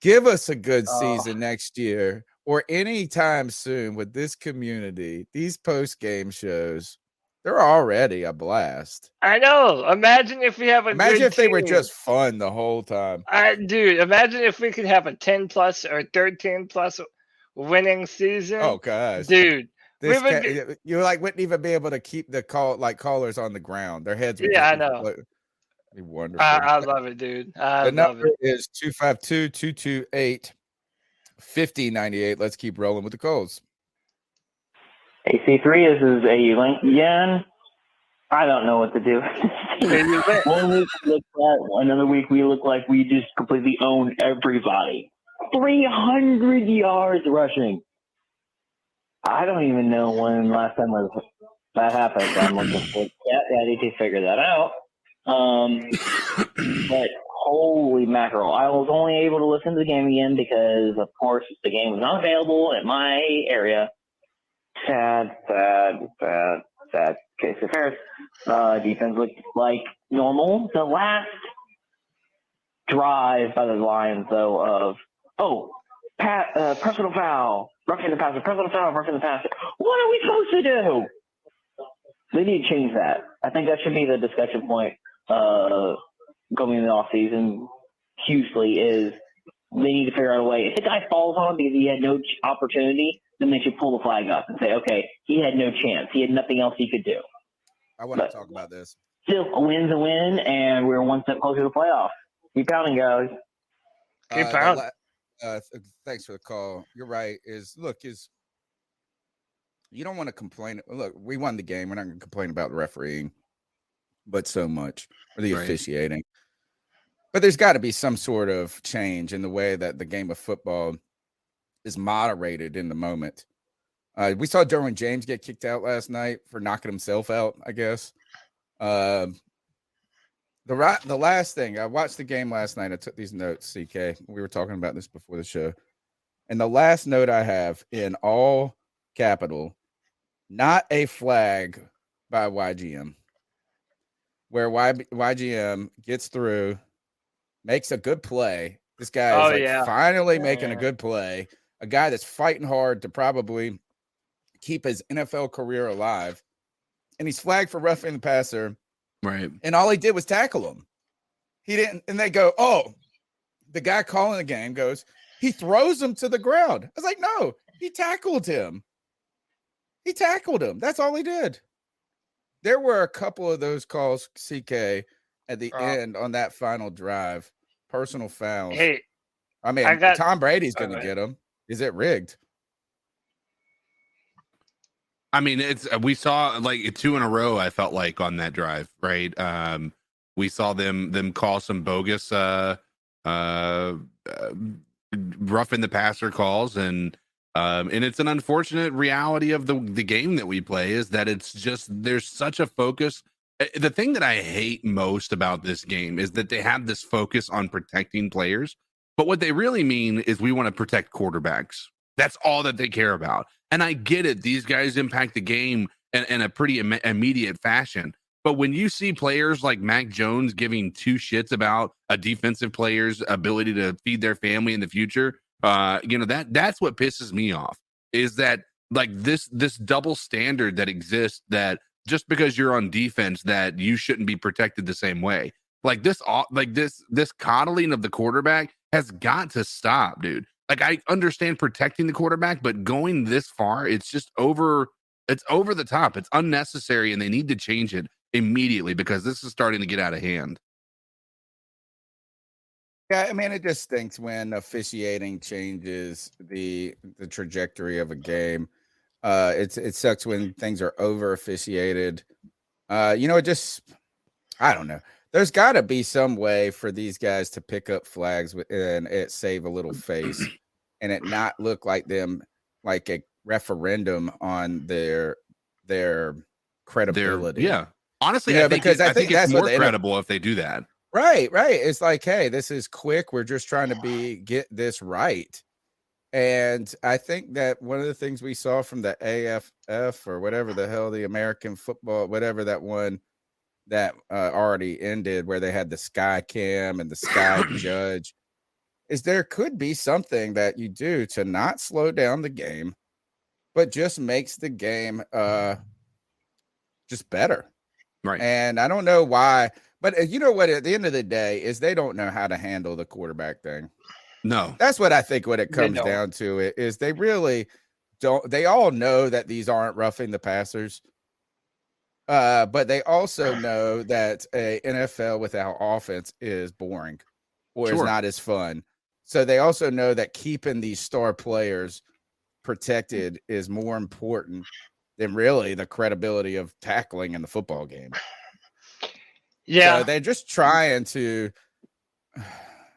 Give us a good season next year or anytime soon with this community. These post-game shows, they're already a blast. I know. Imagine if we have a Imagine good if they were team. just fun the whole time. Dude, imagine if we could have a 10 plus or 13 plus winning season. Oh gosh. Dude. You wouldn't even be able to keep the callers on the ground. Their heads would I know. Be wonderful. I love it, dude. The number is 252-228-5098. Let's keep rolling with the calls. AC3, this is a link again. I don't know what to do. One week we look like, another week we look like we just completely own everybody. 300 yards rushing. I don't even know when last time that happened. I'm looking for Cat Daddy to figure that out. But holy mackerel. I was only able to listen to the game again because, of course, the game was not available at my area. sad case of affairs. Defense looked like normal. The last drive by the Lions, though, personal foul, roughing the passer, personal foul, roughing the passer. What are we supposed to do? They need to change that. I think that should be the discussion point going into the offseason hugely is they need to figure out a way. If the guy falls on because he had no opportunity, then they should pull the flag up and say, okay, he had no chance. He had nothing else he could do. I want to talk about this. Still, a win's a win, and we're one step closer to the playoff. Keep pounding, guys. Keep pounding. Thanks for the call. You're right. You don't want to complain. Look, we won the game. We're not going to complain about the refereeing, but so much, or the officiating. But there's got to be some sort of change in the way that the game of football is moderated in the moment. We saw Derwin James get kicked out last night for knocking himself out, I guess. The last thing, I watched the game last night. I took these notes, CK. We were talking about this before the show. And the last note I have in all capital, not a flag by YGM, where YGM gets through, makes a good play. This guy is finally making a good play. A guy that's fighting hard to probably keep his NFL career alive. And he's flagged for roughing the passer. Right. And all he did was tackle him. He didn't, and they go, oh, the guy calling the game goes, he throws him to the ground. I was like, no, he tackled him. He tackled him. That's all he did. There were a couple of those calls, CK, at the end on that final drive. Personal fouls. Hey, I mean, Tom Brady's going to get them. Is it rigged? I mean, we saw like 2 in a row. I felt like on that drive, right? We saw them call some bogus roughing the passer calls, and it's an unfortunate reality of the game that we play is that it's just there's such a focus. The thing that I hate most about this game is that they have this focus on protecting players, but what they really mean is we want to protect quarterbacks. That's all that they care about. And I get it. These guys impact the game in a pretty immediate fashion. But when you see players like Mac Jones giving 2 shits about a defensive player's ability to feed their family in the future, that's what pisses me off is that like this double standard that exists that just because you're on defense that you shouldn't be protected the same way. Like this coddling of the quarterback has got to stop, dude. Like I understand protecting the quarterback, but going this far, it's just over the top. It's unnecessary, and they need to change it immediately because this is starting to get out of hand. Yeah, I mean, it just stinks when officiating changes the trajectory of a game. It sucks when things are over officiated. I don't know. There's got to be some way for these guys to pick up flags and it save a little face and it not look like them like a referendum on their credibility. Honestly, I think it's more credible if they do that. Right. It's like, hey, this is quick. We're just trying to get this right. And I think that one of the things we saw from the AFF or whatever the hell, the American football, whatever that one that already ended where they had the Sky Cam and the Sky Judge, is there could be something that you do to not slow down the game, but just makes the game just better. Right. And I don't know why, but you know what, at the end of the day is they don't know how to handle the quarterback thing. No. That's what I think what it comes down to it is they really don't. They all know that these aren't roughing the passers. But they also know that a NFL without offense is boring or is not as fun. So they also know that keeping these star players protected is more important than really the credibility of tackling in the football game. Yeah. So they're just trying to,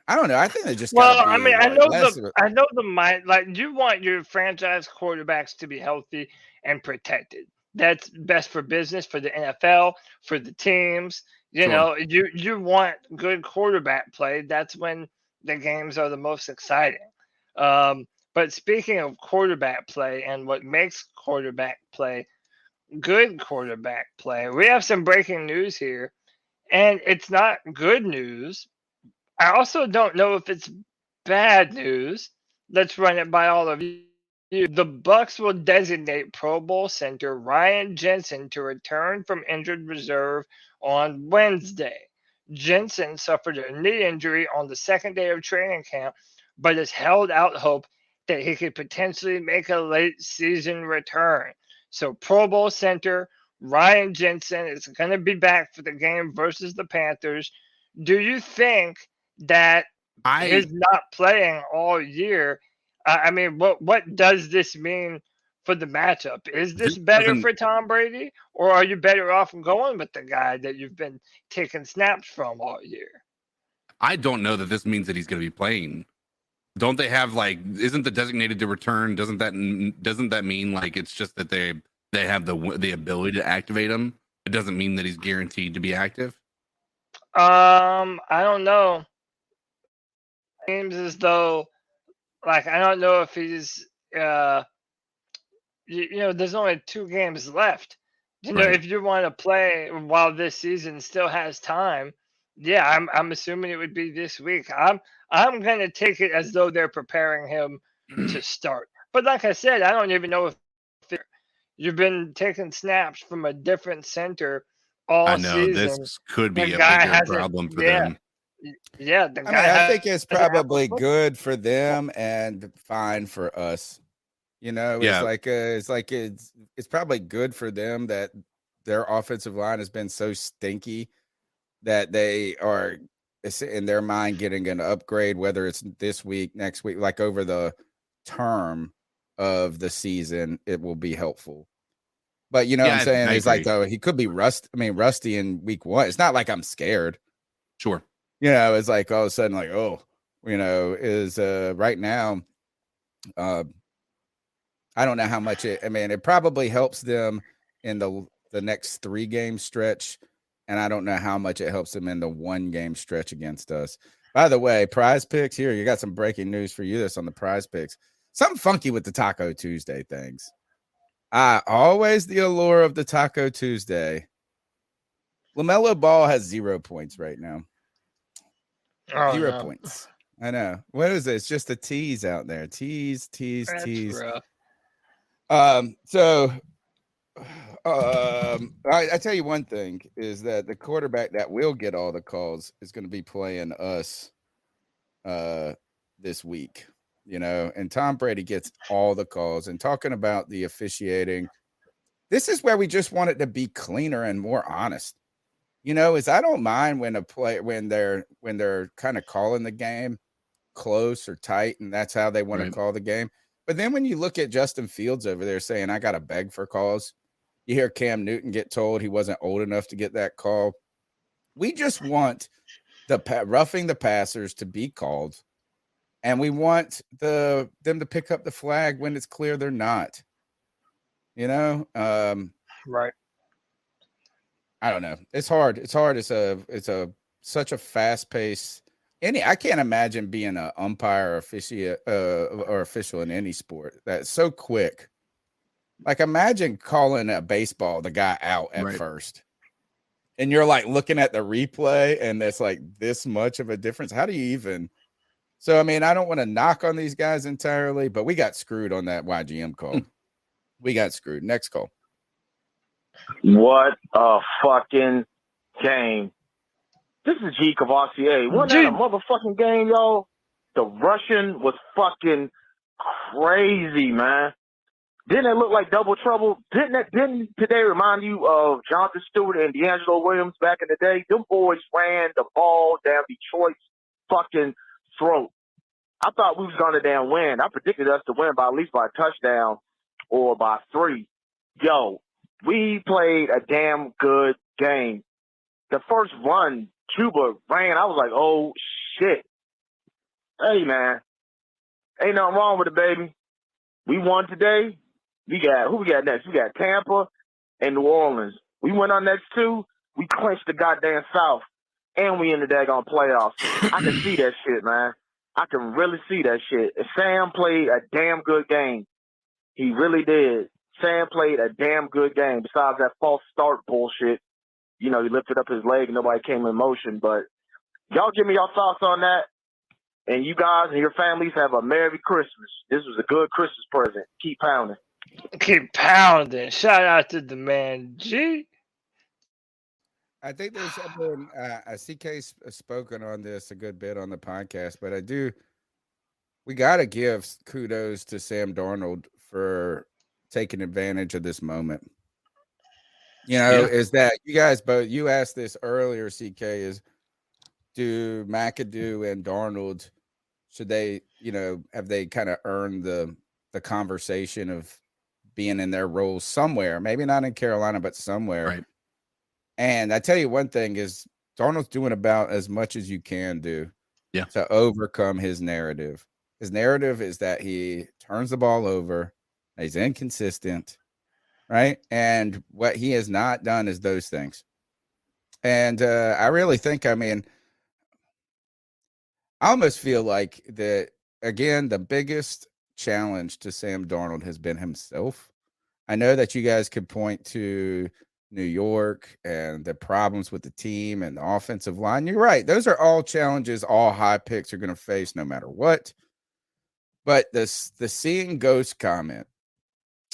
I don't know. I think they just, I know the mind, like you want your franchise quarterbacks to be healthy and protected. That's best for business, for the NFL, for the teams. You know, you want good quarterback play. That's when the games are the most exciting. But speaking of quarterback play and what makes quarterback play good quarterback play, we have some breaking news here, and it's not good news. I also don't know if it's bad news. Let's run it by all of you. The Bucks will designate Pro Bowl center Ryan Jensen to return from injured reserve on Wednesday. Jensen suffered a knee injury on the second day of training camp, but has held out hope that he could potentially make a late season return. So Pro Bowl center Ryan Jensen is going to be back for the game versus the Panthers. Do you think that his not playing all year, I mean, what does this mean for the matchup? Is this better for Tom Brady, or are you better off going with the guy that you've been taking snaps from all year? I don't know that this means that he's going to be playing. Don't they have isn't the designated to return? Doesn't that mean it's just that they have the ability to activate him? It doesn't mean that he's guaranteed to be active. I don't know. Seems as though, I don't know if he's, there's only 2 games left. If you want to play while this season still has time, yeah, I'm assuming it would be this week. I'm gonna take it as though they're preparing him to start. But like I said, I don't even know if you've been taking snaps from a different center all season. I know this could be a bigger problem for them. Yeah, I think it's probably good for them and fine for us. It's it's probably good for them that their offensive line has been so stinky that they are, in their mind, getting an upgrade, whether it's this week, next week, over the term of the season, it will be helpful. But what I'm saying is he could be rusty in week 1. It's not like I'm scared. Sure. It's all of a sudden right now. I don't know how much it probably helps them in the next 3-game stretch. And I don't know how much it helps them in the 1-game stretch against us. By the way, Prize Picks here. You got some breaking news for you. That's on the Prize Picks. Something funky with the Taco Tuesday things. Always the allure of the Taco Tuesday. LaMelo Ball has 0 points right now. 0 points. I know. What is it? It's just a tease out there. Tease. Rough. I tell you one thing is that the quarterback that will get all the calls is going to be playing us this week, and Tom Brady gets all the calls. And talking about the officiating, this is where we just want it to be cleaner and more honest. Is I don't mind when they're kind of calling the game close or tight, and that's how they want to call the game. But then when you look at Justin Fields over there saying, I got to beg for calls, you hear Cam Newton get told he wasn't old enough to get that call. We just want the roughing the passers to be called, and we want them to pick up the flag when it's clear they're not. Right. I don't know. It's hard. It's such a fast pace. I can't imagine being an umpire or official in any sport that's so quick. Imagine calling a baseball, the guy out at first, and you're looking at the replay, and it's this much of a difference. How do you even? So, I don't want to knock on these guys entirely, but we got screwed on that YGM call. We got screwed. Next call. What a fucking game. This is G Cavassier. Wasn't that a motherfucking game, y'all? The Russian was fucking crazy, man. Didn't it look like double trouble? Didn't today remind you of Jonathan Stewart and D'Angelo Williams back in the day? Them boys ran the ball down Detroit's fucking throat. I thought we was going to damn win. I predicted us to win by at least by a touchdown or by 3. Yo, we played a damn good game. The first run Cuba ran, I was like, oh, shit. Hey, man. Ain't nothing wrong with it, baby. We won today. Who we got next? We got Tampa and New Orleans. We win our next 2. We clinched the goddamn South. And we in the daggone playoffs. I can see that shit, man. I can really see that shit. Sam played a damn good game. He really did. Sam played a damn good game. Besides that false start bullshit, he lifted up his leg and nobody came in motion. But y'all give me your thoughts on that. And you guys and your families have a Merry Christmas. This was a good Christmas present. Keep pounding. Keep pounding. Shout out to the man G. I think there's been CK's spoken on this a good bit on the podcast, but we got to give kudos to Sam Darnold for taking advantage of this moment. Is that you guys both, you asked this earlier, CK, is do McAdoo and Darnold, should they, have they kind of earned the conversation of being in their roles somewhere, maybe not in Carolina, but somewhere. Right. And I tell you one thing is Darnold's doing about as much as you can do to overcome his narrative. His narrative is that he turns the ball over, he's inconsistent, right? And what he has not done is those things. And I really think, I almost feel like that, again, the biggest challenge to Sam Darnold has been himself. I know that you guys could point to New York and the problems with the team and the offensive line. You're right. Those are all challenges all high picks are going to face no matter what. But the seeing ghost comment,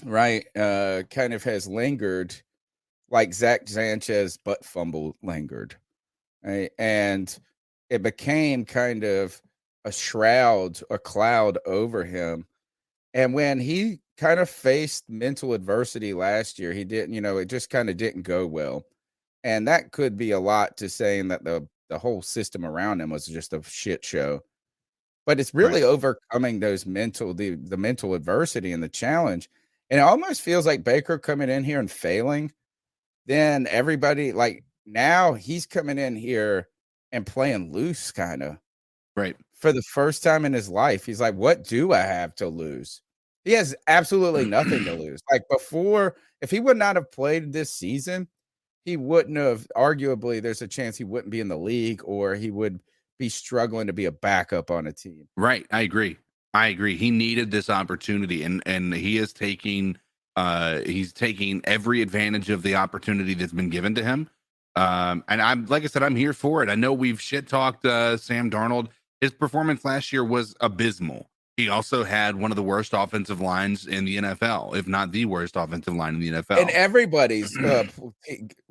right, kind of has lingered like Zach Sanchez butt fumble lingered. Right? And it became kind of a shroud, a cloud over him. And when he kind of faced mental adversity last year, he didn't, it just kind of didn't go well. And that could be a lot to saying that the whole system around him was just a shit show. But it's really overcoming those the mental adversity and the challenge. And it almost feels like Baker coming in here and failing. Then everybody, like, now he's coming in here and playing loose kind of. Right. For the first time in his life, he's like, what do I have to lose? He has absolutely nothing to lose. Like before, if he would not have played this season, he wouldn't have, arguably, there's a chance he wouldn't be in the league or he would be struggling to be a backup on a team. Right. I agree. He needed this opportunity and he is taking he's taking every advantage of the opportunity that's been given to him. And I'm, like I said, I'm here for it. I know we've shit talked Sam Darnold. His performance last year was abysmal. He also had one of the worst offensive lines in the NFL, if not the worst offensive line in the NFL. And everybody's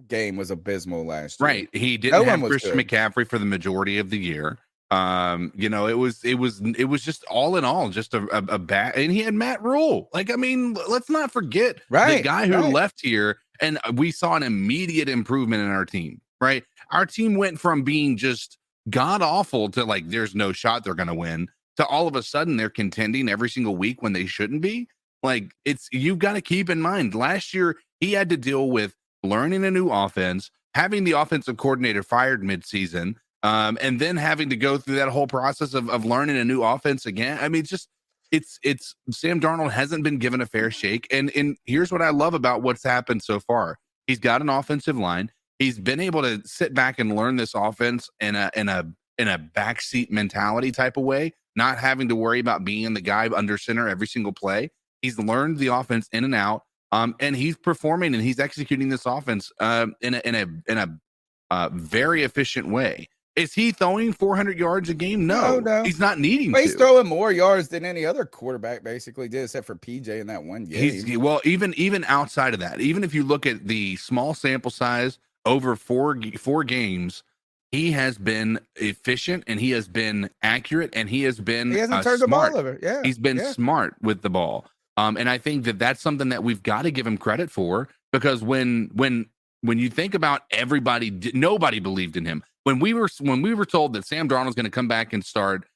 game was abysmal last year. Right. He didn't have Christian McCaffrey for the majority of the year. It was just all in all, just a bad, and he had Matt Rule. Like, let's not forget the guy who left here, and we saw an immediate improvement in our team, right? Our team went from being just god awful to like, there's no shot they're going to win, to all of a sudden they're contending every single week when they shouldn't be. Like, you've got to keep in mind, last year he had to deal with learning a new offense, having the offensive coordinator fired midseason, and then having to go through that whole process of learning a new offense again. It's Sam Darnold hasn't been given a fair shake. And here's what I love about what's happened so far. He's got an offensive line. He's been able to sit back and learn this offense in a backseat mentality type of way, not having to worry about being the guy under center every single play. He's learned the offense in and out, and he's performing and he's executing this offense in a very efficient way. Is he throwing 400 yards a game? No. He's not needing to. He's throwing more yards than any other quarterback basically did, except for PJ in that one game. Well, even outside of that, even if you look at the small sample size over four games, he has been efficient and he has been accurate and he hasn't turned the ball over. Yeah, he's been smart with the ball. And I think that's something that we've got to give him credit for, because when you think about everybody, nobody believed in him. When we were told that Sam Darnold's going to come back and start,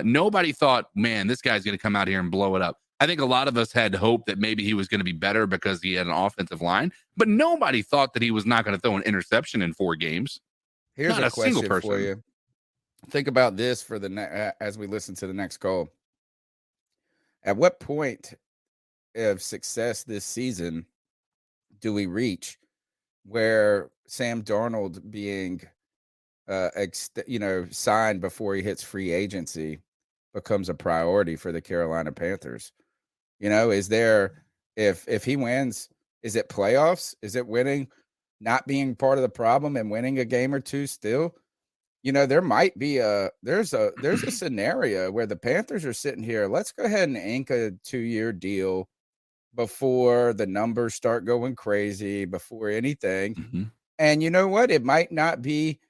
nobody thought, man, this guy's going to come out here and blow it up. I think a lot of us had hope that maybe he was going to be better because he had an offensive line, but nobody thought that he was not going to throw an interception in 4 games. Here's a question for you. Think about this for as we listen to the next call. At what point of success this season do we reach where Sam Darnold being signed before he hits free agency becomes a priority for the Carolina Panthers. Is there, if he wins, is it playoffs? Is it winning, not being part of the problem and winning a game or two still? There might be there's a scenario where the Panthers are sitting here. Let's go ahead and ink a 2-year deal before the numbers start going crazy, before anything. Mm-hmm. And you know what? It might not be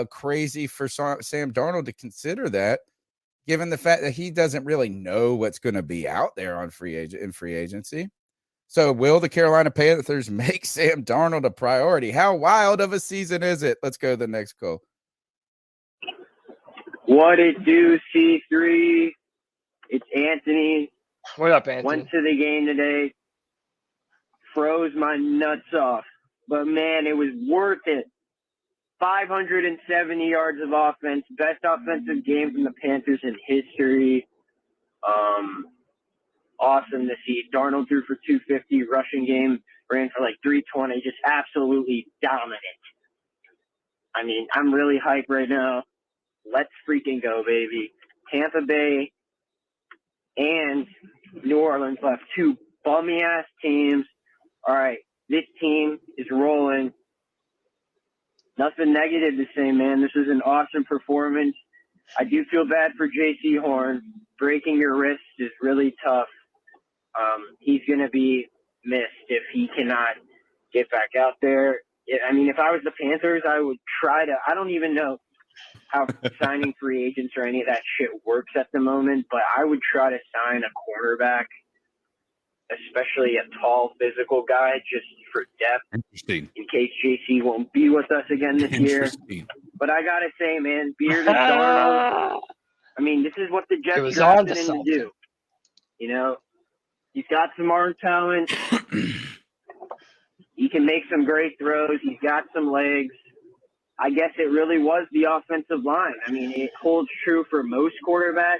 crazy for Sam Darnold to consider that, given the fact that he doesn't really know what's going to be out there on free agency. So will the Carolina Panthers make Sam Darnold a priority? How wild of a season is it? Let's go to the next call. What it do, C3? It's Anthony. What up, Anthony? Went to the game today. Froze my nuts off. But, man, it was worth it. 570 yards of offense. Best offensive game from the Panthers in history. Awesome to see. Darnold threw for 250. Rushing game ran for like 320. Just absolutely dominant. I mean, I'm really hyped right now. Let's freaking go, baby. Tampa Bay and New Orleans left two bummy-ass teams. All right, this team is rolling. Nothing negative to say, man. This was an awesome performance. I do feel bad for Jaycee Horn. Breaking your wrist is really tough. He's going to be missed if he cannot get back out there. I mean, if I was the Panthers, I would try to – I don't even know how signing free agents or any of that shit works at the moment, but I would try to sign a cornerback, especially a tall, physical guy, just for depth. Interesting. In case JC won't be with us again this year. But I got to say, man, Beard and Darnold, I mean, this is what the Jets drafted him to do. He's got some arm talent. He can make some great throws. He's got some legs. I guess it really was the offensive line. I mean, it holds true for most quarterbacks,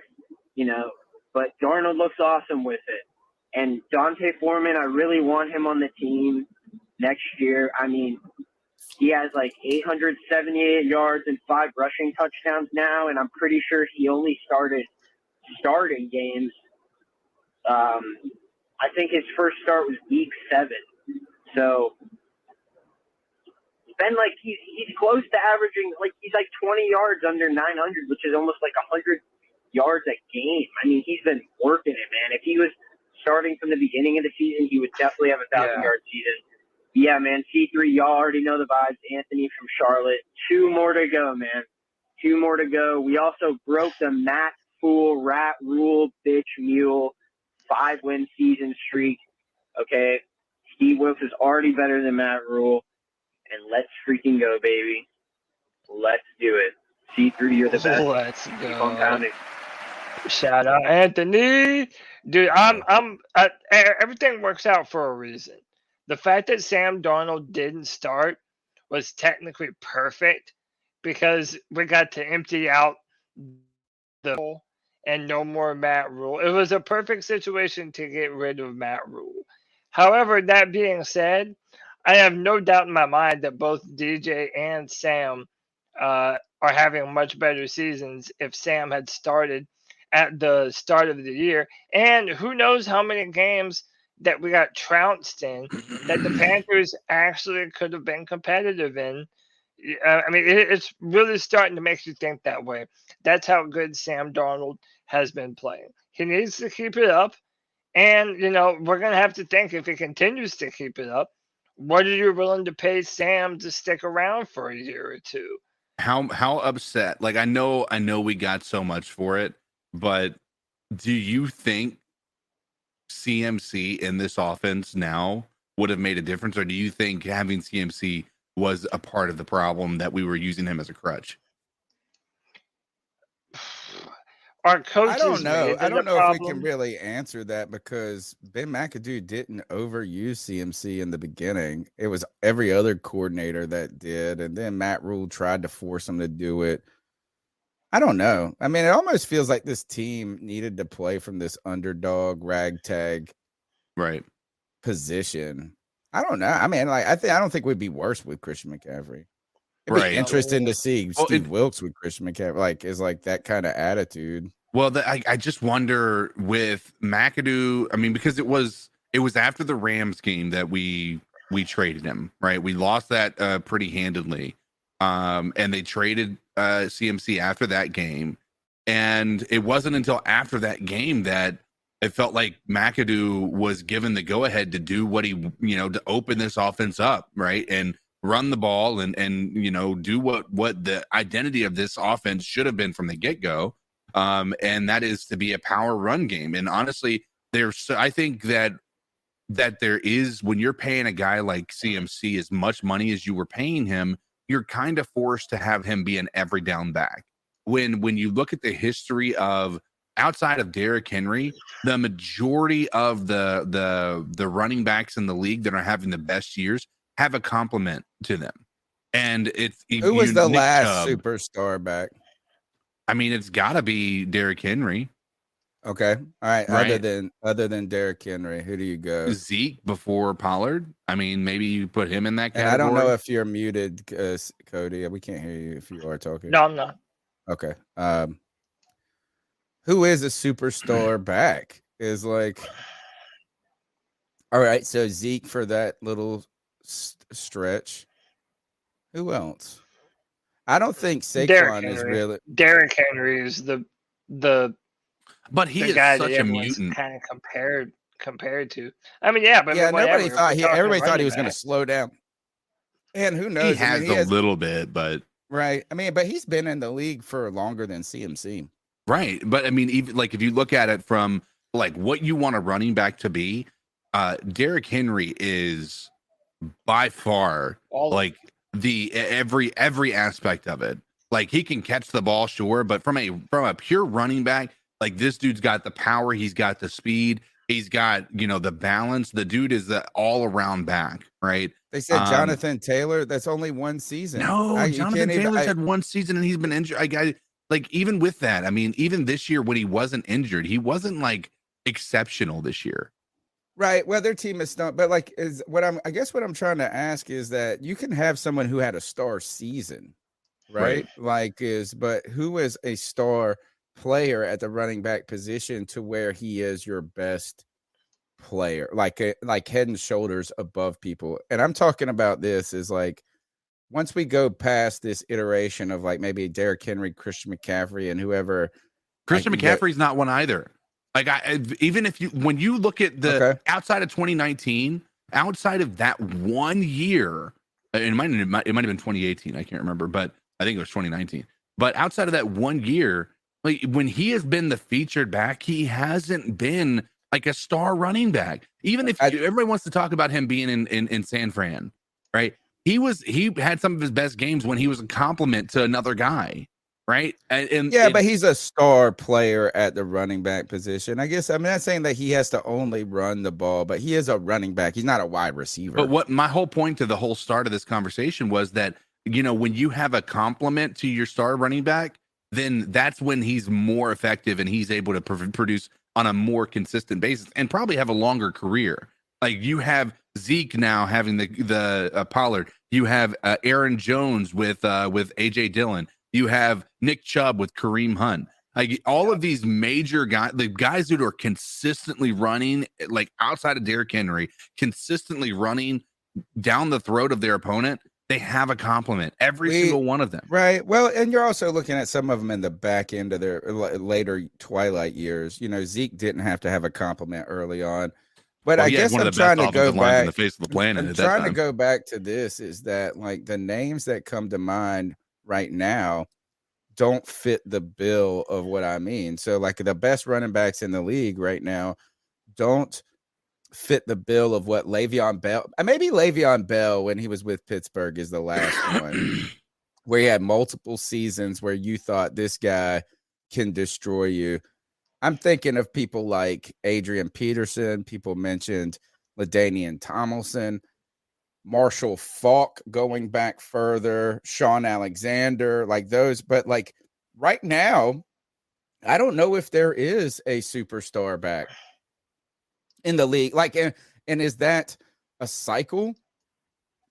but Darnold looks awesome with it. And Dante Foreman, I really want him on the team next year. I mean, he has like 878 yards and 5 rushing touchdowns now, and I'm pretty sure he only started starting games. I think his first start was week 7. So been like he's close to averaging, like he's like 20 yards under 900, which is almost like 100 yards a game. I mean, he's been working it, man. If he was starting from the beginning of the season, he would definitely have a 1,000-yard season. Yeah, man. C3, y'all already know the vibes. Anthony from Charlotte. 2 more to go, man. 2 more to go. We also broke the Matt Fool, Rat Rule, Bitch Mule 5-win season streak. Okay, Steve Wilkes is already better than Matt Rule. And let's freaking go, baby. Let's do it. C3, you're the best. Let's go. Keep on pounding. Shout out Anthony. Dude, everything works out for a reason. The fact that Sam Darnold didn't start was technically perfect because we got to empty out the and no more Matt Rule. It was a perfect situation to get rid of Matt Rule. However, that being said, I have no doubt in my mind that both DJ and Sam are having much better seasons if Sam had started at the start of the year. And who knows how many games that we got trounced in that the Panthers actually could have been competitive in. I mean, it's really starting to make you think that way. That's how good Sam Darnold has been playing. He needs to keep it up. And, we're going to have to think if he continues to keep it up, what are you willing to pay Sam to stick around for a year or two? How upset? Like, I know we got so much for it, but do you think CMC in this offense now would have made a difference, or do you think having CMC was a part of the problem that we were using him as a crutch? Our coaches, I don't know if we can really answer that because Ben McAdoo didn't overuse CMC in the beginning. It was every other coordinator that did, and then Matt Rule tried to force him to do it. I don't know. I mean, it almost feels like this team needed to play from this underdog ragtag position. I don't know. I mean, like I don't think we'd be worse with Christian McCaffrey. It'd be interesting to see Steve Wilkes with Christian McCaffrey, is that kind of attitude. Well, I just wonder with McAdoo. I mean, because it was after the Rams game that we traded him, right? We lost that pretty handedly, and they traded CMC after that game, and it wasn't until after that game that it felt like McAdoo was given the go ahead to do what he, to open this offense up, right, and run the ball and do what the identity of this offense should have been from the get go. And that is to be a power run game. And honestly, I think that there is, when you're paying a guy like CMC as much money as you were paying him, you're kind of forced to have him be an every down back. When you look at the history of outside of Derrick Henry, the majority of the running backs in the league that are having the best years have a complement to them. And who was the Nick last Chubb. superstar back? I mean, it's got to be Derrick Henry. Okay. All right. Right. Other than Derrick Henry, who do you go? Zeke before Pollard. I mean, maybe you put him in that category. And I don't know if you're muted, Cody. We can't hear you if you are talking. No, I'm not. Okay. Who is a superstar back? Is like, all right. So Zeke for that little stretch. Who else? I don't think Saquon is really. Derrick Henry is the but he the is guy such that a mutant. kind of compared to. I mean, yeah, but nobody thought everybody thought he was going going to slow down. And who knows? He has a little bit, but right. I mean, but he's been in the league for longer than CMC. Right, but I mean, even like if you look at it from like what you want a running back to be, Derrick Henry is by far like the every aspect of it. Like he can catch the ball, sure, but from a pure running back, like this dude's got the power, he's got the speed, he's got the balance. The dude is the all around back, right? They said Jonathan Taylor. That's only one season. No, Jonathan Taylor's had one season and he's been injured. Like even with that, I mean, even this year when he wasn't injured, he wasn't like exceptional this year. Right. Well, their team is not, but like I guess what I'm trying to ask is that you can have someone who had a star season, right? But who is a star player at the running back position to where he is your best player, like head and shoulders above people. And I'm talking about this is like, once we go past this iteration of like maybe Derrick Henry, Christian McCaffrey, and whoever. Christian McCaffrey's not one either. Like even if when you look at the outside of 2019, outside of that 1 year, it might have been 2018. I can't remember, but I think it was 2019. But outside of that 1 year, like when he has been the featured back, he hasn't been like a star running back. Even if everybody wants to talk about him being in San Fran, right? He had some of his best games when he was a compliment to another guy, right? But he's a star player at the running back position. I guess I'm not saying that he has to only run the ball, but he is a running back. He's not a wide receiver. But what my whole point to the whole start of this conversation was that, when you have a compliment to your star running back, then that's when he's more effective and he's able to produce on a more consistent basis and probably have a longer career. Like you have Zeke now having the Pollard. You have Aaron Jones with AJ Dillon. You have Nick Chubb with Kareem Hunt. Like all of these major guys, the guys who are consistently running, like outside of Derrick Henry, consistently running down the throat of their opponent, they have a compliment. Every single one of them. Right. Well, and you're also looking at some of them in the back end of their later twilight years. Zeke didn't have to have a compliment early on. But I guess I'm trying to go back in the face of the planet. I'm trying to go back to this is that like the names that come to mind right now don't fit the bill of what I mean. So like the best running backs in the league right now don't fit the bill of what Le'Veon Bell. Maybe Le'Veon Bell when he was with Pittsburgh is the last one where he had multiple seasons where you thought this guy can destroy you. I'm thinking of people like Adrian Peterson. People mentioned LaDainian Tomlinson, Marshall Faulk going back further, Sean Alexander, like those. But like right now, I don't know if there is a superstar back in the league. Like, and is that a cycle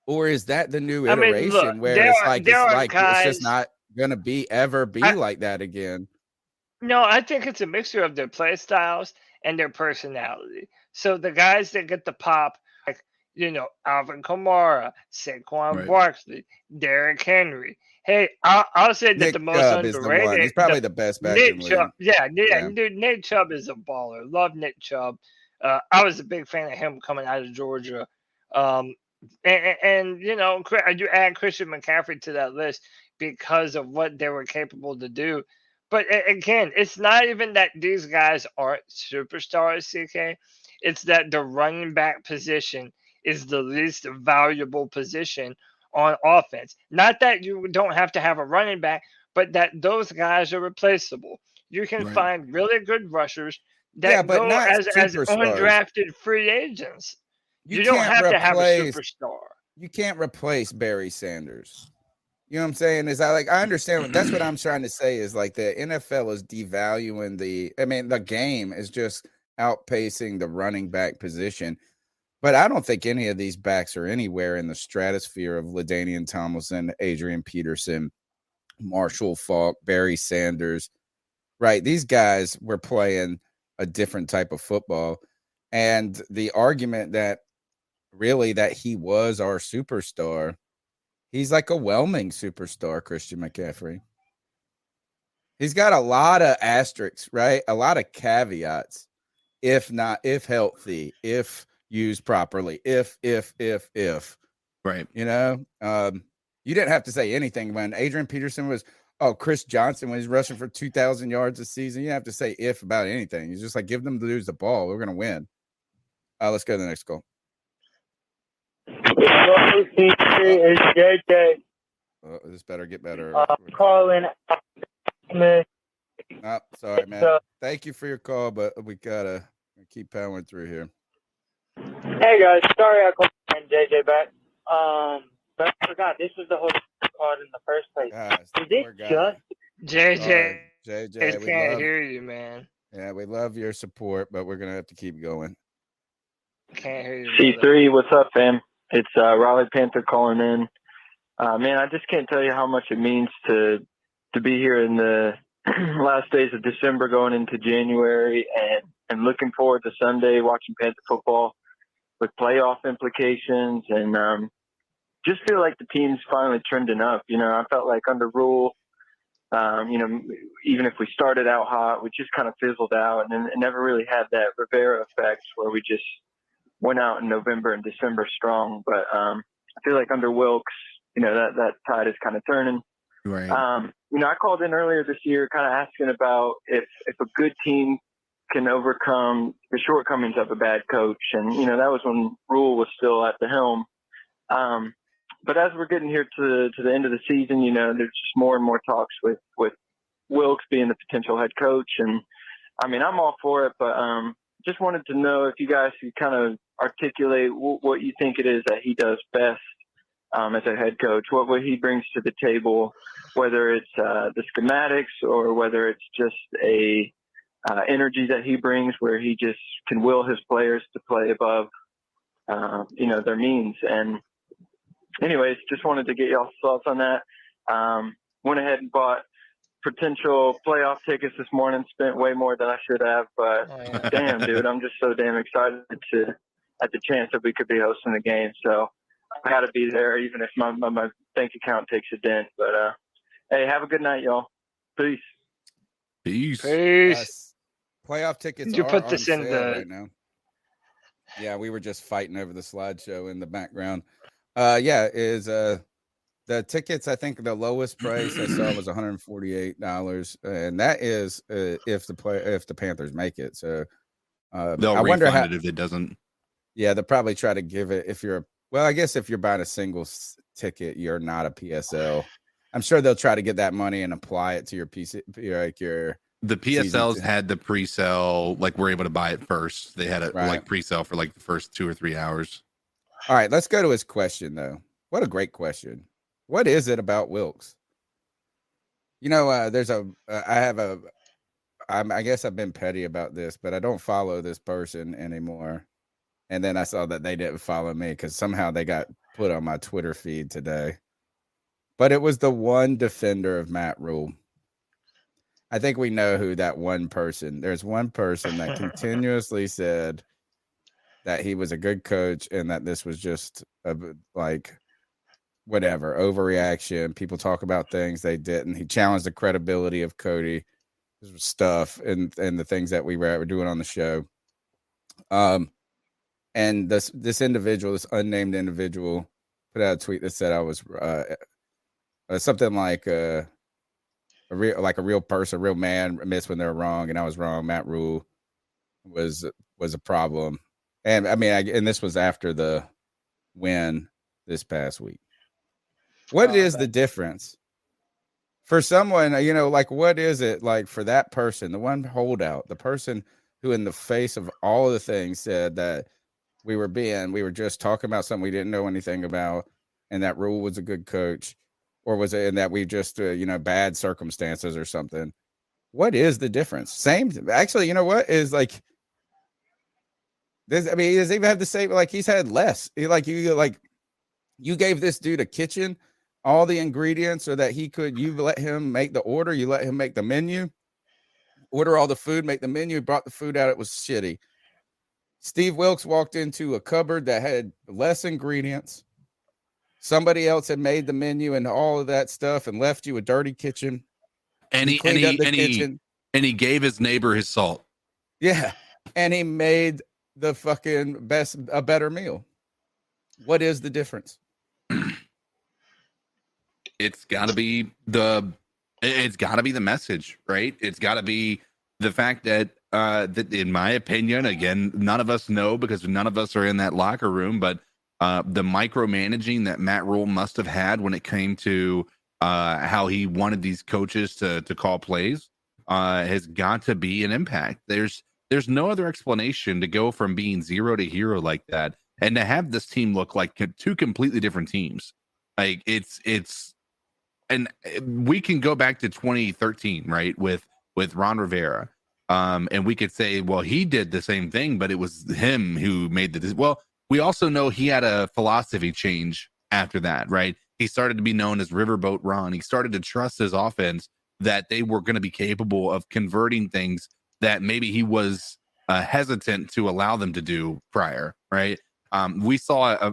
or is that the new iteration where it's just not going to be like that again? No, I think it's a mixture of their play styles and their personality. So the guys that get the pop, like, Alvin Kamara, Saquon Right. Barkley, Derrick Henry. Hey, I'll say that Nick the most Chubb is the one. He's underrated, probably the best back in Nick the Chubb. league. Yeah, Yeah. dude, Nick Chubb is a baller. Love Nick Chubb. I was a big fan of him coming out of Georgia. Um, and you add Christian McCaffrey to that list because of what they were capable to do. But again, it's not even that these guys aren't superstars, CK. It's that the running back position is the least valuable position on offense. Not that you don't have to have a running back, but that those guys are replaceable. You can Right. find really good rushers Yeah, that but go not as superstars. undrafted free agents. You You don't can't have to have a replace- superstar. You can't replace Barry Sanders. You know what I'm saying? I understand. That's what I'm trying to say is like the NFL is devaluing the game is just outpacing the running back position. But I don't think any of these backs are anywhere in the stratosphere of LaDainian Tomlinson, Adrian Peterson, Marshall Faulk, Barry Sanders. Right. These guys were playing a different type of football. And the argument that he was our superstar, he's like a whelming superstar, Christian McCaffrey. He's got a lot of asterisks, right? A lot of caveats. If healthy, if used properly, if. Right. You didn't have to say anything when Adrian Peterson was, Chris Johnson, when he's rushing for 2,000 yards a season, you didn't have to say if about anything. It's just like, give them to lose the ball. We're going to win. Let's go to the next call. It's JJ. This better get better. Calling. Sorry, man. Thank you for your call, but we gotta keep powering through here. Hey guys, sorry I called JJ back. But I forgot this was the whole call in the first place. Is it just JJ? JJ, we can't love, hear you, man. Yeah, we love your support, but we're gonna have to keep going. Can't hear you. C3, what's up, fam? It's Raleigh Panther calling in. Man, I just can't tell you how much it means to be here in the last days of December going into January and looking forward to Sunday watching Panther football with playoff implications and just feel like the team's finally trending up. I felt like under Rule, even if we started out hot, we just kind of fizzled out and then it never really had that Rivera effect where we just went out in November and December strong. But I feel like under Wilkes, that tide is kind of turning. Right. I called in earlier this year kind of asking about if a good team can overcome the shortcomings of a bad coach. And, that was when Rule was still at the helm. But as we're getting here to the end of the season, there's just more and more talks with Wilkes being the potential head coach. And I mean, I'm all for it, but just wanted to know if you guys could kind of articulate what you think it is that he does best as a head coach, what he brings to the table, whether it's the schematics or whether it's just a energy that he brings where he just can will his players to play above, their means. And anyways, just wanted to get y'all's thoughts on that. Went ahead and bought potential playoff tickets this morning, spent way more than I should have, but damn, dude, I'm just so damn excited at the chance that we could be hosting the game. So I got to be there, even if my bank account takes a dent. But hey, have a good night, y'all. Peace. Peace. Playoff tickets You are put on this in sale the- right now. Yeah, we were just fighting over the slideshow in the background. The tickets, I think the lowest price I saw was $148, and that is if the Panthers make it. So They'll I wonder refund it if it doesn't. Yeah, they'll probably try to give it I guess if you're buying a single ticket, you're not a PSL. I'm sure they'll try to get that money and apply it to your PC, like your. The PSLs had the pre-sale, like we're able to buy it first. They had it like pre-sale for like the first 2 or 3 hours. All right, let's go to his question though. What a great question. What is it about Wilkes? I guess I've been petty about this, but I don't follow this person anymore. And then I saw that they didn't follow me because somehow they got put on my Twitter feed today. But it was the one defender of Matt Rule. I think we know who that one person. There's one person that continuously said that he was a good coach and that this was just like whatever overreaction. People talk about things they didn't. He challenged the credibility of Cody stuff and the things that we were doing on the show. And this individual, this unnamed individual, put out a tweet that said I was something like a real person, real man admits when they're wrong, and I was wrong. Matt Rule was a problem, and I mean, and this was after the win this past week. What is the difference for someone? Like what is it like for that person, the one holdout, the person who, in the face of all of the things, said that we were just talking about something we didn't know anything about, and that Rule was a good coach. Or was it in that we just, bad circumstances or something? What is the difference? Same. Actually, you know what is like this? I mean, he doesn't even have the same. Like he's had less. You gave this dude a kitchen, all the ingredients, so that you let him make the order. You let him make the menu, order all the food, make the menu. Brought the food out. It was shitty. Steve Wilkes walked into a cupboard that had less ingredients. Somebody else had made the menu and all of that stuff and left you a dirty kitchen. And he gave his neighbor his salt. Yeah. And he made the fucking a better meal. What is the difference? It's gotta be the message, right? It's gotta be the fact that that in my opinion, again, none of us know because none of us are in that locker room, but the micromanaging that Matt Rule must have had when it came to how he wanted these coaches to call plays has got to be an impact. There's no other explanation to go from being 0 to hero like that and to have this team look like two completely different teams. Like and we can go back to 2013, right? With Ron Rivera. And we could say, well, he did the same thing, but it was him who made well, we also know he had a philosophy change after that, right? He started to be known as Riverboat Ron. He started to trust his offense that they were going to be capable of converting things that maybe he was hesitant to allow them to do prior, right? We saw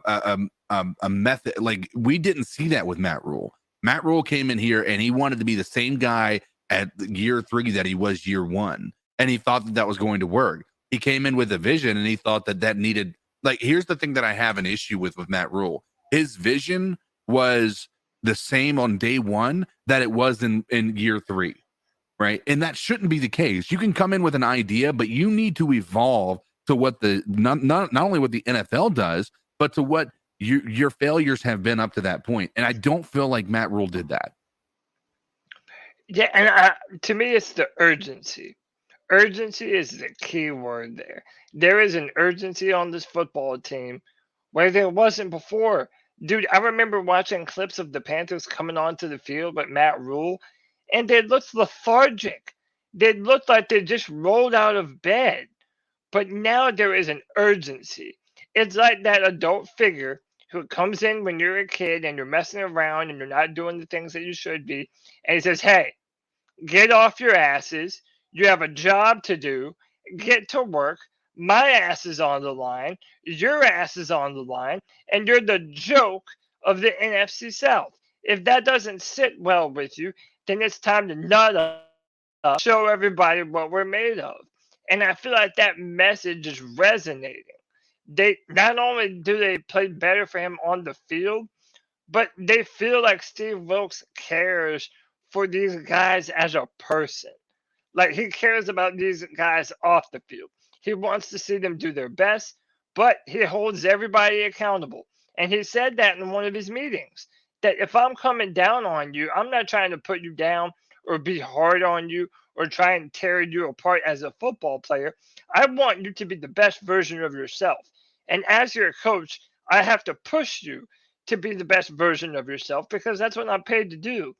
a method, like we didn't see that with Matt Rule. Matt Rule came in here and he wanted to be the same guy at year 3 that he was year 1. And he thought that was going to work. He came in with a vision and he thought that needed, like, here's the thing that I have an issue with Matt Rule. His vision was the same on day 1 that it was in year 3, right? And that shouldn't be the case. You can come in with an idea, but you need to evolve to what not only what the NFL does, but to what your failures have been up to that point. And I don't feel like Matt Rule did that. Yeah, and to me, it's the urgency. Urgency is the key word there. There is an urgency on this football team where there wasn't before. Dude, I remember watching clips of the Panthers coming onto the field with Matt Rule, and they looked lethargic. They looked like they just rolled out of bed. But now there is an urgency. It's like that adult figure who comes in when you're a kid and you're messing around and you're not doing the things that you should be, and he says, hey, get off your asses. You have a job to do. Get to work. My ass is on the line. Your ass is on the line. And you're the joke of the NFC South. If that doesn't sit well with you, then it's time to nut up, show everybody what we're made of. And I feel like that message is resonating. They not only do they play better for him on the field, but they feel like Steve Wilkes cares for these guys as a person. Like he cares about these guys off the field. He wants to see them do their best, but he holds everybody accountable. And he said that in one of his meetings, that if I'm coming down on you, I'm not trying to put you down or be hard on you or try and tear you apart as a football player. I want you to be the best version of yourself. And as your coach, I have to push you to be the best version of yourself because that's what I'm paid to do.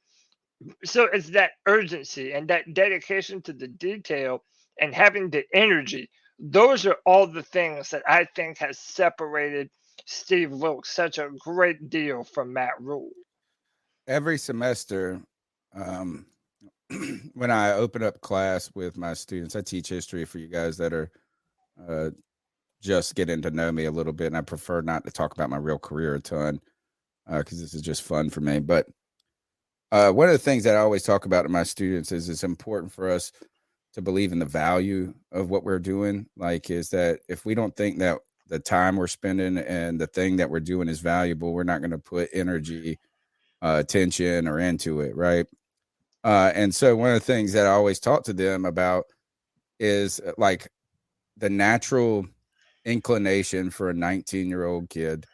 So it's that urgency and that dedication to the detail and having the energy. Those are all the things that I think has separated Steve Wilkes such a great deal from Matt Rule. Every semester, when I open up class with my students, I teach history for you guys that are just getting to know me a little bit, and I prefer not to talk about my real career a ton because this is just fun for me. But one of the things that I always talk about to my students is it's important for us to believe in the value of what we're doing. Like, is that if we don't think that the time we're spending and the thing that we're doing is valuable, we're not going to put energy, attention, or into it, right? And so one of the things that I always talk to them about is like the natural inclination for a 19-year-old kid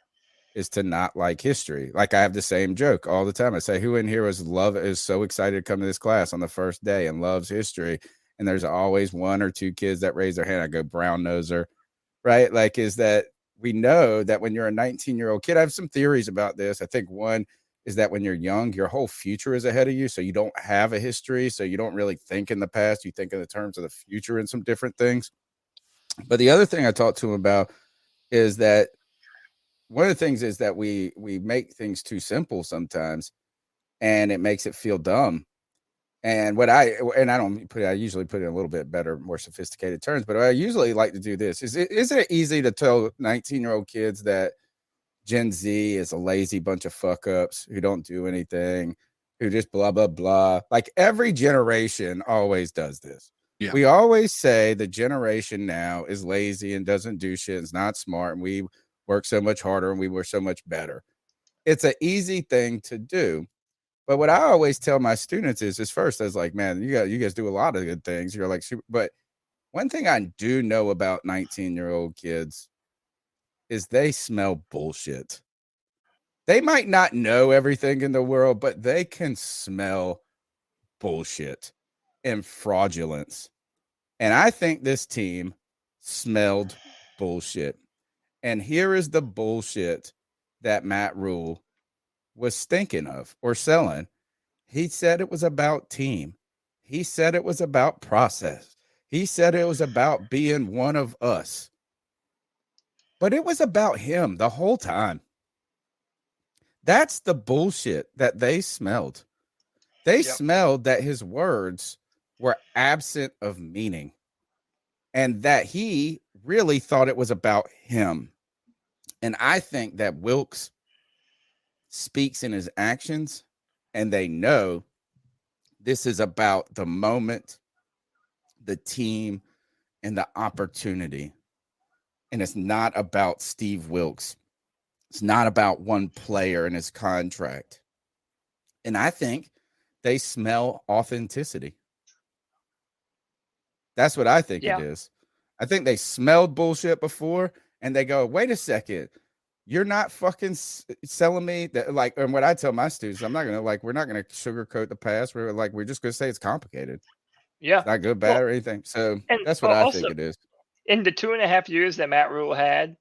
is to not like history. Like, I have the same joke all the time. I say, who in here is so excited to come to this class on the first day and loves history? And there's always one or two kids that raise their hand. I go, brown noser, right? Like, is that we know that when you're a 19-year-old kid, I have some theories about this. I think one is that when you're young, your whole future is ahead of you. So you don't have a history. So you don't really think in the past. You think in the terms of the future and some different things. But the other thing I talked to him about is that one of the things is that we make things too simple sometimes, and it makes it feel dumb. And I usually put it in a little bit better, more sophisticated terms, but I usually like to do this. Isn't it easy to tell 19-year-old kids that Gen Z is a lazy bunch of fuck ups who don't do anything, who just blah, blah, blah? Like, every generation always does this. Yeah. We always say the generation now is lazy and doesn't do shit, and is not smart, and we work so much harder and we were so much better. It's an easy thing to do. But what I always tell my students is first, I was like, man, you guys do a lot of good things. You're like, super. But one thing I do know about 19-year-old kids is they smell bullshit. They might not know everything in the world, but they can smell bullshit and fraudulence. And I think this team smelled bullshit. And here is the bullshit that Matt Rule was thinking of or selling. He said it was about team. He said it was about process. He said it was about being one of us. But it was about him the whole time. That's the bullshit that they smelled. They smelled that his words were absent of meaning, and that he really thought it was about him. And I think that Wilks speaks in his actions, and they know this is about the moment, the team, and the opportunity. And it's not about Steve Wilks. It's not about one player and his contract. And I think they smell authenticity. That's what I think it is. I think they smelled bullshit before, and they go, wait a second. You're not fucking selling me that, like, and what I tell my students, we're not going to sugarcoat the past. We're just going to say it's complicated. Yeah. It's not good, bad, or anything. So that's what I think it is. In the 2.5 years that Matt Rule had,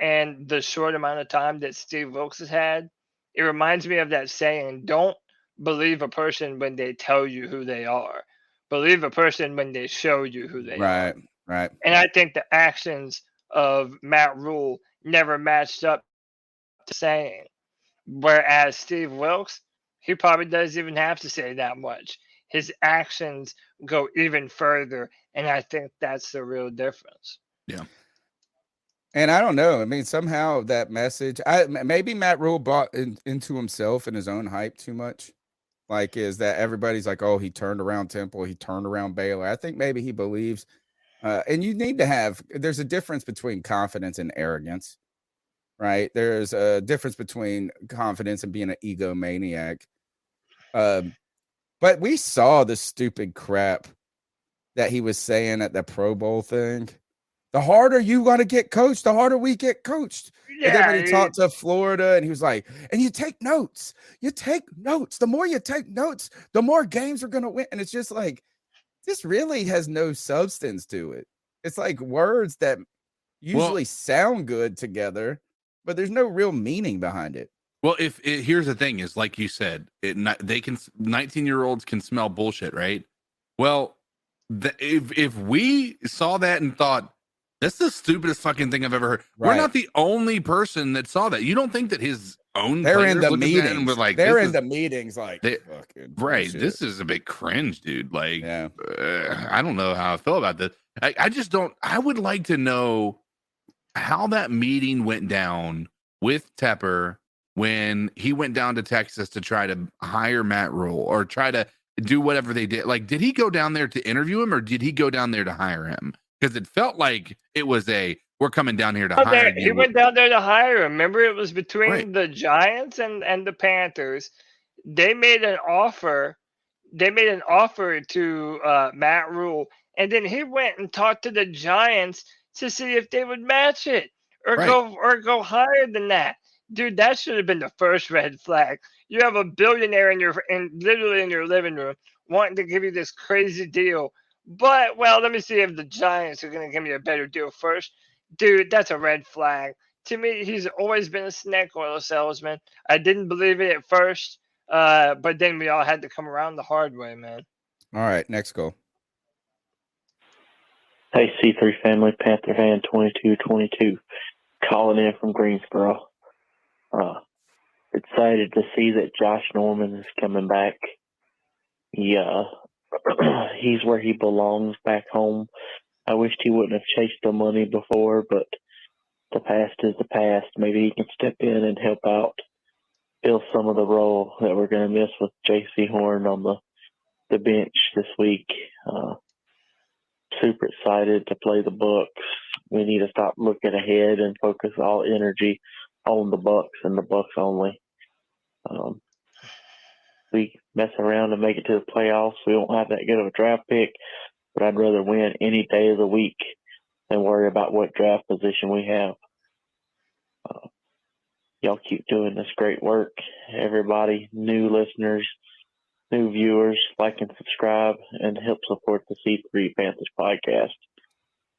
and the short amount of time that Steve Wilks has had, it reminds me of that saying, don't believe a person when they tell you who they are. Believe a person when they show you who they are. Right. And I think the actions of Matt Rule never matched up to saying. Whereas Steve Wilks, he probably doesn't even have to say that much. His actions go even further, and I think that's the real difference. Yeah. And I don't know. I mean, somehow that message, maybe Matt Rule bought into himself and his own hype too much. Like, is that everybody's like, oh, he turned around Temple, he turned around Baylor. I think maybe he believes, and you need to there's a difference between confidence and arrogance, right? There's a difference between confidence and being an egomaniac. But we saw the stupid crap that he was saying at the Pro Bowl thing. The harder you want to get coached, the harder we get coached. Yeah, and then when he talked to Florida, and he was like, and you take notes. You take notes. The more you take notes, the more games are going to win. And it's just like, this really has no substance to it. It's like words that usually sound good together, but there's no real meaning behind it. Well, here's the thing is, like you said, 19-year-olds can smell bullshit, right? Well, if we saw that and thought, that's the stupidest fucking thing I've ever heard. Right. We're not the only person that saw that. You don't think that his own They're players in the looking at him meetings. with like They're this in is- the meetings like they- fucking right. bullshit. This is a big cringe, dude. Like, Yeah. I don't know how I feel about this. I just don't. I would like to know how that meeting went down with Tepper when he went down to Texas to try to hire Matt Rule or try to do whatever they did. Like, did he go down there to interview him or did he go down there to hire him? Because it felt like it was we're coming down here to hire you. He went down there to hire him. Remember, it was between Right. the Giants and the Panthers. They made an offer. They made an offer to Matt Rule, and then he went and talked to the Giants to see if they would match it or Right. go higher than that. Dude, that should have been the first red flag. You have a billionaire literally in your living room wanting to give you this crazy deal. But let me see if the Giants are gonna give me a better deal first. Dude, that's a red flag. To me, he's always been a snake oil salesman. I didn't believe it at first, but then we all had to come around the hard way, man. All right, next goal. Hey, C3 family, Panther fan 2222, calling in from Greensboro. Excited to see that Josh Norman is coming back. Yeah, he's where he belongs back home. I wished he wouldn't have chased the money before, but the past is the past. Maybe he can step in and help out, fill some of the role that we're going to miss with Jaycee Horn on the bench this week. Super excited to play the Bucks. We need to stop looking ahead and focus all energy on the Bucks and the Bucks only. We mess around and make it to the playoffs. We don't have that good of a draft pick, but I'd rather win any day of the week than worry about what draft position we have. Y'all keep doing this great work. Everybody, new listeners, new viewers, like and subscribe and help support the C3 Panthers podcast.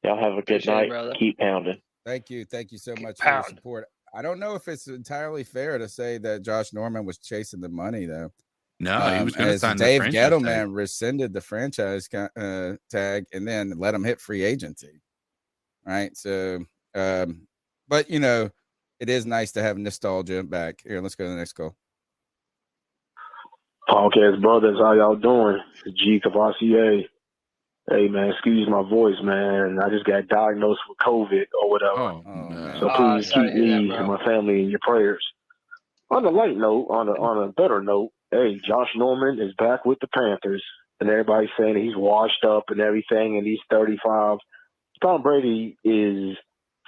Y'all have a good night. Keep pounding. Thank you so much for your support. I don't know if it's entirely fair to say that Josh Norman was chasing the money, though. No, he was going to sign Dave the franchise Gettleman tag. rescinded the franchise tag and then let him hit free agency. Right. So, but it is nice to have nostalgia back. Here, let's go to the next call. Podcast brothers, how y'all doing? Jaycee of RCA. Hey man, excuse my voice, man. I just got diagnosed with COVID or whatever. So please keep me and my family in your prayers. On a light note, on a better note, hey, Josh Norman is back with the Panthers, and everybody's saying he's washed up and everything, and he's 35. Tom Brady is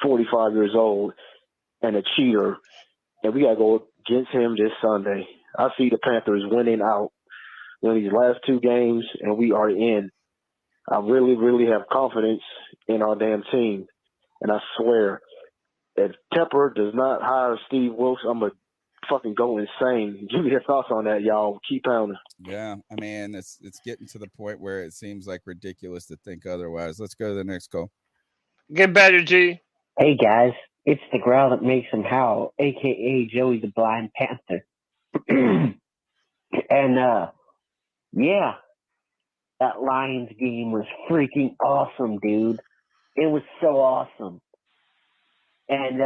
45 years old and a cheater, and we got to go against him this Sunday. I see the Panthers winning out in these last two games, and we are in. I really, really have confidence in our damn team, and I swear, if Tepper does not hire Steve Wilkes, I'm going to fucking go insane. Give me your thoughts on that, y'all. Keep pounding. Yeah, I mean, it's getting to the point where it seems like ridiculous to think otherwise. Let's go to the next call. Get better, G. Hey guys, it's the growl that makes him howl, aka Joey the Blind Panther. And yeah, that Lions game was freaking awesome, dude. It was so awesome. And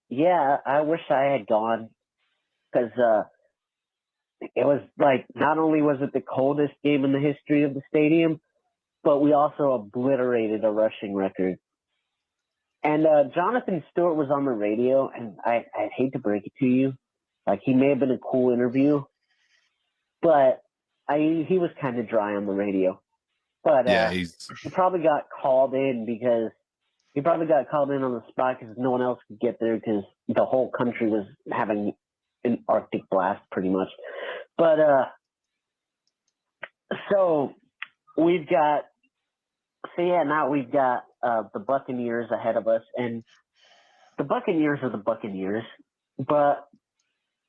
yeah, I wish I had gone because it was like, not only was it the coldest game in the history of the stadium, but we also obliterated a rushing record. And Jonathan Stewart was on the radio, and I'd hate to break it to you. Like, he may have been a cool interview, but he was kind of dry on the radio. But he probably got called in on the spot because no one else could get there because the whole country was having an Arctic blast pretty much. But now we've got the Buccaneers ahead of us, and the Buccaneers are the Buccaneers. But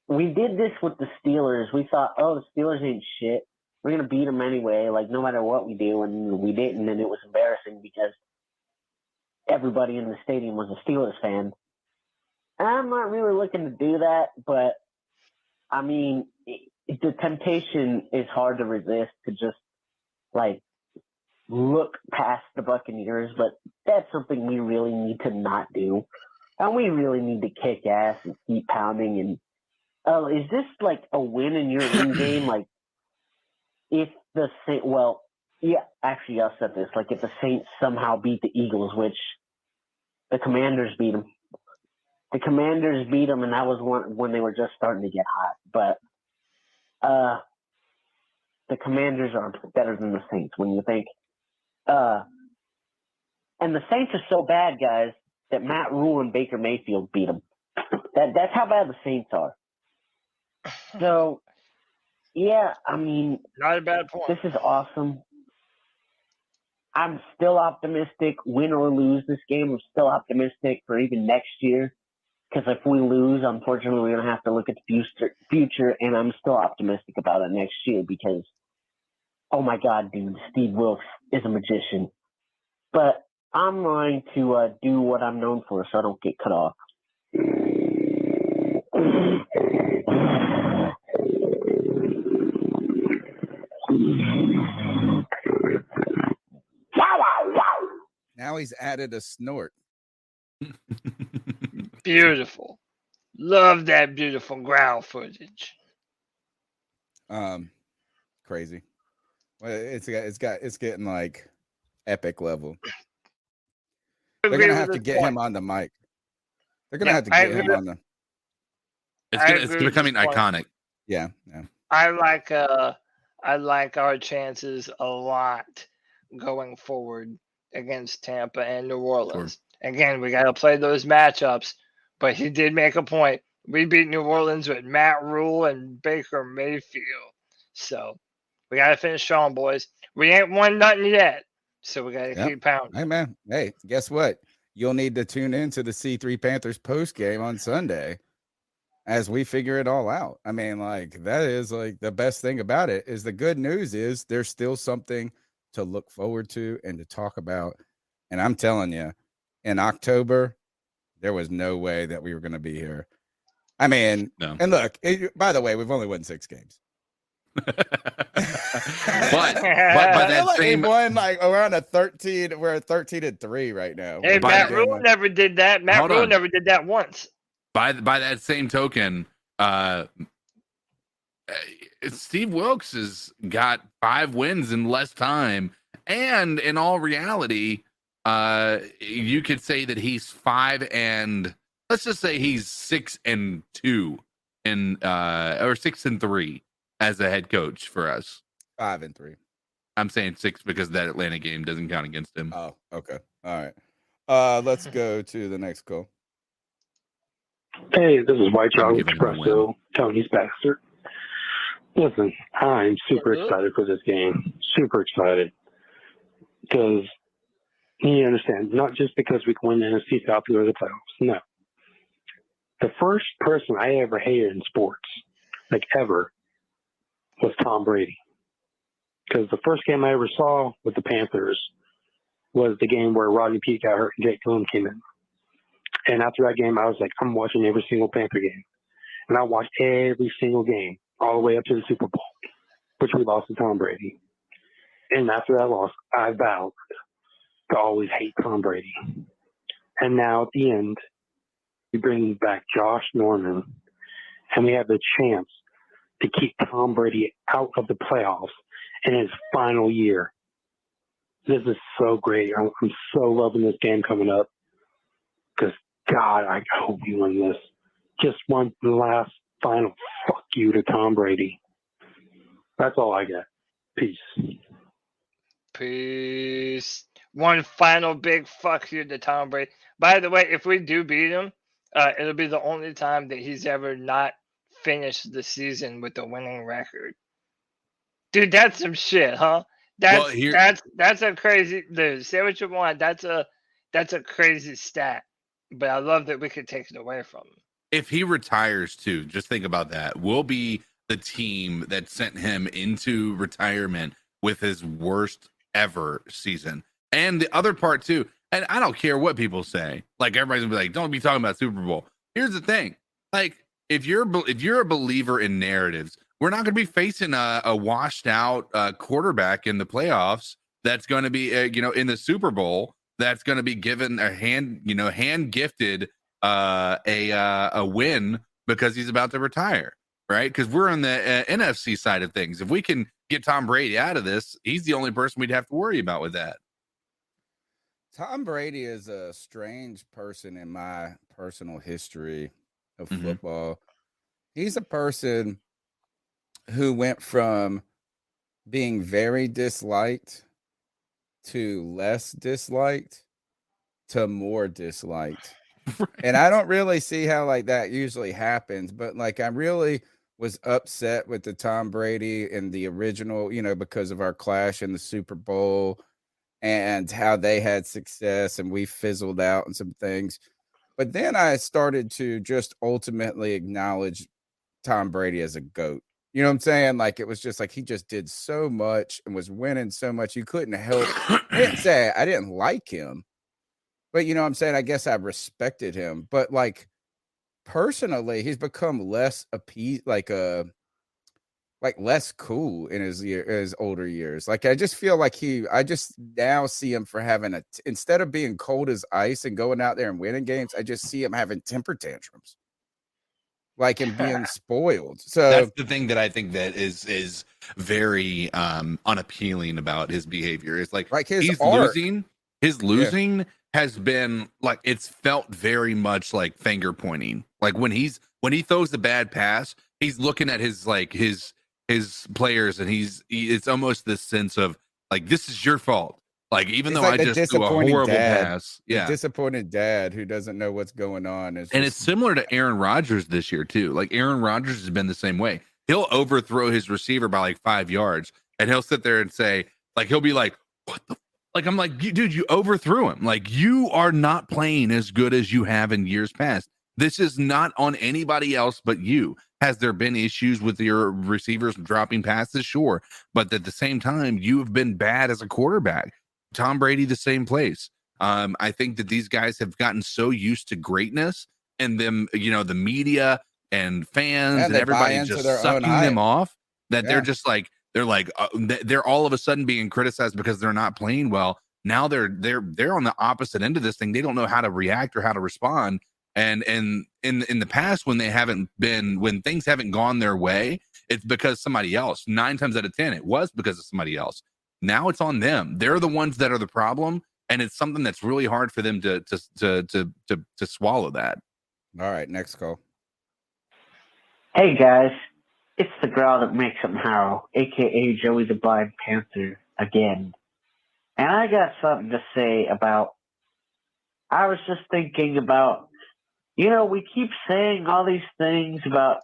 we did this with the Steelers. We thought, the Steelers ain't shit. We're going to beat them anyway, like no matter what we do, and we didn't, and it was embarrassing because everybody in the stadium was a Steelers fan. And I'm not really looking to do that, but I mean, the temptation is hard to resist to just like look past the Buccaneers, but that's something we really need to not do. And we really need to kick ass and keep pounding and Oh, is this like a win in your in game? Like, if the Saints, well, yeah, actually, I'll set this. Like, if the Saints somehow beat the Eagles, which the Commanders beat them. The Commanders beat them, and that was when they were just starting to get hot. But the Commanders are better than the Saints when you think. And the Saints are so bad, guys, that Matt Rule and Baker Mayfield beat them. That's how bad the Saints are. So, yeah, I mean, not a bad point. This is awesome. I'm still optimistic, win or lose this game. I'm still optimistic for even next year. Because if we lose, unfortunately, we're going to have to look at the future, and I'm still optimistic about it next year because, oh my God, dude, Steve Wilkes is a magician. But I'm going to do what I'm known for so I don't get cut off. Now he's added a snort. Beautiful. Love that beautiful ground footage. Crazy. Well, it's getting like epic level. They're gonna have to get him on the mic. They're gonna have to get him on the. It's becoming iconic. Yeah. I like our chances a lot going forward against Tampa and New Orleans. Sure. Again, we got to play those matchups, but he did make a point. We beat New Orleans with Matt Rule and Baker Mayfield. So we got to finish strong, boys. We ain't won nothing yet, so we got to keep pounding. Hey, man. Hey, guess what? You'll need to tune in to the C3 Panthers post game on Sunday as we figure it all out. I mean, like, that is like the best thing about it is the good news is there's still something to look forward to and to talk about. And I'm telling you, in October, there was no way that we were going to be here. I mean, no. And look, by the way, we've only won 6 games. but that same won like around a 13. We're at 13-3 right now. Hey, Matt Rule never did that. Matt Rule never did that once. By that same token, Steve Wilkes has got 5 wins in less time, and in all reality, you could say that he's 5 and let's just say he's 6-2 in or 6-3 as a head coach for us. 5-3. I'm saying 6 because that Atlanta game doesn't count against him. Oh, okay. All right. Let's go to the next call. Hey, this is White Chocolate Espresso, Tony's Baxter. Listen, I'm super excited for this game. Super excited. Because you understand, not just because we can win the NFC South or the playoffs. No. The first person I ever hated in sports, like ever, was Tom Brady. Because the first game I ever saw with the Panthers was the game where Rodney Peete got hurt and Jake Cohen came in. And after that game, I was like, I'm watching every single Panther game. And I watched every single game all the way up to the Super Bowl, which we lost to Tom Brady. And after that loss, I vowed to always hate Tom Brady. And now at the end, we bring back Josh Norman, and we have the chance to keep Tom Brady out of the playoffs in his final year. This is so great. I'm so loving this game coming up because, God, I hope we win this. Just one last final fuck you to Tom Brady. That's all I got. Peace. Peace. One final big fuck you to Tom Brady. By the way, if we do beat him, it'll be the only time that he's ever not finished the season with a winning record. Dude, that's some shit, huh? That's a crazy dude. Say what you want. That's a crazy stat. But I love that we could take it away from him. If he retires too, just think about that. We'll be the team that sent him into retirement with his worst ever season. And the other part too, and I don't care what people say. Like everybody's gonna be like, don't be talking about Super Bowl. Here's the thing. Like if you're a believer in narratives, we're not gonna be facing a washed out quarterback in the playoffs that's gonna be in the Super Bowl that's gonna be given a hand gifted a win because he's about to retire, right? Because we're on the NFC side of things. If we can get Tom Brady out of this, he's the only person we'd have to worry about with that. Tom Brady is a strange person in my personal history of football. He's a person who went from being very disliked to less disliked to more disliked. Right. And I don't really see how like that usually happens, but like I really was upset with the Tom Brady and the original, because of our clash in the Super Bowl and how they had success and we fizzled out and some things. But then I started to just ultimately acknowledge Tom Brady as a GOAT. You know what I'm saying? Like, it was just like, he just did so much and was winning so much. You couldn't help. I didn't say I didn't like him, but you know what I'm saying? I guess I respected him, but like personally, he's become less less cool in his older years. Like, I just feel like I just now see him for having instead of being cold as ice and going out there and winning games, I just see him having temper tantrums. Like him being spoiled. So that's the thing that I think that is very unappealing about his behavior. It's like he's losing. His losing has been like, it's felt very much like finger pointing. Like when he throws the bad pass, he's looking at his players and it's almost this sense of like, this is your fault. Like, even though I just threw a horrible pass. Yeah. Disappointed dad who doesn't know what's going on. It's similar to Aaron Rodgers this year, too. Like, Aaron Rodgers has been the same way. He'll overthrow his receiver by like 5 yards, and he'll sit there and say, like, he'll be like, what the? Like, I'm like, dude, you overthrew him. Like, you are not playing as good as you have in years past. This is not on anybody else but you. Has there been issues with your receivers dropping passes? Sure. But at the same time, you have been bad as a quarterback. Tom Brady, the same place. I think that these guys have gotten so used to greatness and them, the media and fans and everybody just sucking them off that they're just like, they're all of a sudden being criticized because they're not playing well. Now they're on the opposite end of this thing. They don't know how to react or how to respond. And in the past, when things haven't gone their way, it's because somebody else. 9 times out of 10, it was because of somebody else. Now it's on them. They're the ones that are the problem, and it's something that's really hard for them to swallow that. All right, next call. Hey guys, it's the girl that makes them howl, aka Joey the Blind Panther again. And I got something to say about. I was just thinking about, we keep saying all these things about,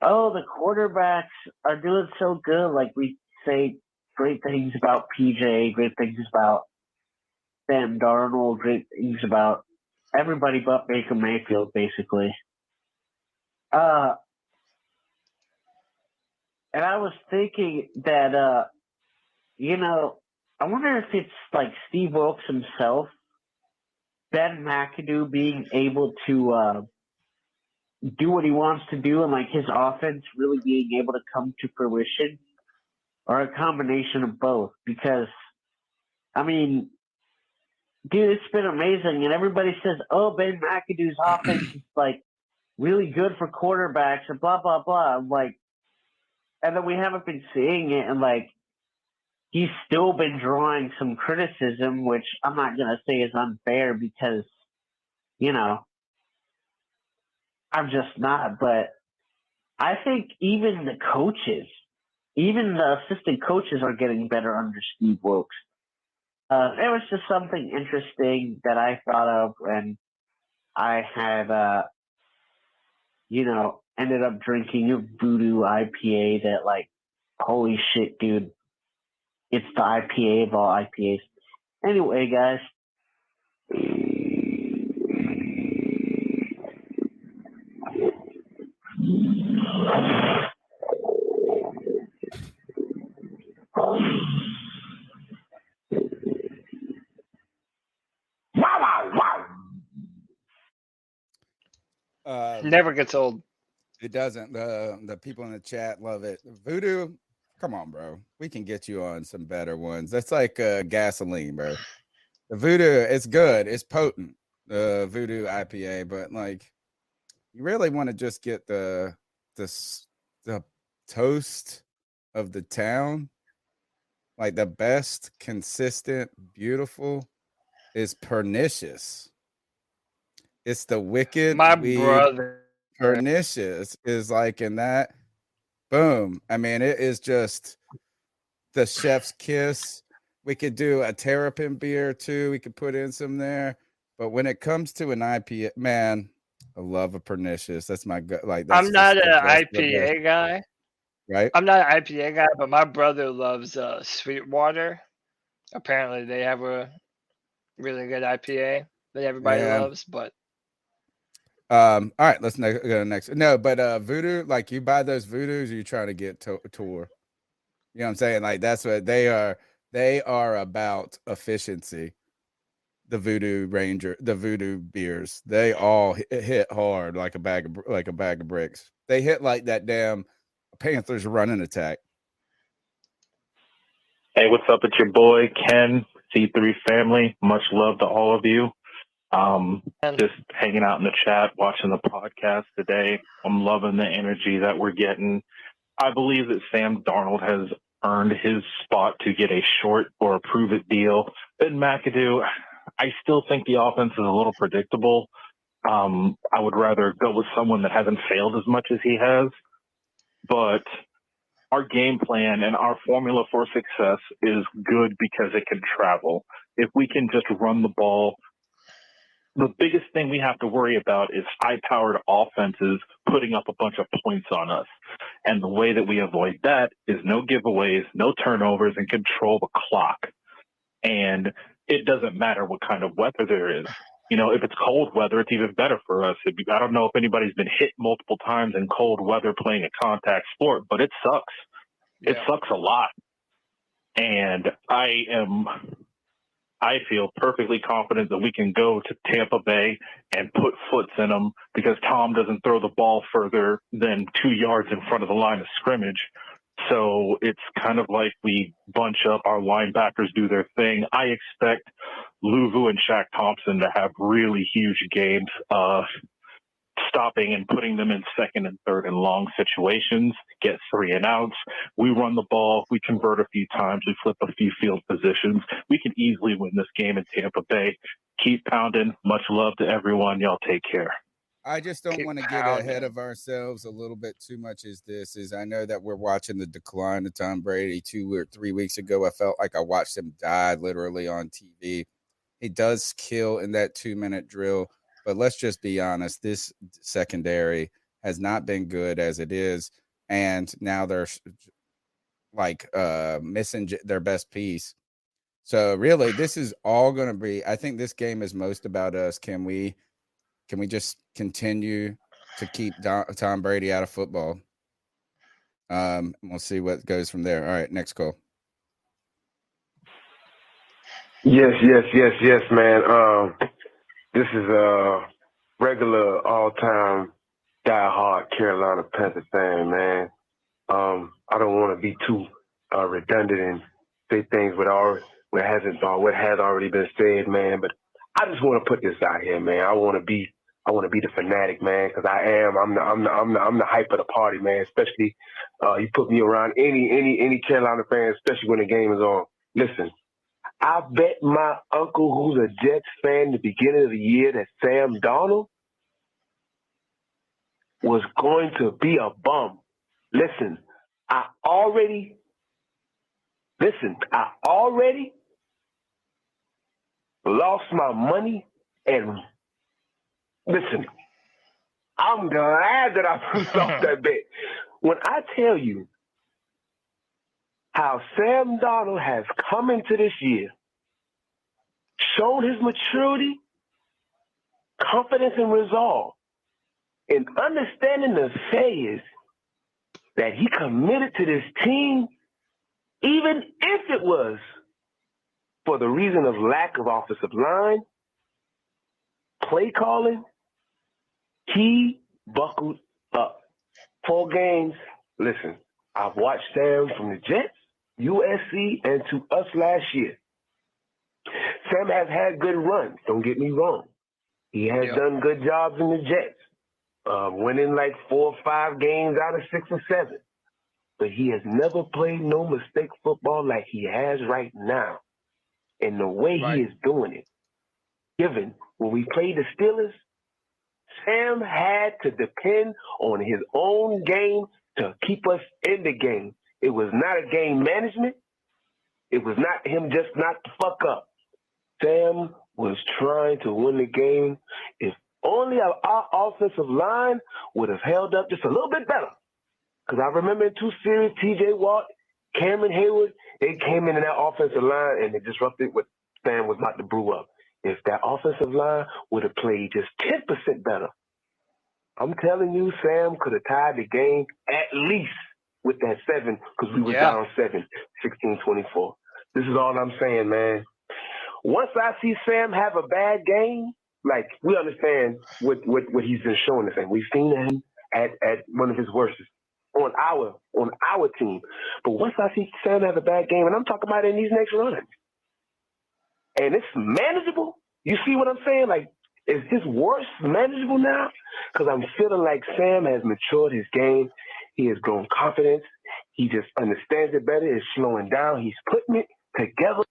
the quarterbacks are doing so good. Like we say great things about PJ, great things about Sam Darnold, great things about everybody but Baker Mayfield, basically. And I was thinking that, I wonder if it's like Steve Wilkes himself, Ben McAdoo being able to do what he wants to do and like his offense really being able to come to fruition, or a combination of both. Because, dude, it's been amazing. And everybody says, Ben McAdoo's offense is like really good for quarterbacks and blah, blah, blah. Like, and then we haven't been seeing it. And like, he's still been drawing some criticism, which I'm not going to say is unfair because, I'm just not. But I think even the coaches, even the assistant coaches are getting better under Steve Wilkes. It was just something interesting that I thought of when I had, ended up drinking a Voodoo IPA that, like, holy shit, dude. It's the IPA of all IPAs. Anyway, guys. Never gets old. It doesn't. The people in the chat love it. Voodoo, come on, bro. We can get you on some better ones. That's like gasoline, bro. The Voodoo, it's good. It's potent. The Voodoo IPA, but like, You really want to just get the toast of the town, like the best, consistent, beautiful is pernicious. It's the wicked My weed. brother. Pernicious is like in that. Boom. I mean, it is just the chef's kiss. We could do a terrapin beer too. We could put in some there. But when it comes to an IPA, man, I love a pernicious. That's my gut. Like that's I'm not just an the best of the best. IPA guy. Right? I'm not an IPA guy, but my brother loves Sweetwater. Apparently, they have a really good IPA that everybody Yeah. loves. But all right, let's go next. No, but Voodoo, like you buy those Voodoos, or you trying to get tour. You know what I'm saying? Like that's what they are. They are about efficiency. The Voodoo Ranger, the Voodoo beers, they all hit hard like a bag of bricks. They hit like that damn Panthers running attack. Hey, what's up? It's your boy Ken, C3 family. Much love to all of you. Just hanging out in the chat, watching the podcast today. I'm loving the energy that we're getting. I believe that Sam Darnold has earned his spot to get a short or a prove-it deal. Ben McAdoo, I still think the offense is a little predictable. I would rather go with someone that hasn't failed as much as he has. But our game plan and our formula for success is good because it can travel. If we can just run the ball, the biggest thing we have to worry about is high-powered offenses putting up a bunch of points on us. And the way that we avoid that is no giveaways, no turnovers, and control the clock. And it doesn't matter what kind of weather there is. You know, if it's cold weather, it's even better for us. I don't know if anybody's been hit multiple times in cold weather playing a contact sport, but it sucks. Yeah. It sucks a lot. And I feel perfectly confident that we can go to Tampa Bay and put foots in them because Tom doesn't throw the ball further than 2 yards in front of the line of scrimmage. So it's kind of like we bunch up, our linebackers do their thing. I expect Luvu and Shaq Thompson to have really huge games, stopping and putting them in second and third and long situations, get 3 and outs. We run the ball. We convert a few times. We flip a few field positions. We can easily win this game in Tampa Bay. Keep pounding. Much love to everyone. Y'all take care. I just don't want to get ahead of ourselves a little bit too much. I know that we're watching the decline of Tom Brady 2 or 3 weeks ago. I felt like I watched him die literally on TV. He does kill in that 2-minute drill. But let's just be honest, this secondary has not been good as it is. And now they're like missing their best piece. So really, this is all going to be, I think this game is most about us. Can we just continue to keep Tom Brady out of football? We'll see what goes from there. All right, next call. Yes, man. This is a regular all-time die-hard Carolina Panthers fan, man. I don't want to be too redundant and say things what has already been said, man. But I just want to put this out here, man. I want to be the fanatic, man, because I'm the hype of the party, man. Especially you put me around any Carolina fan, especially when the game is on. Listen. I bet my uncle, who's a Jets fan, the beginning of the year, that Sam Darnold was going to be a bum. Listen, I already lost my money, and listen, I'm glad that I lost that bet. When I tell you how Sam Darnold has come into this year, shown his maturity, confidence, and resolve, and understanding the phase that he committed to this team, even if it was for the reason of lack of offensive line, play calling, he buckled up. 4 games. Listen, I've watched Sam from the Jets, USC, and to us last year. Sam has had good runs, don't get me wrong. He has done good jobs in the Jets. winning like 4 or 5 games out of 6 or 7. But he has never played no mistake football like he has right now. And the way he is doing it, given when we played the Steelers, Sam had to depend on his own game to keep us in the game. It was not a game management. It was not him just not to fuck up. Sam was trying to win the game. If only our offensive line would have held up just a little bit better. Because I remember in 2 series, T.J. Watt, Cameron Hayward, they came in that offensive line and they disrupted what Sam was about to brew up. If that offensive line would have played just 10% better, I'm telling you, Sam could have tied the game at least with that 7 because we were down 7, 16-24. This is all I'm saying, man. Once I see Sam have a bad game, like we understand what he's been showing us, and we've seen him at one of his worst on our team. But once I see Sam have a bad game, and I'm talking about in these next runs, and it's manageable. You see what I'm saying? Like, is his worst manageable now? Because I'm feeling like Sam has matured his game. He has grown confidence. He just understands it better. It's slowing down. He's putting it together.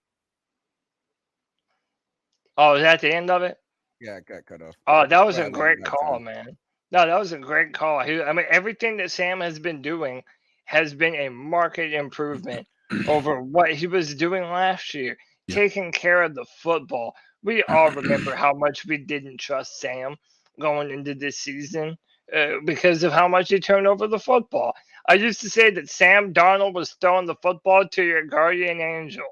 Oh, is that the end of it? Yeah, it got cut off. Oh, that was a great call, man. No, that was a great call. I mean, everything that Sam has been doing has been a marked improvement over what he was doing last year, taking care of the football. We all remember how much we didn't trust Sam going into this season because of how much he turned over the football. I used to say that Sam Darnold was throwing the football to your guardian angel.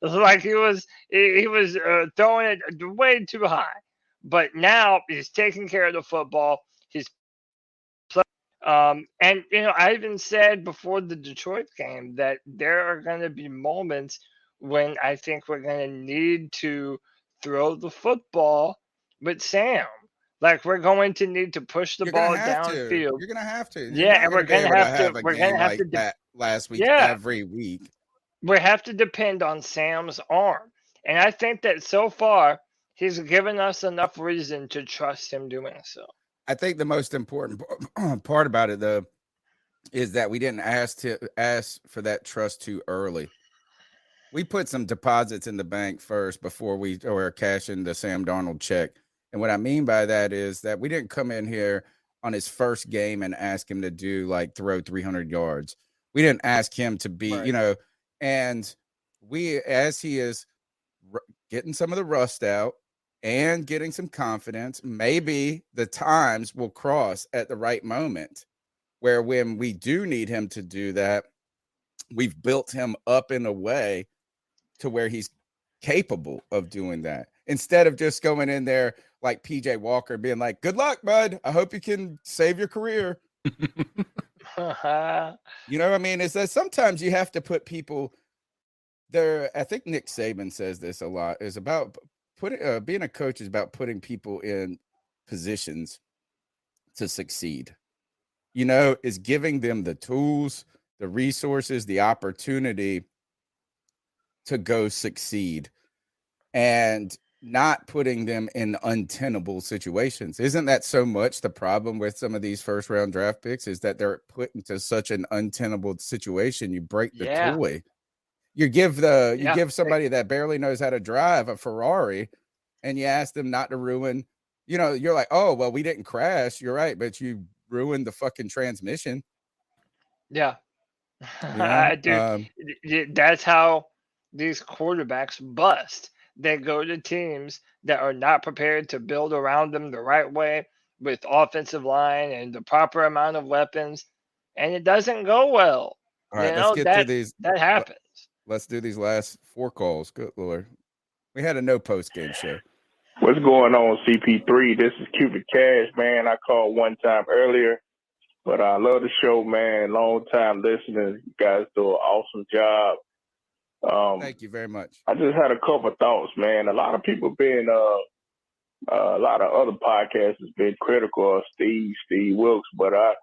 Like he was throwing it way too high. But now he's taking care of the football. He's and I even said before the Detroit game that there are going to be moments when I think we're going to need to throw the football with Sam. Like we're going to need to push the ball downfield. You're gonna have to. Yeah, and we're gonna have to. We're gonna have to. That last week, every week. We have to depend on Sam's arm, and I think that so far he's given us enough reason to trust him doing so. I think the most important part about it, though, is that we didn't ask for that trust too early. We put some deposits in the bank first before we cash in the Sam Darnold check. And what I mean by that is that we didn't come in here on his first game and ask him to throw 300 yards. We didn't ask him to be, and as he is getting some of the rust out and getting some confidence, maybe the times will cross at the right moment where when we do need him to do that, we've built him up in a way to where he's capable of doing that. Instead of just going in there like PJ Walker being like, good luck, bud. I hope you can save your career. You know what I mean? Is that sometimes you have to put people there. I think Nick Saban says this a lot, is about being a coach is about putting people in positions to succeed. Is giving them the tools, the resources, the opportunity to go succeed and not putting them in untenable situations. Isn't that so much the problem with some of these first round draft picks, is that they're put into such an untenable situation? You break the toy. You give somebody that barely knows how to drive a Ferrari and you ask them not to ruin, you're like, oh, well, we didn't crash. You're right. But you ruined the fucking transmission. Yeah. That's how these quarterbacks bust. They go to teams that are not prepared to build around them the right way with offensive line and the proper amount of weapons, and it doesn't go well. All right, let's get to these. That happens. Let's do these last 4 calls. Good Lord. We had a no post-game show. What's going on, CP3? This is Cubic Cash, man. I called one time earlier, but I love the show, man. Long time listening. You guys do an awesome job. Thank you very much. I just had a couple of thoughts, man. A lot of people been, a lot of other podcasts has been critical of Steve Wilkes, but I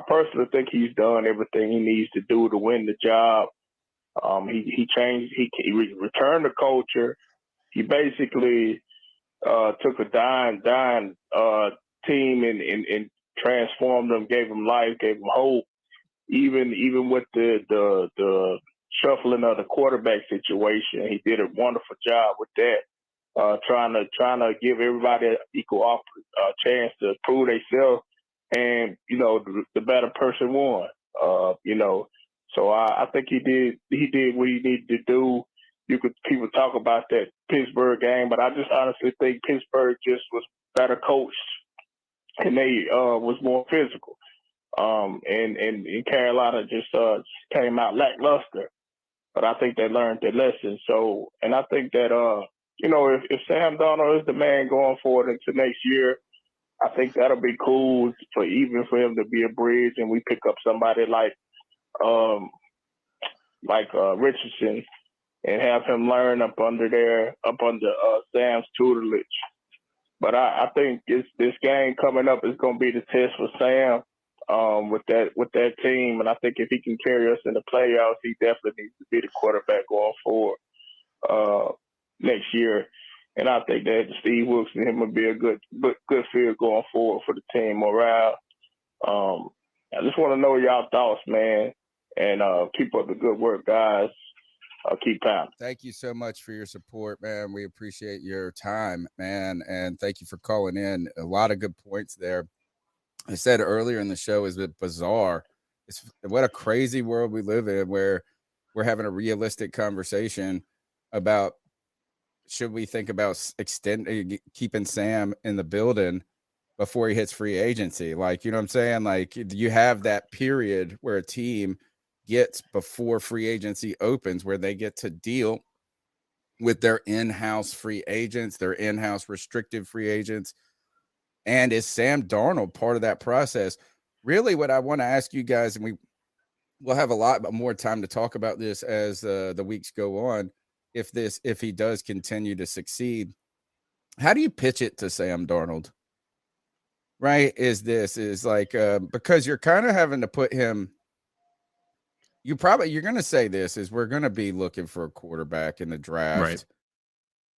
personally think he's done everything he needs to do to win the job. He changed, he returned the culture. He basically took a dying team and transformed him, gave him life, gave him hope. Even with the shuffling of the quarterback situation, he did a wonderful job with that. Trying to give everybody an equal chance to prove themselves, and the better person won. So I think he did what he needed to do. People talk about that Pittsburgh game, but I just honestly think Pittsburgh just was better coached, and they was more physical. And Carolina just came out lackluster. But I think they learned their lesson. So, and I think that if Sam Darnold is the man going forward into next year, I think that'll be cool for him to be a bridge, and we pick up somebody like Richardson and have him learn up under Sam's tutelage. But I think this game coming up is going to be the test for Sam with that team, and I think if he can carry us in the playoffs, he definitely needs to be the quarterback going forward next year. And I think that Steve Wilkes and him would be a good fit going forward for the team morale. I just want to know y'all thoughts, man, and keep up the good work, guys. Keep pounding. Thank you so much for your support, man. We appreciate your time, man, and thank you for calling in. A lot of good points there. I said earlier in the show, is it bizarre? What a crazy world we live in, where we're having a realistic conversation about should we think about keeping Sam in the building before he hits free agency. Like, you know what I'm saying? Like, you have that period where a team gets before free agency opens, where they get to deal with their in-house free agents, their in-house restricted free agents. And is Sam Darnold part of that process? Really, what I want to ask you guys, and we'll have a lot more time to talk about this as the weeks go on, if he does continue to succeed, how do you pitch it to Sam Darnold? Right? Is like because you're kind of having to put him. You're going to say this is we're going to be looking for a quarterback in the draft. Right.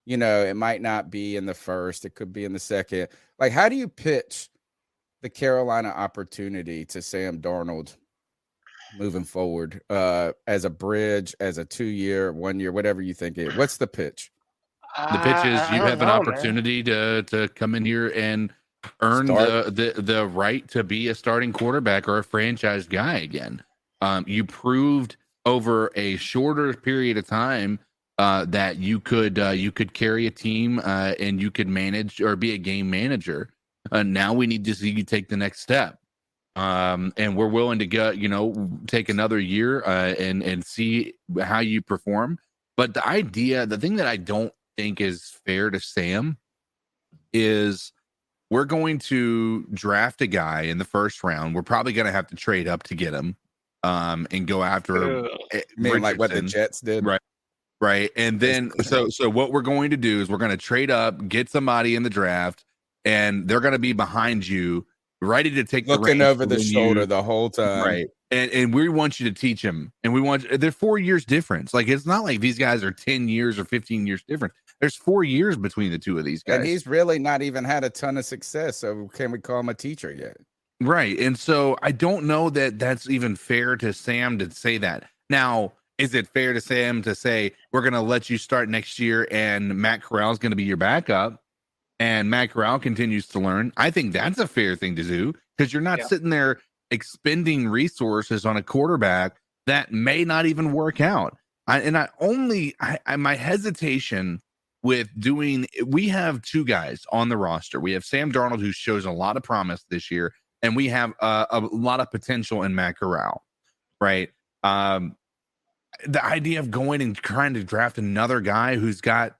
It might not be in the first. It could be in the second. Like, how do you pitch the Carolina opportunity to Sam Darnold moving forward as a bridge, as a 2-year, 1 year, whatever you think it? What's the pitch? The pitch is you have an opportunity to come in here and earn the right to be a starting quarterback or a franchise guy again. You proved over a shorter period of time that you could carry a team and you could manage or be a game manager. Now we need to see you take the next step. And we're willing to go, take another year and see how you perform. But the thing that I don't think is fair to Sam is we're going to draft a guy in the first round. We're probably going to have to trade up to get him and go after like what the Jets did. Right. And then so what we're going to do is we're going to trade up, get somebody in the draft, and they're going to be behind you, ready to take looking over the shoulder the whole time. Right. And we want you to teach him. And they're 4 years difference. Like, it's not like these guys are 10 years or 15 years different. There's 4 years between the two of these guys. And he's really not even had a ton of success. So can we call him a teacher yet? Right. And so I don't know that that's even fair to Sam to say that. Now, is it fair to Sam to say, we're going to let you start next year and Matt Corral is going to be your backup and Matt Corral continues to learn? I think that's a fair thing to do, because you're not sitting there expending resources on a quarterback that may not even work out. My hesitation with we have two guys on the roster. We have Sam Darnold, who shows a lot of promise this year, and we have a lot of potential in Matt Corral, right? The idea of going and trying to draft another guy who's got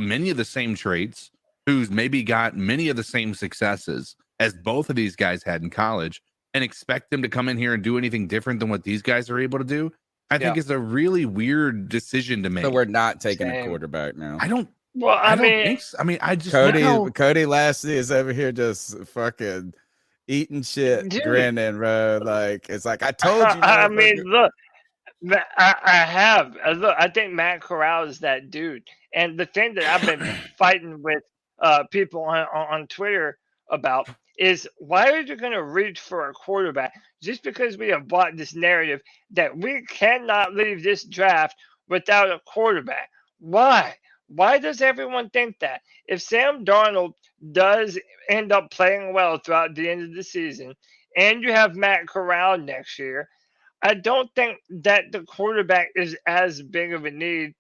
many of the same traits, who's maybe got many of the same successes as both of these guys had in college, and expect them to come in here and do anything different than what these guys are able to do, I think is a really weird decision to make. So we're not taking a quarterback now. I don't. Well, I mean, think so. I mean, I just Cody Lashley is over here just fucking eating shit, grinning, bro. Like, it's like, I told you. I mean, look, I think Matt Corral is that dude. And the thing that I've been fighting with people on Twitter about is why are you going to reach for a quarterback just because we have bought this narrative that we cannot leave this draft without a quarterback? Why? Why does everyone think that? If Sam Darnold does end up playing well throughout the end of the season, and you have Matt Corral next year, I don't think that the quarterback is as big of a need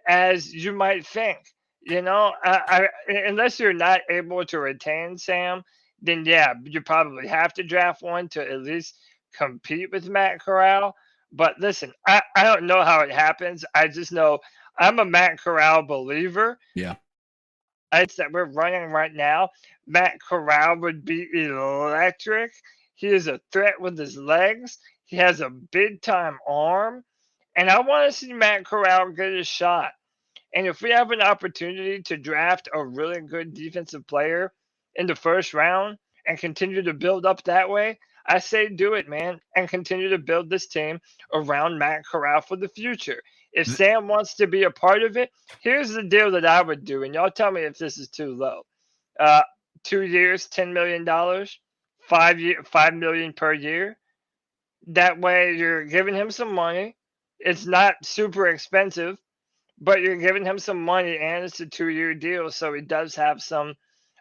as you might think. Unless you're not able to retain Sam, then yeah, you probably have to draft one to at least compete with Matt Corral. But listen, I don't know how it happens. I just know I'm a Matt Corral believer. Yeah. It's that we're running right now. Matt Corral would be electric. He is a threat with his legs. He has a big time arm. And I want to see Matt Corral get a shot. And if we have an opportunity to draft a really good defensive player in the first round and continue to build up that way, I say do it, man, and continue to build this team around Matt Corral for the future. If Sam wants to be a part of it, here's the deal that I would do, and y'all tell me if this is too low. 2 years, $10 million, $5 million per year. That way, you're giving him some money. It's not super expensive, but you're giving him some money, and it's a 2-year deal, so he does have some,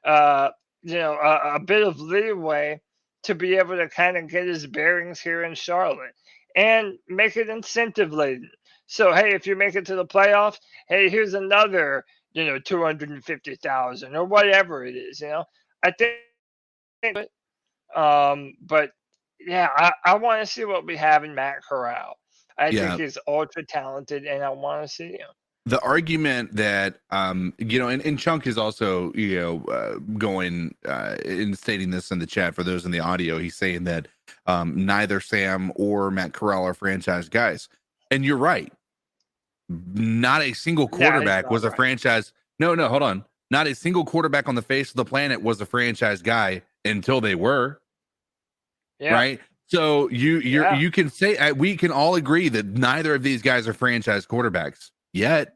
a bit of leeway to be able to kind of get his bearings here in Charlotte and make it incentive laden. So hey, if you make it to the playoffs, hey, here's another, $250,000 or whatever it is. I think, but yeah, I want to see what we have in Matt Corral. I think he's ultra talented, and I want to see him. The argument that and Chunk is also going and stating this in the chat for those in the audio. He's saying that neither Sam or Matt Corral are franchise guys, and you're right. Not a single quarterback was a franchise. No, hold on. Not a single quarterback on the face of the planet was a franchise guy until they were. Yeah. Right. So you can say we can all agree that neither of these guys are franchise quarterbacks yet.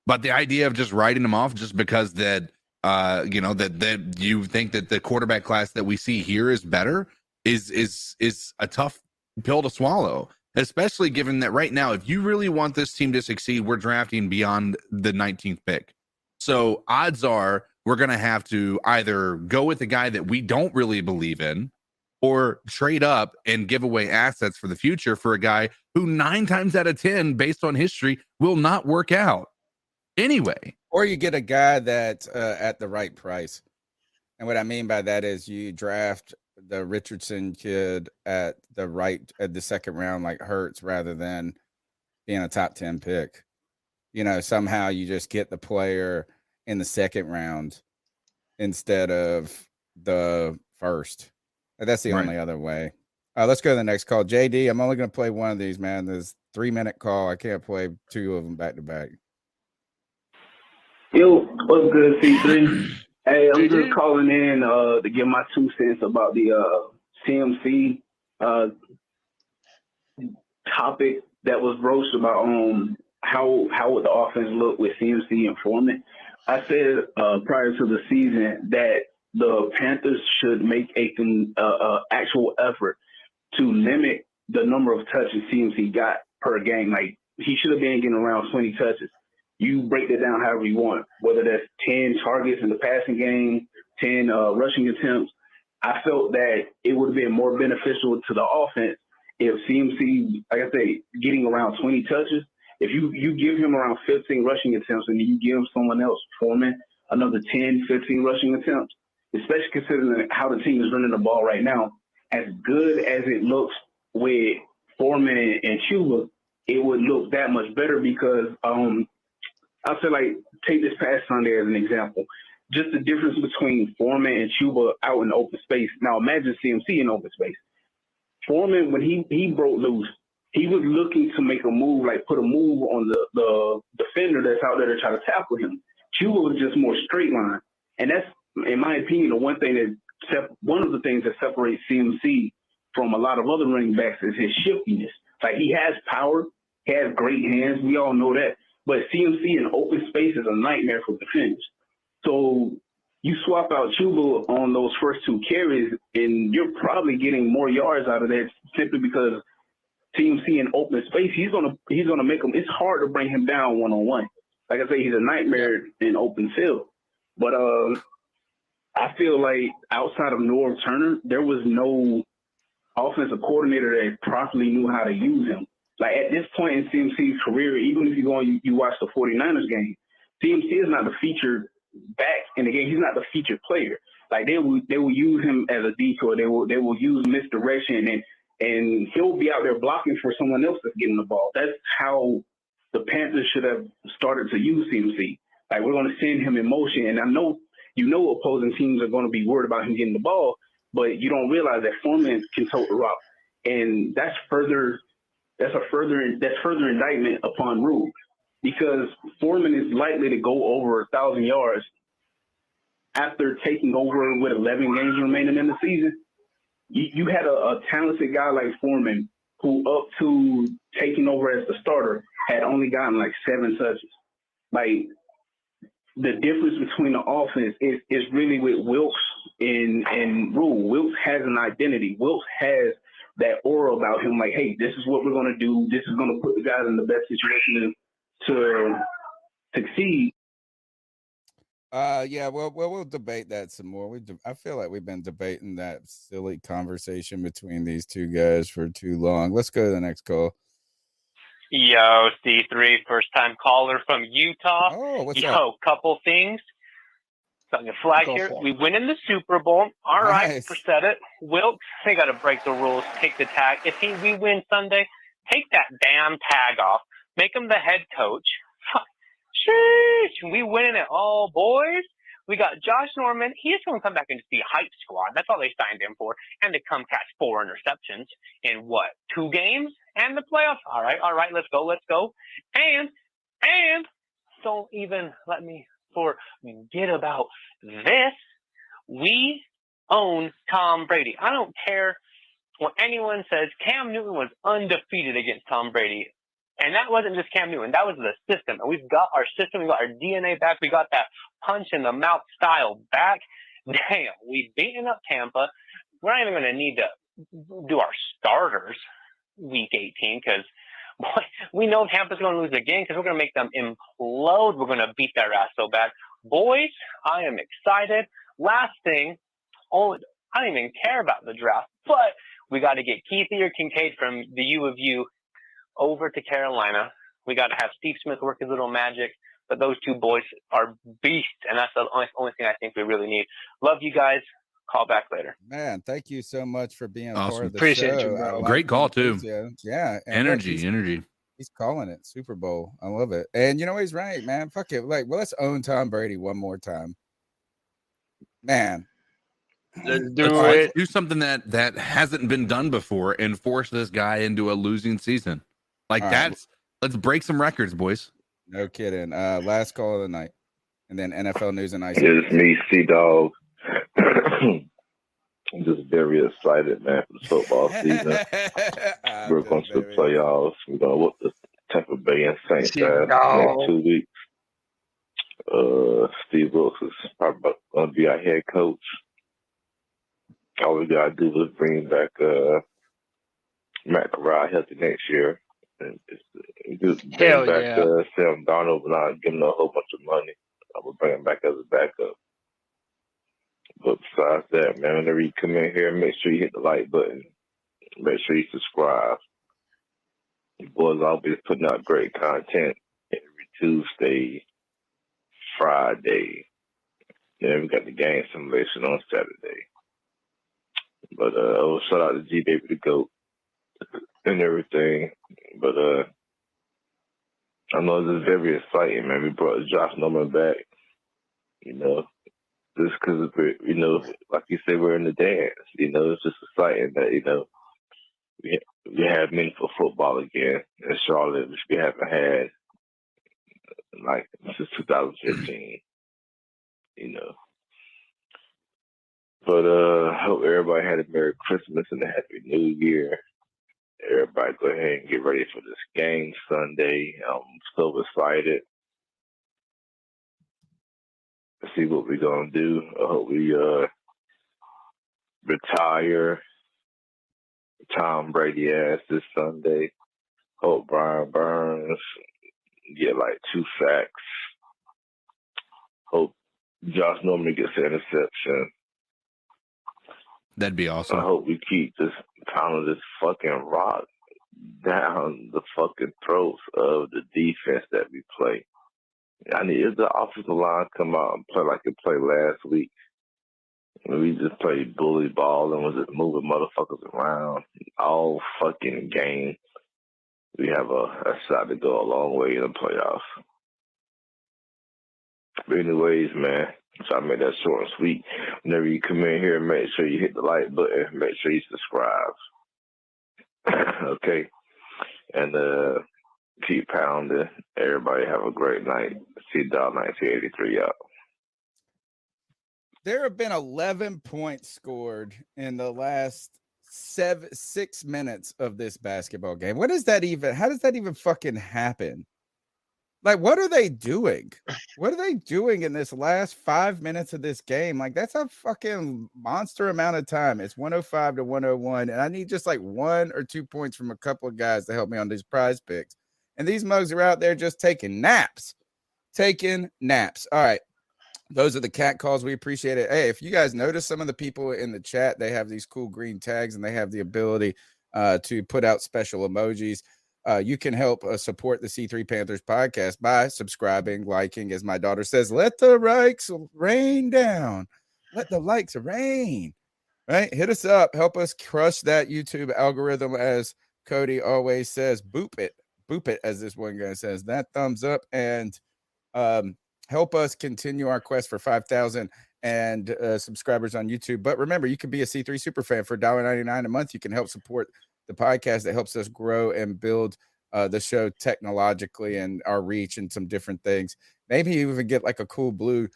But the idea of just writing them off just because that that you think that the quarterback class that we see here is better is a tough pill to swallow, especially given that right now, if you really want this team to succeed, we're drafting beyond the 19th pick. So odds are we're going to have to either go with the guy that we don't really believe in or trade up and give away assets for the future for a guy who 9 times out of 10, based on history, will not work out. Anyway, or you get a guy that's at the right price. And what I mean by that is you draft the Richardson kid at the second round, like Hurts, rather than being a top 10 pick. Somehow you just get the player in the second round instead of the first. That's the only other way. Let's go to the next call. JD, I'm only going to play one of these, man. There's 3-minute call. I can't play 2 of them back to back. Yo, what's good, C3? Hey, I'm just calling in to give my 2 cents about the CMC topic that was broached about how would the offense look with CMC and Foreman. I said prior to the season that the Panthers should make a actual effort to limit the number of touches CMC got per game. Like, he should have been getting around 20 touches. You break that down however you want, whether that's 10 targets in the passing game, 10 rushing attempts. I felt that it would have been more beneficial to the offense if CMC, like I say, getting around 20 touches. If you give him around 15 rushing attempts and you give someone else, Foreman, another 10, 15 rushing attempts, especially considering how the team is running the ball right now, as good as it looks with Foreman and Chuba, it would look that much better because I feel like, take this past Sunday as an example. Just the difference between Foreman and Chuba out in the open space. Now imagine CMC in open space. Foreman, when he broke loose, he was looking to make a move, like put a move on the defender that's out there to try to tackle him. Chuba was just more straight line. And that's, in my opinion, the one of the things that separates CMC from a lot of other running backs is his shiftiness. Like, he has power, he has great hands. We all know that. But CMC in open space is a nightmare for defenders. So you swap out Chuba on those first 2 carries, and you're probably getting more yards out of that simply because TMC in open space, he's gonna make him. It's hard to bring him down one-on-one. Like I say, he's a nightmare in open field. But I feel like outside of Norv Turner, there was no offensive coordinator that properly knew how to use him. Like at this point in CMC's career, even if you go and you watch the 49ers game, CMC is not the featured back in the game. He's not the featured player. Like they will use him as a decoy. They will use misdirection and he'll be out there blocking for someone else that's getting the ball. That's how the Panthers should have started to use CMC. Like we're going to send him in motion, and I know opposing teams are going to be worried about him getting the ball, but you don't realize that Foreman can tote the rock, and that's further indictment upon Rule, because Foreman is likely to go over 1,000 yards after taking over with 11 games remaining in the season. You had a talented guy like Foreman who, up to taking over as the starter, had only gotten like 7 touches. Like the difference between the offense is really with Wilkes and Rule. Wilkes has an identity. Wilkes has that aura about him. Like, hey, this is what we're going to do. This is going to put the guys in the best situation to succeed. Yeah, well, we'll debate that some more. I feel like we've been debating that silly conversation between these two guys for too long. Let's go to the next call. Yo, C3, first time caller from Utah. Oh, what's up? Couple things. Something to flag here. We win in the Super Bowl. All right, said it. Wilkes, they got to break the rules, take the tag. If we win Sunday, take that damn tag off. Make him the head coach. Sheesh, we winning it all, boys. We got Josh Norman. He is going to come back and just be a hype squad. That's all they signed him for. And to come catch 4 interceptions in 2 games and the playoffs. All right, let's go. And don't even let me forget about this. We own Tom Brady. I don't care what anyone says. Cam Newton was undefeated against Tom Brady. And that wasn't just Cam Newton. That was the system. And we've got our system. We got our DNA back. We got that punch in the mouth style back. Damn, we've beaten up Tampa. We're not even going to need to do our starters week 18 because we know Tampa's going to lose again because we're going to make them implode. We're going to beat their ass so bad. Boys, I am excited. Last thing, I don't even care about the draft, but we got to get Keithy or Kincaid from the U of U over to Carolina. We got to have Steve Smith work his little magic, but those 2 boys are beasts, and that's the only thing I think we really need. Love you guys. Call back later. Man, thank you so much for being Awesome. part of the Appreciate show. you, bro. Great call, too. Yeah. Energy. He's calling it Super Bowl. I love it. And you know, he's right, man. Fuck it. Like, well, let's own Tom Brady one more time. Man. Let's do something that hasn't been done before and force this guy into a losing season. Like let's break some records, boys. No kidding. Last call of the night. And then NFL news and ice. It's me, C-Dog. I'm just very excited, man, for the football season. We're going to the playoffs. We're going to whoop the Tampa Bay and Saints the next 2 weeks. Steve Wilkes is probably going to be our head coach. All we got to do is bring back Matt Corral healthy next year. And just bring back Sam Darnold, but not give him a whole bunch of money. I will bring him back as a backup. But besides that, man, whenever you come in here, make sure you hit the like button. Make sure you subscribe. The boys always putting out great content every Tuesday, Friday. Then we got the game simulation on Saturday. But shout out to G Baby the GOAT and everything. But I know this is very exciting, man. We brought Josh Norman back. You know, just because, you know, like you said, we're in the dance. You know, it's just exciting that, you know, we have meaningful football again in Charlotte, which we haven't had like since 2015. You know. But I hope everybody had a Merry Christmas and a Happy New Year. Everybody go ahead and get ready for this game Sunday. I'm so excited. see what we're gonna do. I hope we retire Tom Brady ass this Sunday. Hope Brian Burns get like 2 sacks. Hope Josh Norman gets an interception. That'd be awesome. I hope we keep this pounding this fucking rock down the fucking throats of the defense that we play. I need if the offensive line come out and play like it played last week. We just played bully ball and was just moving motherfuckers around all fucking game. We have a shot to go a long way in the playoffs. But anyways, man, so I made that short and sweet. Whenever you come in here, make sure you hit the like button. Make sure you subscribe. Okay? And keep pounding. Everybody have a great night. See Dog 1983 out. There have been 11 points scored in the last 6 minutes of this basketball game. How does that even fucking happen? Like, what are they doing? What are they doing in this last 5 minutes of this game? Like, that's a fucking monster amount of time. It's 105 to 101, and I need just like 1 or 2 points from a couple of guys to help me on these prize picks. And these mugs are out there just taking naps. All right. Those are the cat calls. We appreciate it. Hey, if you guys notice some of the people in the chat, they have these cool green tags and they have the ability to put out special emojis. You can help support the C3 Panthers podcast by subscribing, liking, as my daughter says, let the likes rain down. Let the likes rain. Right? Hit us up. Help us crush that YouTube algorithm, as Cody always says. Boop it, as this one guy says. That thumbs up, and help us continue our quest for 5,000 and subscribers on YouTube. But remember, you can be a C3 super fan for $1.99 a month. You can help support the podcast that helps us grow and build the show technologically and our reach and some different things. Maybe you even get like a cool blue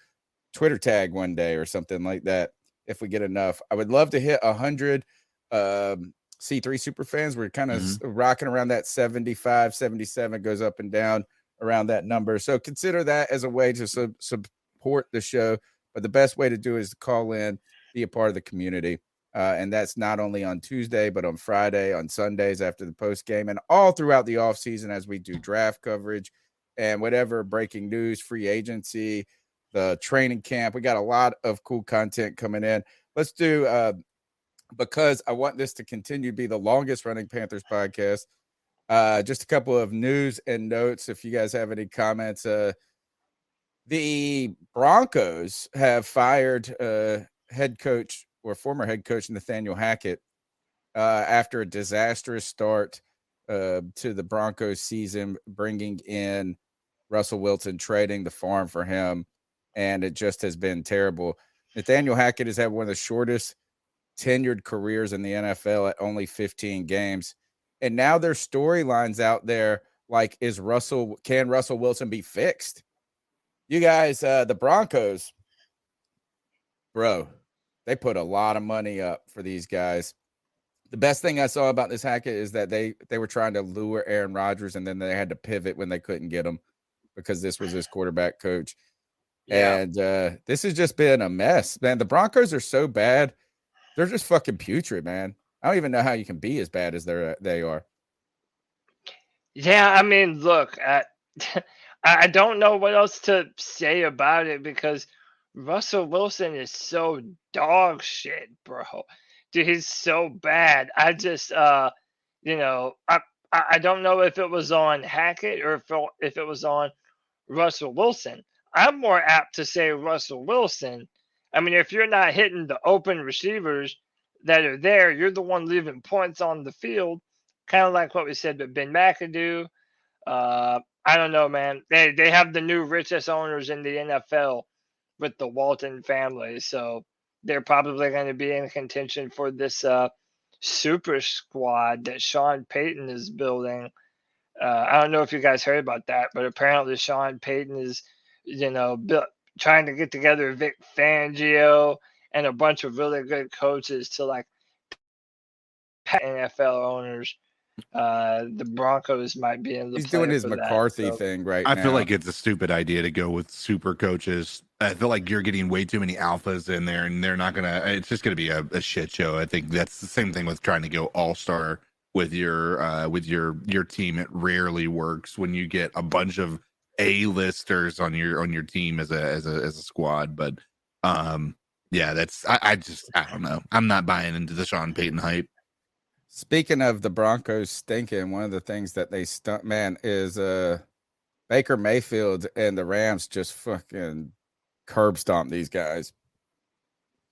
Twitter tag one day or something like that if we get enough. I would love to hit 100 C3 super fans. We're kind of rocking around that 75, 77, goes up and down around that number. So consider that as a way to support the show. But the best way to do it is to call in, be a part of the community. And that's not only on Tuesday, but on Friday, on Sundays after the post game, and all throughout the off season as we do draft coverage and whatever breaking news, free agency, the training camp. We got a lot of cool content coming in. Let's do, because I want this to continue to be the longest running Panthers podcast, just a couple of news and notes. If you guys have any comments, the Broncos have fired head coach or former head coach Nathaniel Hackett after a disastrous start to the Broncos season, bringing in Russell Wilson, trading the farm for him, and it just has been terrible. Nathaniel Hackett has had one of the shortest tenured careers in the NFL at only 15 games. And now there's storylines out there like, can Russell Wilson be fixed? You guys, the Broncos, bro, they put a lot of money up for these guys. The best thing I saw about this Hackett is that they were trying to lure Aaron Rodgers, and then they had to pivot when they couldn't get him because this was his quarterback coach. Yeah. And this has just been a mess, man. The Broncos are so bad. They're just fucking putrid, man. I don't even know how you can be as bad as they are. Yeah, I mean, look, I don't know what else to say about it because Russell Wilson is so dog shit, bro. Dude, he's so bad. I just, I don't know if it was on Hackett or if it was on Russell Wilson. I'm more apt to say Russell Wilson. I mean, if you're not hitting the open receivers that are there, you're the one leaving points on the field, kind of like what we said with Ben McAdoo. I don't know, man. They have the new richest owners in the NFL with the Walton family, so they're probably going to be in contention for this super squad that Sean Payton is building. I don't know if you guys heard about that, but apparently Sean Payton is, trying to get together Vic Fangio and a bunch of really good coaches to like NFL owners the Broncos might be in the He's doing play his for McCarthy that, so. thing right now. I feel like it's a stupid idea to go with super coaches. I feel like you're getting way too many alphas in there, and they're not gonna. It's just gonna be a shit show. I think that's the same thing with trying to go all star with your team. It rarely works when you get a bunch of A-listers on your team as a squad. But yeah, that's I don't know. I'm not buying into the Sean Payton hype. Speaking of the Broncos stinking, one of the things that they stunt, man, is Baker Mayfield and the Rams just fucking curb stomp these guys.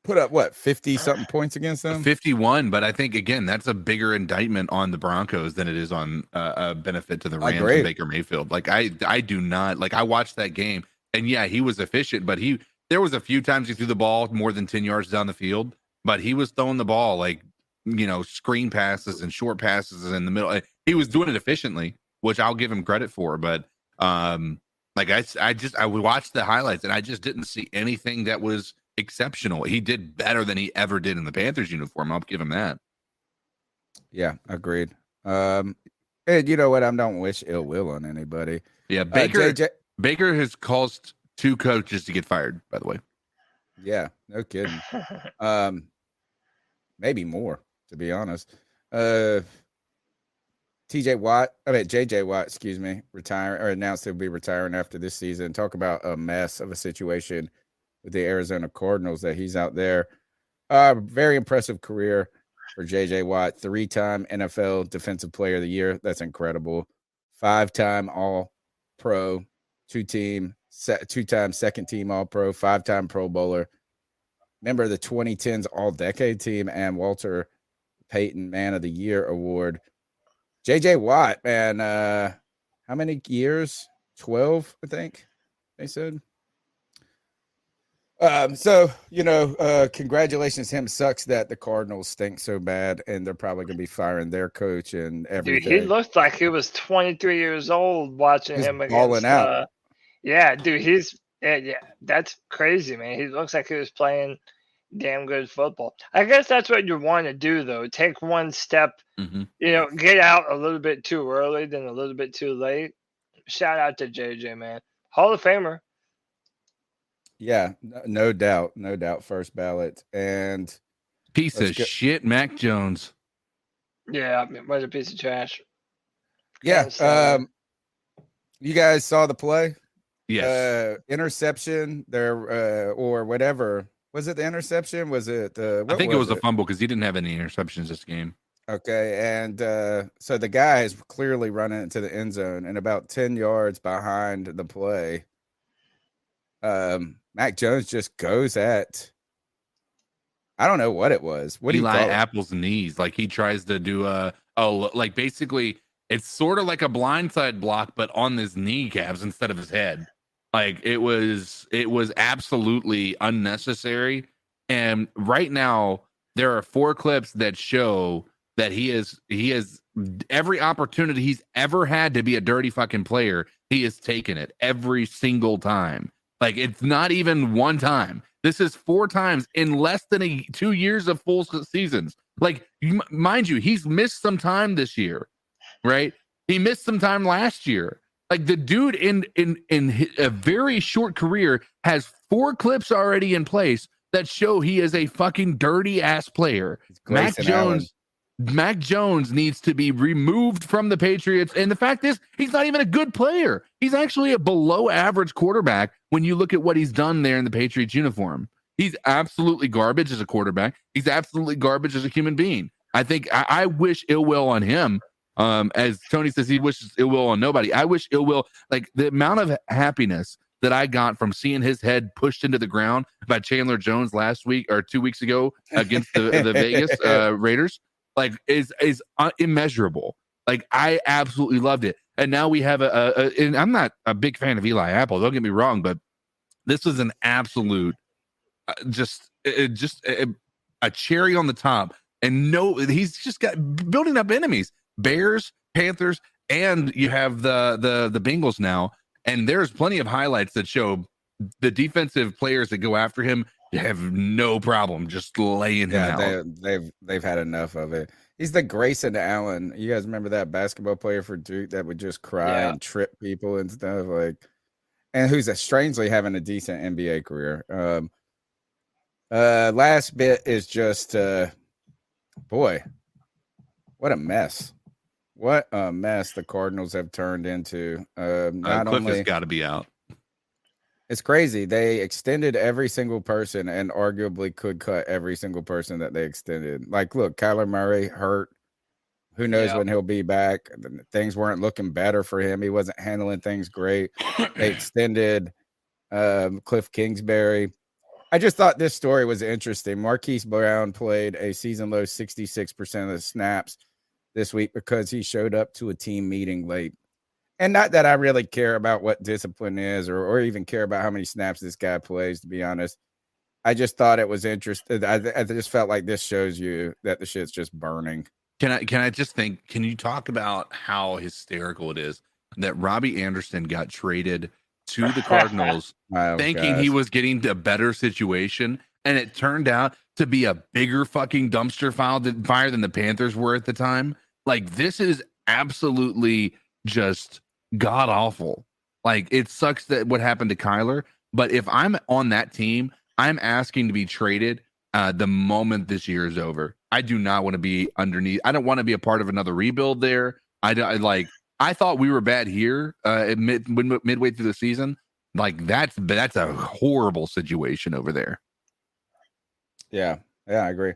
Put up what 50-something points against them? 51, but I think again that's a bigger indictment on the Broncos than it is on a benefit to the Rams and Baker Mayfield. Like I do not like. I watched that game, and yeah, he was efficient, but there was a few times he threw the ball more than 10 yards down the field, but he was throwing the ball like, screen passes and short passes in the middle. He was doing it efficiently, which I'll give him credit for. But like I watched the highlights and I just didn't see anything that was exceptional. He did better than he ever did in the Panthers uniform. I'll give him that. Yeah, agreed. And you know what? I don't wish ill will on anybody. Yeah, Baker has caused 2 coaches to get fired, by the way. Yeah, no kidding. Maybe more, to be honest. JJ Watt, excuse me, announced he'll be retiring after this season. Talk about a mess of a situation with the Arizona Cardinals that he's out there. Very impressive career for JJ Watt, 3-time NFL Defensive Player of the Year. That's incredible. 5-time All-Pro, 2-time second-team All-Pro, 5-time Pro Bowler. Member of the 2010s All-Decade Team and Walter Payton Man of the Year Award. JJ Watt, man, how many years? 12, I think they said. So, congratulations to him. Sucks that the Cardinals stink so bad and they're probably going to be firing their coach and everything. Dude, he looked like he was 23 years old watching him against. Balling out. Yeah, dude, that's crazy, man. He looks like he was playing damn good football. I guess that's what you want to do, though. Take one step, get out a little bit too early than a little bit too late. Shout out to JJ, man. Hall of Famer. Yeah, no doubt. First ballot. And piece of shit, Mac Jones. Yeah, what a piece of trash. Yeah. You guys saw the play? Yes. Interception there, or whatever. Was it the interception? Was it I think it was a fumble because he didn't have any interceptions this game. Okay, and so the guy is clearly running into the end zone, and about 10 yards behind the play, Mac Jones just goes at, I don't know what it was. What do you call it? Apple's knees. Like he tries to do like basically it's sort of like a blindside block, but on his kneecaps instead of his head. Like it was absolutely unnecessary. And right now there are 4 clips that show that he has every opportunity he's ever had to be a dirty fucking player. He has taken it every single time. Like it's not even one time. This is 4 times in less than 2 years of full seasons. Like mind you, he's missed some time this year, right? He missed some time last year. Like the dude in a very short career has 4 clips already in place that show he is a fucking dirty ass player. Mac Jones needs to be removed from the Patriots. And the fact is, he's not even a good player. He's actually a below average quarterback when you look at what he's done there in the Patriots uniform. He's absolutely garbage as a quarterback. He's absolutely garbage as a human being. I think I wish ill will on him. As Tony says, he wishes ill will on nobody. I wish ill will, like the amount of happiness that I got from seeing his head pushed into the ground by Chandler Jones last week or 2 weeks ago against the Vegas Raiders. Like is immeasurable. Like I absolutely loved it. And now we have and I'm not a big fan of Eli Apple. Don't get me wrong, but this is an absolute just a cherry on the top. And he's just got building up enemies. Bears, Panthers, and you have the Bengals now. And there's plenty of highlights that show the defensive players that go after him have no problem just laying him out. They've had enough of it. He's the Grayson Allen. You guys remember that basketball player for Duke that would just cry and trip people and stuff, like, and who's strangely having a decent NBA career. Last bit is just boy, what a mess. What a mess the Cardinals have turned into. Not Cliff only has got to be out. It's crazy. They extended every single person and arguably could cut every single person that they extended. Like, look, Kyler Murray hurt. Who knows when he'll be back? Things weren't looking better for him. He wasn't handling things great. They extended Cliff Kingsbury. I just thought this story was interesting. Marquise Brown played a season low 66% of the snaps this week because he showed up to a team meeting late. And not that I really care about what discipline is or even care about how many snaps this guy plays, to be honest. I just thought it was interesting. I just felt like this shows you that the shit's just burning. Can you talk about how hysterical it is that Robbie Anderson got traded to the Cardinals thinking he was getting a better situation, and it turned out to be a bigger fucking dumpster fire than the Panthers were at the time? Like, this is absolutely just god awful. Like, it sucks that what happened to Kyler, but if I'm on that team, I'm asking to be traded the moment this year is over. I do not want to be underneath. I don't want to be a part of another rebuild there. I thought we were bad here midway through the season. Like, that's a horrible situation over there. Yeah, I agree.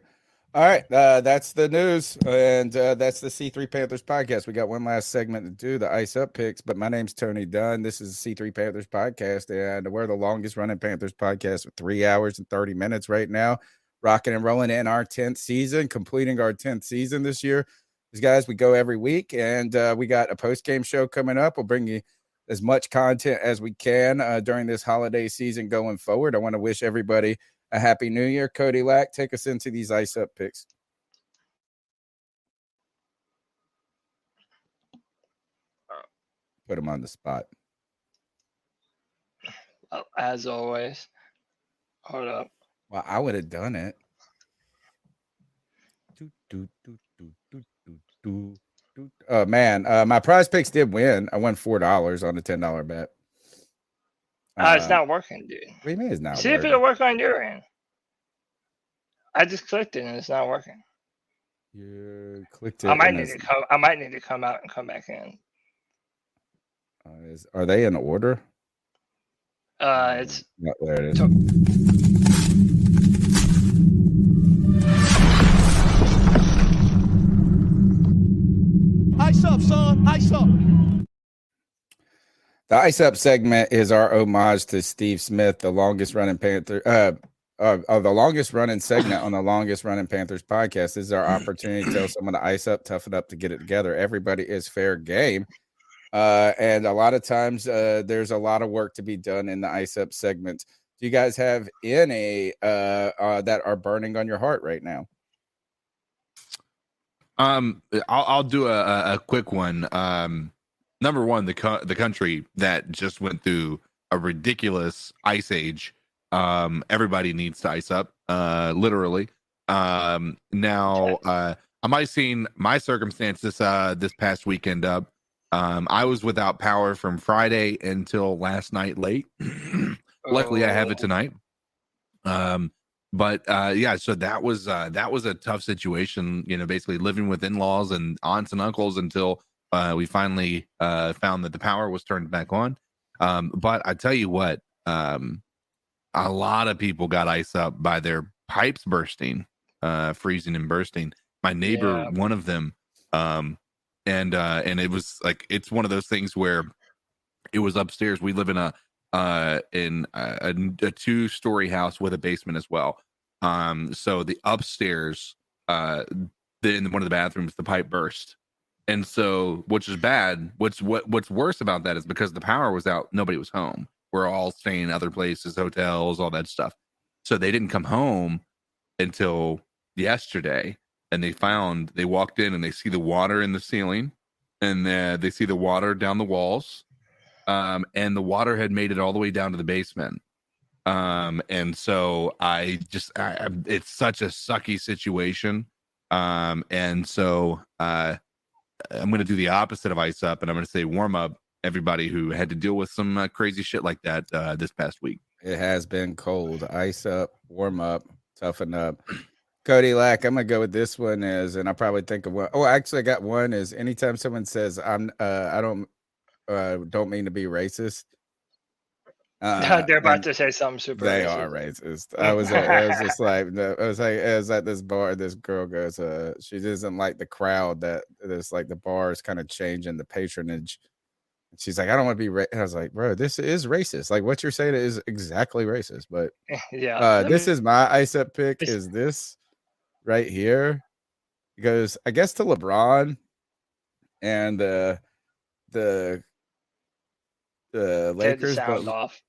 All right, that's the news, and that's the C3 Panthers podcast. We got one last segment to do, the Ice Up picks, but my name's Tony Dunn. This is the C3 Panthers podcast, and we're the longest running Panthers podcast with 3 hours and 30 minutes right now, rocking and rolling in our 10th season, completing our 10th season this year. These guys, we go every week, and we got a post-game show coming up. We'll bring you as much content as we can during this holiday season going forward. I want to wish everybody a happy new year. Cody Lack, take us into these Ice Up picks. Put them on the spot. As always. Hold up. Well, I would have done it. Oh, man. My prize picks did win. I won $4 on a $10 bet. It's not working, dude. What do you mean it's not See working? if it'll work on your end. I just clicked it and it's not working. You clicked it. I might need to come out and come back in. Are they in order? It's no, there it is. Ice up, son. Ice up. The Ice Up segment is our homage to Steve Smith, the longest running Panther, the longest running segment on the longest running Panthers podcast. This is our opportunity to tell someone to ice up, toughen up, to get it together. Everybody is fair game. And a lot of times there's a lot of work to be done in the Ice Up segments. Do you guys have any that are burning on your heart right now? I'll do a quick one. Number one, the country that just went through a ridiculous ice age. Everybody needs to ice up, literally. Now, I'm icing my circumstances this past weekend up. I was without power from Friday until last night late. Luckily, I have it tonight. But yeah, so that was a tough situation. You know, basically living with in-laws and aunts and uncles until we finally found that the power was turned back on. But I tell you what, a lot of people got ice up by their pipes bursting, freezing and bursting. My neighbor, one of them, and it was like, it's one of those things where it was upstairs. We live in a 2-story house with a basement as well. So the upstairs, in one of the bathrooms, the pipe burst. And so, which is bad. What's worse about that is because the power was out, nobody was home. We're all staying in other places, hotels, all that stuff. So they didn't come home until yesterday. And they walked in and they see the water in the ceiling, and they see the water down the walls. And the water had made it all the way down to the basement. And so it's such a sucky situation. And so I'm going to do the opposite of ice up, and I'm going to say warm up everybody who had to deal with some crazy shit like that this past week. It has been cold. Ice up, warm up, toughen up. Cody Lack, I'm gonna go with this one and I probably think of one. Oh, actually, I got one. Is anytime someone says I don't mean to be racist. They're about to say something super. They racist. are racist. I was just like, I was at this bar. This girl goes, she doesn't like the crowd that there's like the bar is kind of changing the patronage. She's like, I don't want to be I was like, bro, this is racist. Like what you're saying is exactly racist. But yeah, this is my ice up pick. Is this right here? It goes, I guess, to LeBron and the Lakers. Sound off.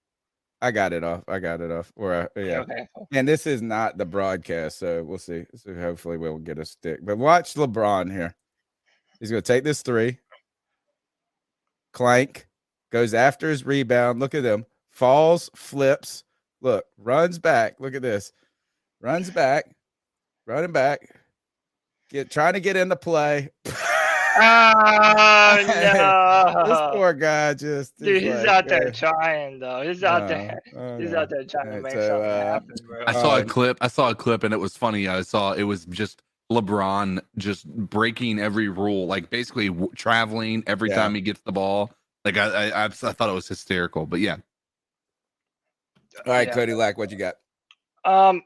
I got it off. Or yeah. Okay. And this is not the broadcast, so we'll see. So hopefully we'll get a stick. But watch LeBron here. He's gonna take this three. Clank, goes after his rebound. Look at him. Falls, flips. Look, runs back. Look at this. Runs back. Running back. Trying to get into play. Oh no! This poor guy just. Dude, he's out there trying though. He's out there. He's out there trying to make something happen, bro. I saw a clip, and it was funny. It was just LeBron just breaking every rule, like basically traveling every time he gets the ball. Like I thought it was hysterical, but yeah. All right, Cody Lack, what you got? No,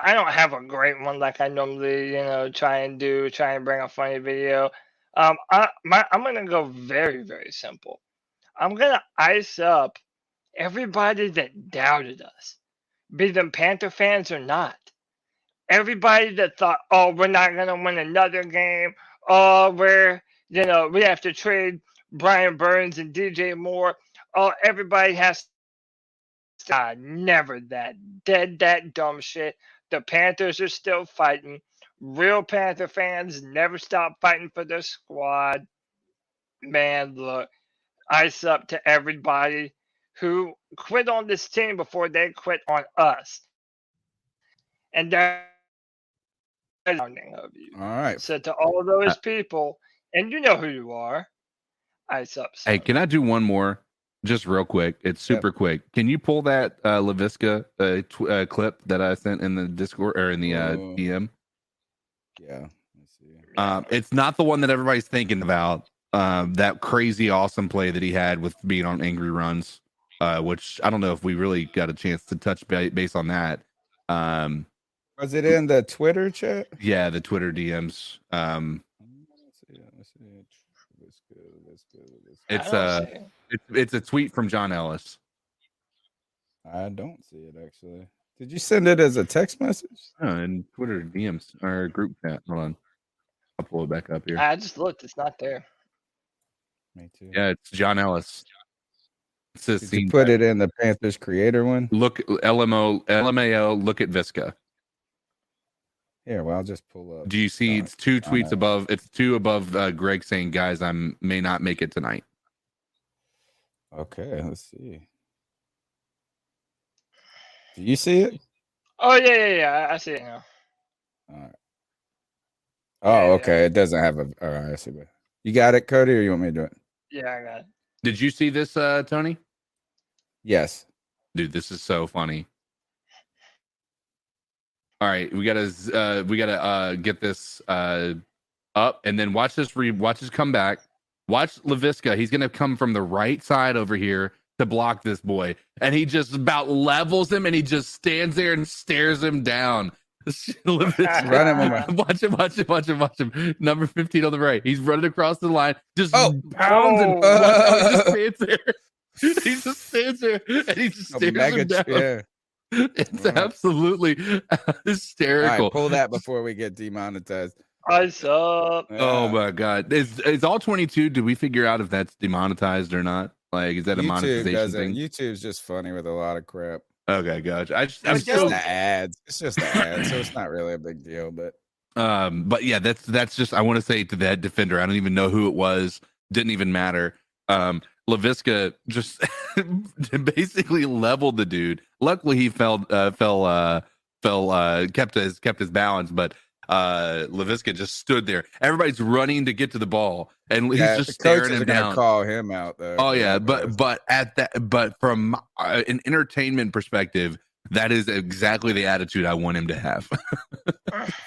I don't have a great one like I normally, try and bring a funny video. I'm gonna go very, very simple. I'm gonna ice up everybody that doubted us, be them Panther fans or not. Everybody that thought, oh, we're not gonna win another game. Oh, we have to trade Brian Burns and DJ Moore. Oh, everybody has never that. Dead that dumb shit. The Panthers are still fighting. Real Panther fans never stop fighting for their squad. Man, look, ice up to everybody who quit on this team before they quit on us. And that's of you. All right. So to all those people, and you know who you are, ice up. Hey, can I do one more? Just real quick. It's super quick. Can you pull that LaVisca clip that I sent in the Discord or in the DM? Yeah. Let's see. It's not the one that everybody's thinking about. That crazy awesome play that he had with being on angry runs, which I don't know if we really got a chance to touch base on that. Was it in the Twitter chat? Yeah, the Twitter DMs. It's a tweet from John Ellis. I don't see it actually. Did you send it as a text message? Oh, in Twitter DMs or group chat. Hold on, I'll pull it back up here. I just looked; it's not there. Me too. Yeah, it's John Ellis. It says Did you put it in the Panthers creator one? Look, LMAO. Look at Visca. Here, well, I'll just pull up. Do you see? It's two tweets above. It's two above Greg saying, "Guys, I may not make it tonight." Okay, let's see. Do you see it? Oh yeah. I see it now. All right. Oh, okay. It doesn't have a. All right, I see. You got it, Cody, or you want me to do it? Yeah, I got it. Did you see this, Tony? Yes. Dude, this is so funny. All right, we gotta get this up, and then watch this come back. Watch LaVisca. He's gonna come from the right side over here to block this boy, and he just about levels him, and he just stands there and stares him down. Watch him. Number 15 on the right. He's running across the line, just pounds him. He just stands there. He just stands there, and he just stares him down. Yeah. It's absolutely hysterical. All right, pull that before we get demonetized. Ice up. Oh my god. Is all 22? Do we figure out if that's demonetized or not? Like, is that a monetization thing? YouTube's just funny with a lot of crap. Okay, gotcha. It's just the ads. It's just the ads, so it's not really a big deal. But yeah, that's just, I want to say to that defender, I don't even know who it was. Didn't even matter. LaVisca just basically leveled the dude. Luckily, he kept his balance, but Laviska just stood there. Everybody's running to get to the ball, and he's just the staring coaches him are gonna down. call him out though. Oh yeah, but from an entertainment perspective, that is exactly the attitude I want him to have.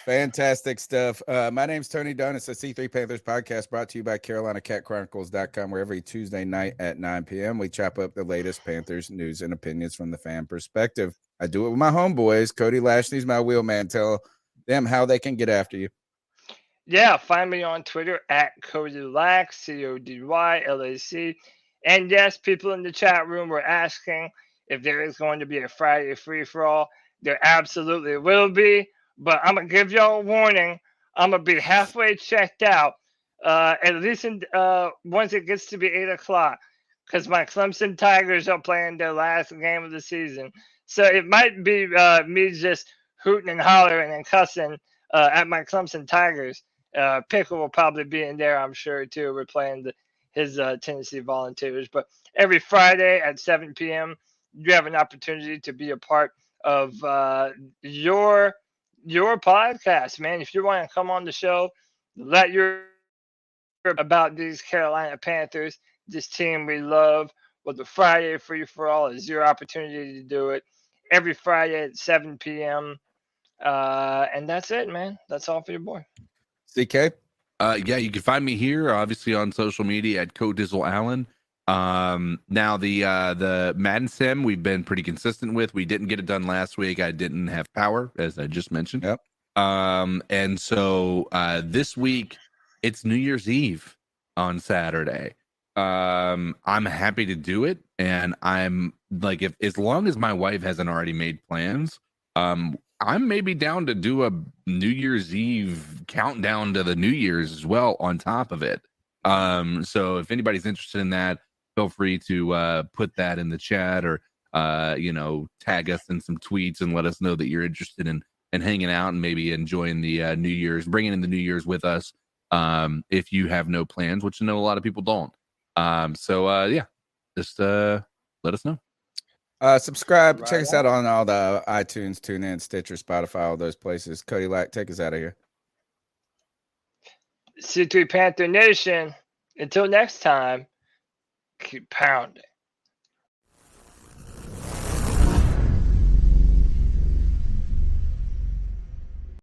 Fantastic stuff. My name's Tony Dunn. It's the C3 Panthers podcast brought to you by CarolinaCatChronicles.com, where every Tuesday night at 9 p.m. we chop up the latest Panthers news and opinions from the fan perspective. I do it with my homeboys. Cody Lashley's my wheelman. Tell them how they can get after you. Yeah, find me on Twitter at CodyLac, CodyLac. And yes, people in the chat room were asking if there is going to be a Friday free-for-all. There absolutely will be, but I'm going to give y'all a warning. I'm going to be halfway checked out, at least once it gets to be 8 o'clock, because my Clemson Tigers are playing their last game of the season. So it might be me just hooting and hollering and cussing at my Clemson Tigers. Pickle will probably be in there, I'm sure, too. We're playing his Tennessee Volunteers. But every Friday at 7 p.m., you have an opportunity to be a part of your podcast, man. If you want to come on the show, let your about these Carolina Panthers, this team we love. Well, the Friday free-for-all is your opportunity to do it every Friday at 7 p.m. And that's it, man. That's all for your boy. CK? Yeah, you can find me here, obviously, on social media at CoDizzleAllen. Now the Madden Sim we've been pretty consistent with. We didn't get it done last week. I didn't have power, as I just mentioned. Yep. And so this week it's New Year's Eve on Saturday. I'm happy to do it, and I'm like, if as long as my wife hasn't already made plans, I'm maybe down to do a New Year's Eve countdown to the New Year's as well on top of it. So if anybody's interested in that, feel free to put that in the chat or tag us in some tweets and let us know that you're interested in hanging out and maybe enjoying the New Year's, bringing in the New Year's with us. If you have no plans, which I know a lot of people don't. Yeah, just let us know. Subscribe. Check us out on all the iTunes, TuneIn, Stitcher, Spotify, all those places. Cody Lack, take us out of here. C3 Panther Nation. Until next time, keep pounding.